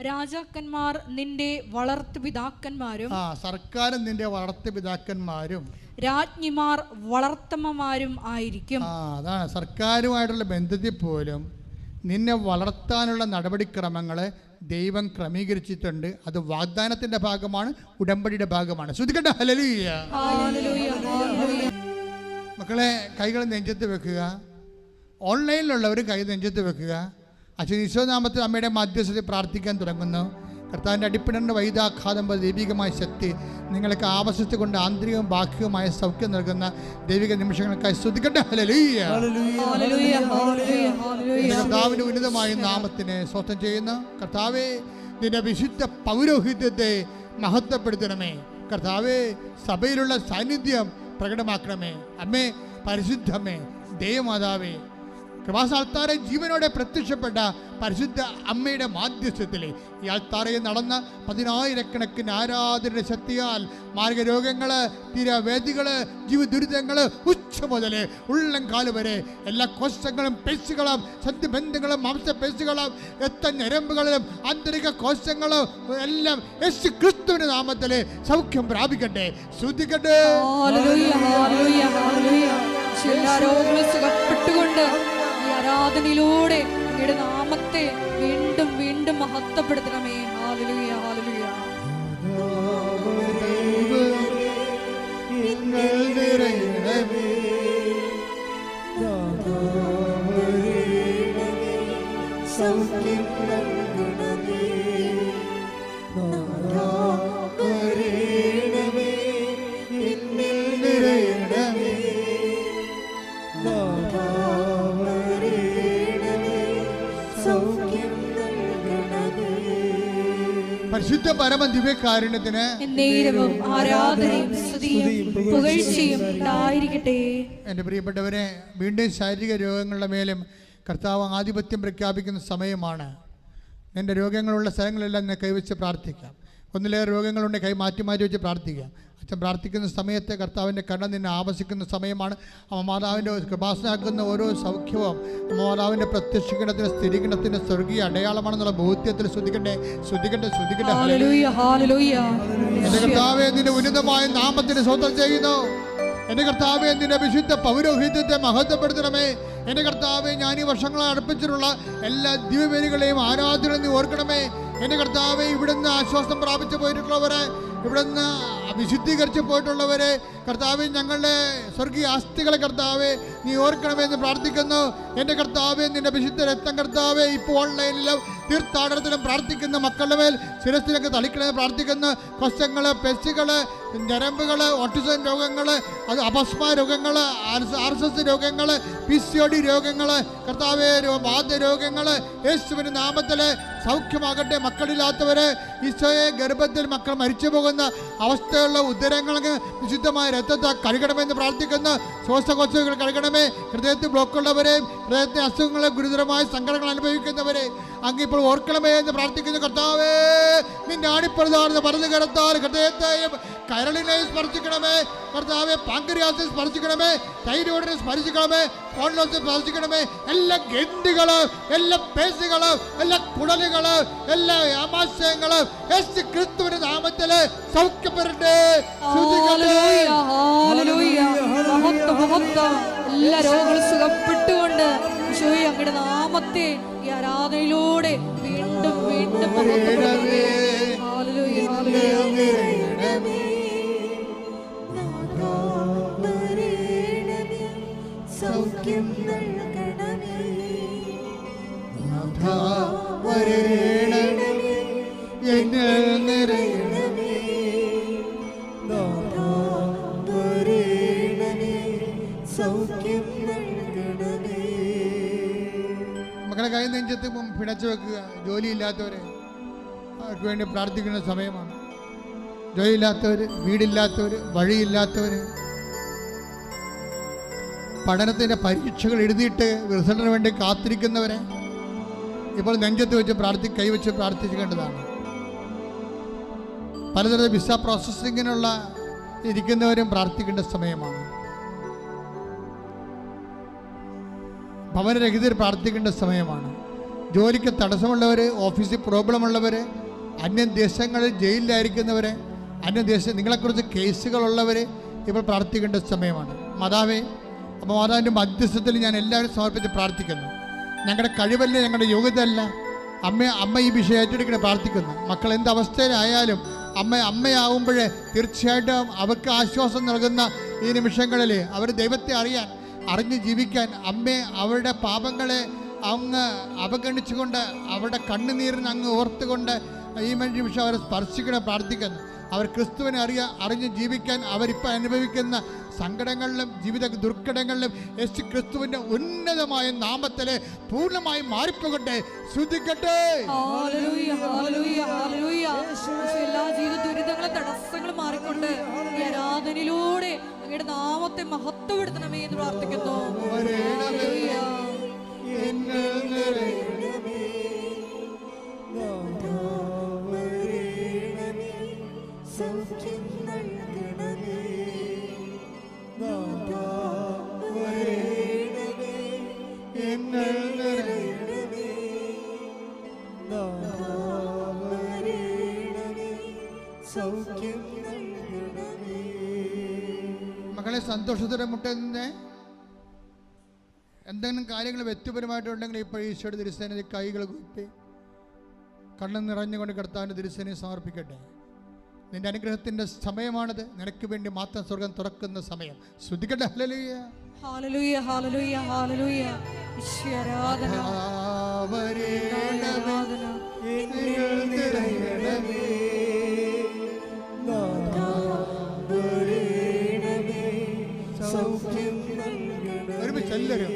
രാജാക്കന്മാർ നിന്റെ വളർത്തുപിതാക്കന്മാരും സർക്കാരും നിന്റെ വളർത്തുപിതാക്കന്മാരും രാജ്ഞിമാർ വളർത്തമ്മമാരും ആയിരിക്കും. അതാണ് സർക്കാരുമായിട്ടുള്ള ബന്ധത്തിൽ പോലും നിന്നെ വളർത്താനുള്ള നടപടിക്രമങ്ങൾ ദൈവം ക്രമീകരിച്ചിട്ടുണ്ട്. അത് വാഗ്ദാനത്തിൻ്റെ ഭാഗമാണ്, ഉടമ്പടിയുടെ ഭാഗമാണ്. ശ്രദ്ധിക്കട്ടെ. ഹല്ലേലൂയ. മക്കളെ, കൈകൾ നെഞ്ചത്ത് വെക്കുക. ഓൺലൈനിലുള്ളവർ കൈ നെഞ്ചത്ത് വെക്കുക. അച്ഛൻ ഈശോനാമത്തിൽ അമ്മയുടെ മധ്യസ്ഥതയിൽ പ്രാർത്ഥിക്കാൻ തുടങ്ങുന്നു. കർത്താവിൻ്റെ അടിപ്പിടേണ്ട വൈദ്യാഘാതം പോലെ ദൈവികമായ ശക്തി നിങ്ങൾക്ക് ആവശ്യത്തെ കൊണ്ട് ആന്തരികവും ബാഹ്യവുമായ സൗഖ്യം നൽകുന്ന ദൈവിക നിമിഷങ്ങൾക്കായി സ്തുതിക്കട്ടെ. ഹല്ലേലൂയ. കർത്താവിൻ്റെ ഉന്നതമായ നാമത്തിനെ സ്വസ്ഥം ചെയ്യുന്ന കർത്താവേ, നിന്റെ വിശുദ്ധ പൗരോഹിത്യത്തെ മഹത്വപ്പെടുത്തണമേ. കർത്താവേ, സഭയിലുള്ള സാന്നിധ്യം പ്രകടമാക്കണമേ. അമ്മേ, പരിശുദ്ധമ്മേ, ദൈവമാതാവേ, കൃപാസാൽത്താരെ ജീവനോടെ പ്രത്യക്ഷപ്പെട്ട പരിശുദ്ധ അമ്മയുടെ മാധ്യസ്ഥത്തിൽ ഈ ആൾത്താറയിൽ നടന്ന 10,000-കണക്കിന് ആരാധനയുടെ ശക്തിയാൽ മാർഗരോഗങ്ങൾ, തീരവേദികൾ, ജീവദുരിതങ്ങൾ ഉച്ച മുതൽ ഉള്ളംകാല് വരെ എല്ലാ കോശങ്ങളും പേശികളും സന്ധിബന്ധങ്ങളും മാംസപേശികളും രക്തഞരമ്പുകളിലും ആന്തരിക കോശങ്ങളും എല്ലാം യേശു ക്രിസ്തുവിന്റെ നാമത്തിൽ സൗഖ്യം പ്രാപിക്കട്ടെ. ശ്രദ്ധിക്കട്ടെ. ആരാധനയിലൂടെ അങ്ങയുടെ നാമത്തെ വീണ്ടും വീണ്ടും മഹത്വപ്പെടുത്തണമേ. Hallelujah, hallelujah. പരിശുദ്ധ പരമ ദിവ്യകാരുണ്യത്തിന് എന്നേരവും ആരാധനയും സ്തുതിയും പുകഴ്ചയും ഉണ്ടായിരിക്കട്ടെ. എൻ്റെ പ്രിയപ്പെട്ടവരെ, വീണ്ടും ശാരീരിക രോഗങ്ങളുടെ മേലും കർത്താവ് ആധിപത്യം പ്രഖ്യാപിക്കുന്ന സമയമാണ്. എൻ്റെ രോഗങ്ങളുള്ള സ്ഥലങ്ങളെല്ലാം ഞാൻ കൈവച്ച് പ്രാർത്ഥിക്കാം. ഒന്നിലേറെ രോഗങ്ങളുണ്ട്, കൈ മാറ്റി മാറ്റി വെച്ച് പ്രാർത്ഥിക്കാം. അച്ഛൻ പ്രാർത്ഥിക്കുന്ന സമയത്ത് കർത്താവിൻ്റെ കരുണ നിന്നെ ആവശ്യിക്കുന്ന സമയമാണ്. അമ്മ മാതാവിൻ്റെ കൃപാസനാക്കുന്ന ഓരോ സൗഖ്യവും അമ്മ മാതാവിൻ്റെ പ്രത്യക്ഷീകരണത്തിൻ്റെ സ്ഥിരീകരണത്തിൻ്റെ സ്വർഗീയ അടയാളമാണെന്നുള്ള ബോധ്യത്തിൽ ശ്രദ്ധിക്കട്ടെ. എൻ്റെ കർത്താവേ, നിന്റെ ഉന്നതമായ നാമത്തിന് സ്വന്തം ചെയ്യുന്നു. എൻ്റെ കർത്താവേ, നിന്റെ വിശുദ്ധ പൗരോഹിത്യത്തെ മഹത്വപ്പെടുത്തണമേ. എൻ്റെ കർത്താവേ, ഞാൻ ഈ വർഷങ്ങളെ അടുപ്പിച്ചിട്ടുള്ള എല്ലാ ദിവ്യബലികളെയും ആരാധന നീ ഓർക്കണമേ. എൻ്റെ കർത്താവേ, ഇവിടുന്ന് ആശ്വാസം പ്രാപിച്ചു പോയിട്ടുള്ളവരെ, ഇവിടുന്ന് വിശുദ്ധീകരിച്ച് പോയിട്ടുള്ളവരെ കർത്താവേ, ഞങ്ങളുടെ സ്വർഗീയ ആസ്തികളെ കർത്താവേ നീ ഓർക്കണമെന്ന് പ്രാർത്ഥിക്കുന്നു. എൻ്റെ കർത്താവേ, നിന്റെ വിശുദ്ധ രക്തം കർത്താവേ ഇപ്പോൾ ഓൺലൈനിലും തീർത്ഥാടനത്തിലും പ്രാർത്ഥിക്കുന്ന മക്കളുടെ മേൽ ശിരസിലൊക്കെ തളിക്കണമെന്ന് പ്രാർത്ഥിക്കുന്നു. കൊശങ്ങൾ, പെസ്റ്റുകൾ, ഞരമ്പുകൾ, ഓട്ടിസം രോഗങ്ങൾ, അത് അപസ്മ രോഗങ്ങൾ, RSS രോഗങ്ങൾ, PCOD രോഗങ്ങൾ കർത്താവേ, വാതരോഗങ്ങൾ യേശുവിൻ്റെ നാമത്തിൽ സൗഖ്യമാകട്ടെ. മക്കളില്ലാത്തവരെ ഈശോയെ ഗർഭത്തിൽ മക്കൾ മരിച്ചു പോകുന്ന അവസ്ഥയുള്ള ഉദരങ്ങൾക്ക് വിശുദ്ധമായ രക്തത്തെ കഴുകണമെന്ന് പ്രാർത്ഥിക്കുന്നു. ശ്വാസകോശങ്ങൾ കഴുകണമേ. ഹൃദയത്തിൽ ബ്ലോക്കുള്ളവരെയും ഹൃദയത്തെ അസുഖങ്ങളെ ഗുരുതരമായ സങ്കടങ്ങൾ അനുഭവിക്കുന്നവരെ അങ്ങിപ്പോൾ ഓർക്കണമേ എന്ന് പ്രാർത്ഥിക്കുന്നു. കർത്താവേ, നിന്റെ ആണിപ്പഴുതാണെന്ന് പറഞ്ഞു കരത്താൽ ഹൃദയത്തെയും കരളിനെയും സ്പർശിക്കണമേ. കർത്താവെ, പാങ്ക്രിയാസിനെ സ്പർശിക്കണമേ, തൈരോയിഡിനെ സ്പർശിക്കണമേ, സ്പോണ്ടിലോസിനെ സ്പർശിക്കണമേ. എല്ലാ ഗ്രന്ഥികളും, എല്ലാ പേശികളും, എല്ലാ കുടലുകളും, എല്ലാ ആമാശയങ്ങളും യേശു ക്രിസ്തുവിന്റെ നാമത്തിൽ സൗഖ്യപ്പെടട്ടെ. എല്ലാ രോഗങ്ങളും സുഖപ്പെട്ടുകൊണ്ട് ഈശോയെ അങ്ങയുടെ നാമത്തെ ഈ ആരാധനയിലൂടെ വീണ്ടും വീണ്ടും സൗഖ്യം നൽകണമേ, എന്നിൽ നിറയണമേ, സൗഖ്യം നൽകണമേ. മക്കളെ കൈ നെഞ്ചത്ത് പിടച്ചു വെക്കുക. ജോലിയില്ലാത്തവരെ അവർക്ക് വേണ്ടി പ്രാർത്ഥിക്കുന്ന സമയമാണ്. ജോലിയില്ലാത്തവർ, വീടില്ലാത്തവർ, വഴിയില്ലാത്തവർ, പഠനത്തിൻ്റെ പരീക്ഷകൾ എഴുതിയിട്ട് റിസൾട്ടിന് വേണ്ടി കാത്തിരിക്കുന്നവരെ ഇപ്പോൾ നെഞ്ചത്ത് വെച്ച് കൈവച്ച് പ്രാർത്ഥിക്കേണ്ടതാണ്. പലതരം വിസ പ്രോസസ്സിങ്ങിനുള്ള ഇരിക്കുന്നവരും പ്രാർത്ഥിക്കേണ്ട സമയമാണ്. ഭവനരഹിതർ പ്രാർത്ഥിക്കേണ്ട സമയമാണ്. ജോലിക്ക് തടസ്സമുള്ളവർ, ഓഫീസിൽ പ്രോബ്ലമുള്ളവർ, അന്യദേശങ്ങളിൽ ജയിലിലായിരിക്കുന്നവർ, നിങ്ങളെക്കുറിച്ച് കേസുകളുള്ളവർ ഇപ്പോൾ പ്രാർത്ഥിക്കേണ്ട സമയമാണ്. മാതാവേ, അപ്പോൾ മാതാവിൻ്റെ മധ്യസ്ഥത്തിൽ ഞാൻ എല്ലാവരും സമർപ്പിച്ച് പ്രാർത്ഥിക്കുന്നു. ഞങ്ങളുടെ കഴിവല്ല, ഞങ്ങളുടെ യോഗ്യത അല്ല. അമ്മ ഈ വിഷയം ഏറ്റെടുക്കണം പ്രാർത്ഥിക്കുന്നു. മക്കൾ എന്ത് അവസ്ഥയിലായാലും അമ്മയാവുമ്പോൾ തീർച്ചയായിട്ടും അവർക്ക് ആശ്വാസം നൽകുന്ന ഈ നിമിഷങ്ങളിൽ അവർ ദൈവത്തെ അറിഞ്ഞ് ജീവിക്കാൻ അവരുടെ പാപങ്ങളെ അങ്ങ് അവഗണിച്ചുകൊണ്ട് അവരുടെ കണ്ണുനീരിന് അങ്ങ് ഓർത്തുകൊണ്ട് ഈ നിമിഷം അവരെ സ്പർശിക്കണം പ്രാർത്ഥിക്കുന്നു. അവർ ക്രിസ്തുവിനെ അറിഞ്ഞ് ജീവിക്കാൻ അവരിപ്പോൾ അനുഭവിക്കുന്ന സങ്കടങ്ങളിലും ജീവിത ദുർഘടങ്ങളിലും യേശു ക്രിസ്തുവിന്റെ ഉന്നതമായ നാമത്തിലെ പൂർണ്ണമായി മാറിപ്പോകട്ടെ. ശ്രദ്ധിക്കട്ടെ. എല്ലാ ജീവിത ദുരിതങ്ങളും തടസ്സങ്ങളും മാറിക്കൊണ്ട് ഈ ആരാധനയിലൂടെ അങ്ങയുടെ നാമത്തെ മഹത്വപ്പെടുത്തണമേ എന്ന് പ്രാർത്ഥിക്കുന്നു. സൗഖ്യം നൽകണമേ, എന്നിൽ നിറയണമേ, സൗഖ്യം നൽകണമേ. മക്കളെ, സന്തോഷത്തോടെ മുട്ടുന്ന എന്തെങ്കിലും കാര്യങ്ങൾ വ്യക്തിപരമായിട്ടുണ്ടെങ്കിൽ ഇപ്പോൾ ഈശോയുടെ തിരുസേനയിൽ കൈകൾ കുത്തി കണ്ണ് നിറഞ്ഞുകൊണ്ട് കർത്താവിൻ്റെ തിരുസേനയെ സമർപ്പിക്കട്ടെ. നിന്റെ അനുഗ്രഹത്തിന്റെ സമയമാണിത്. നിനക്ക് വേണ്ടി മാത്രം സ്വർഗം തുറക്കുന്ന സമയം. ശ്രദ്ധിക്കട്ടെ. Hallelujah, hallelujah, hallelujah, hallelujah. ഈശ്വരാധന, ഒരുമിച്ച് എല്ലാവരും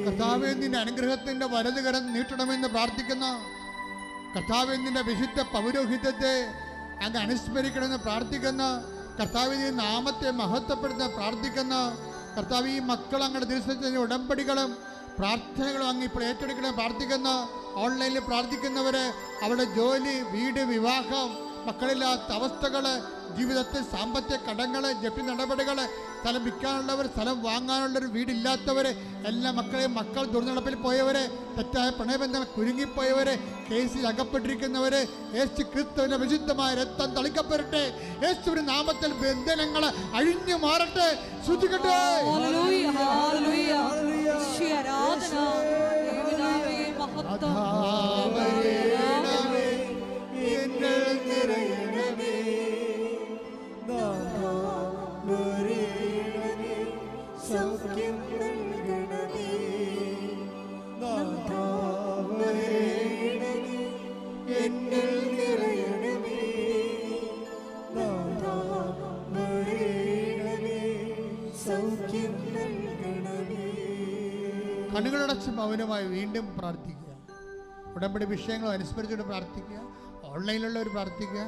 കർത്താവേ, നിന്റെ അനുഗ്രഹത്തിന്റെ വലതുകരം നീട്ടണമെന്ന് പ്രാർത്ഥിക്കുന്ന കർത്താവേ, നിന്റെ വിശുദ്ധ പൗരോഹിത്യത്തെ അങ്ങ് അനുസ്മരിക്കണമെന്ന് പ്രാർത്ഥിക്കുന്ന കർത്താവ് ഈ നാമത്തെ മഹത്വപ്പെടുന്ന പ്രാർത്ഥിക്കുന്ന കർത്താവ് ഈ മക്കൾ അങ്ങയുടെ ദിവസത്തിന് ഉടമ്പടികളും പ്രാർത്ഥനകളും അങ്ങ് ഇപ്പോൾ ഏറ്റെടുക്കണം പ്രാർത്ഥിക്കുന്ന ഓൺലൈനിൽ പ്രാർത്ഥിക്കുന്നവര് അവരുടെ ജോലി, വീട്, വിവാഹം, മക്കളില്ലാത്ത അവസ്ഥകൾ, ജീവിതത്തിൽ സാമ്പത്തിക കടങ്ങൾ, ജപ്തി നടപടികൾ, സ്ഥലം വിൽക്കാനുള്ളവർ, സ്ഥലം വാങ്ങാനുള്ളവർ, വീടില്ലാത്തവർ, എല്ലാ മക്കളെയും മക്കൾ ദുർനടപ്പിൽ പോയവരെ, തെറ്റായ പ്രണയബന്ധങ്ങൾ കുരുങ്ങിപ്പോയവരെ, കേസിൽ അകപ്പെട്ടിരിക്കുന്നവര്, യേശു ക്രിസ്തുവിന്റെ വിശുദ്ധമായ രക്തം തളിക്കപ്പെടട്ടെ. യേശുവിന്റെ നാമത്തിൽ ബന്ധനങ്ങൾ അഴിഞ്ഞു മാറട്ടെ. ശ്രുതികട്ടെ. സൗഖ്യം നൽകണമേ, നാഥാ വരേണമേ, എന്നിൽ നിറയണമേ, നാഥാ വരേണമേ, സൗഖ്യം നൽകണമേ. കണ്ണുകളടച്ച് മൗനമായി വീണ്ടും പ്രാർത്ഥിക്കുക. ഉടമ്പടി വിഷയങ്ങൾ അനുസ്മരിച്ചുകൊണ്ട് പ്രാർത്ഥിക്കുക. ഓൺലൈനിലുള്ളവർ പ്രാർത്ഥിക്കുക.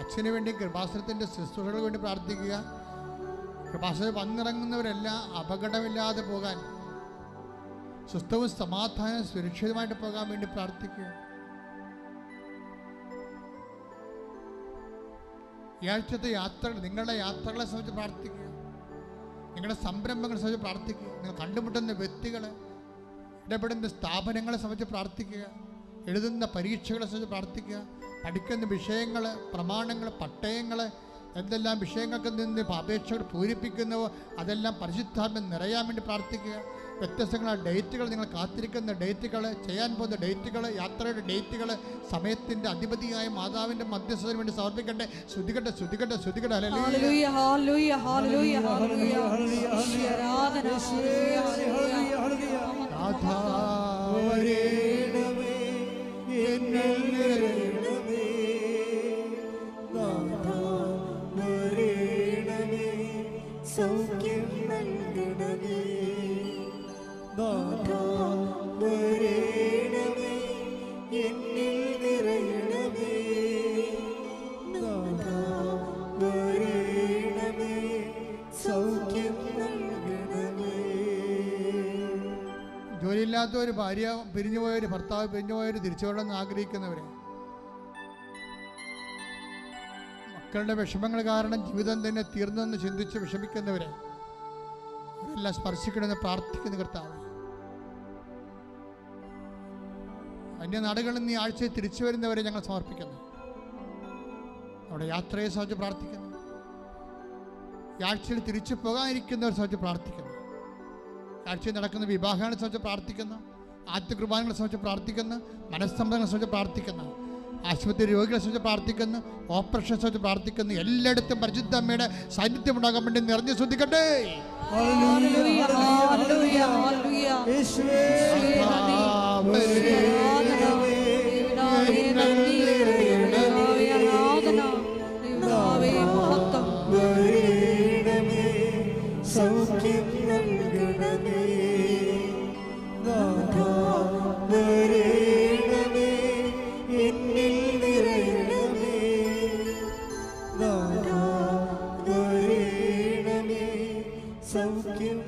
അച്ഛന് വേണ്ടി കൃപാസനത്തിൻ്റെ ശുശ്രൂഷകൾക്ക് വേണ്ടി പ്രാർത്ഥിക്കുക. കൃപാസനം വന്നിറങ്ങുന്നവരെല്ലാം അപകടമില്ലാതെ പോകാൻ, സ്വസ്ഥവും സമാധാനം സുരക്ഷിതമായിട്ട് പോകാൻ വേണ്ടി പ്രാർത്ഥിക്കുക. ഈ ആഴ്ചത്തെ യാത്രകൾ, നിങ്ങളുടെ യാത്രകളെ സംബന്ധിച്ച് പ്രാർത്ഥിക്കുക. നിങ്ങളുടെ സംരംഭങ്ങളെ സംബന്ധിച്ച് പ്രാർത്ഥിക്കുക. നിങ്ങൾ കണ്ടുമുട്ടുന്ന വ്യക്തികളെ, ഇടപെടുന്ന സ്ഥാപനങ്ങളെ സംബന്ധിച്ച് പ്രാർത്ഥിക്കുക. എഴുതുന്ന പരീക്ഷകളെ സംബന്ധിച്ച് പ്രാർത്ഥിക്കുക. പഠിക്കുന്ന വിഷയങ്ങൾ, പ്രമാണങ്ങൾ, പട്ടയങ്ങൾ, എന്തെല്ലാം വിഷയങ്ങൾക്ക് നിന്ന് അപേക്ഷകൾ പൂരിപ്പിക്കുന്നുവോ അതെല്ലാം പരിശുദ്ധാത്മ നിറയാൻ വേണ്ടി പ്രാർത്ഥിക്കുക. വ്യത്യസ്തങ്ങളായ ഡേറ്റുകൾ, നിങ്ങൾ കാത്തിരിക്കുന്ന ഡേറ്റുകൾ, ചെയ്യാൻ പോകുന്ന ഡേറ്റുകൾ, യാത്രയുടെ ഡേറ്റുകൾ, സമയത്തിൻ്റെ അധിപതിയായ മാതാവിൻ്റെ മധ്യസ്ഥതയ്ക്ക് വേണ്ടി സമർപ്പിക്കട്ടെ. ശ്രുതികട്ടെ, ശ്രുതികട്ടെ, ശ്രുതികട്ടെ. സൗഖ്യം നൽകണമേ, നാഥാ വരേണമേ, എന്നിൽ നിറയണമേ, നാഥാ വരേണമേ, സൗഖ്യം നൽകണമേ. ജോലിയില്ലാത്തവർ, ഭാര്യ പിരിഞ്ഞുപോയവർ, ഭർത്താവ് പിരിഞ്ഞുപോയവർ, തിരിച്ചുകൊള്ളണമെന്ന് ആഗ്രഹിക്കുന്നവരെ, മക്കളുടെ വിഷമങ്ങൾ കാരണം ജീവിതം തന്നെ തീർന്നെന്ന് ചിന്തിച്ച് വിഷമിക്കുന്നവരെ അവരെല്ലാം സ്പർശിക്കണമെന്ന് പ്രാർത്ഥിക്കുന്ന കർത്താവ്. അന്യനാടുകളിൽ നിന്ന് ഈ ആഴ്ചയിൽ തിരിച്ചു വരുന്നവരെ ഞങ്ങൾ സമർപ്പിക്കുന്നു. അവിടെ യാത്രയെ സംബന്ധിച്ച് പ്രാർത്ഥിക്കുന്നു. ഈ ആഴ്ചയിൽ തിരിച്ചു പോകാനിരിക്കുന്നവരെ സംബന്ധിച്ച് പ്രാർത്ഥിക്കുന്നു. ആഴ്ചയിൽ നടക്കുന്ന വിവാഹങ്ങളെ സംബന്ധിച്ച് പ്രാർത്ഥിക്കുന്നു. ആദ്യ കുർബാനകളെ സംബന്ധിച്ച് പ്രാർത്ഥിക്കുന്നു. മനസ്സമ്മതങ്ങളെ സംബന്ധിച്ച് പ്രാർത്ഥിക്കുന്നു. ആശുപത്രി രോഗികളെ സംബന്ധിച്ച് പ്രാർത്ഥിക്കുന്നു. ഓപ്പറേഷനെ സംബന്ധിച്ച് പ്രാർത്ഥിക്കുന്നു. എല്ലായിടത്തും പരിശുദ്ധ അമ്മയുടെ സാന്നിധ്യം ഉണ്ടാകാൻ വേണ്ടി നിറഞ്ഞു ശ്രദ്ധിക്കട്ടെ. സൗഖ്യം നൽകണമേ, നാഥാ വരേണമേ, എന്നിൽ നിറയണമേ, നാഥാ വരേണമേ, സൗഖ്യം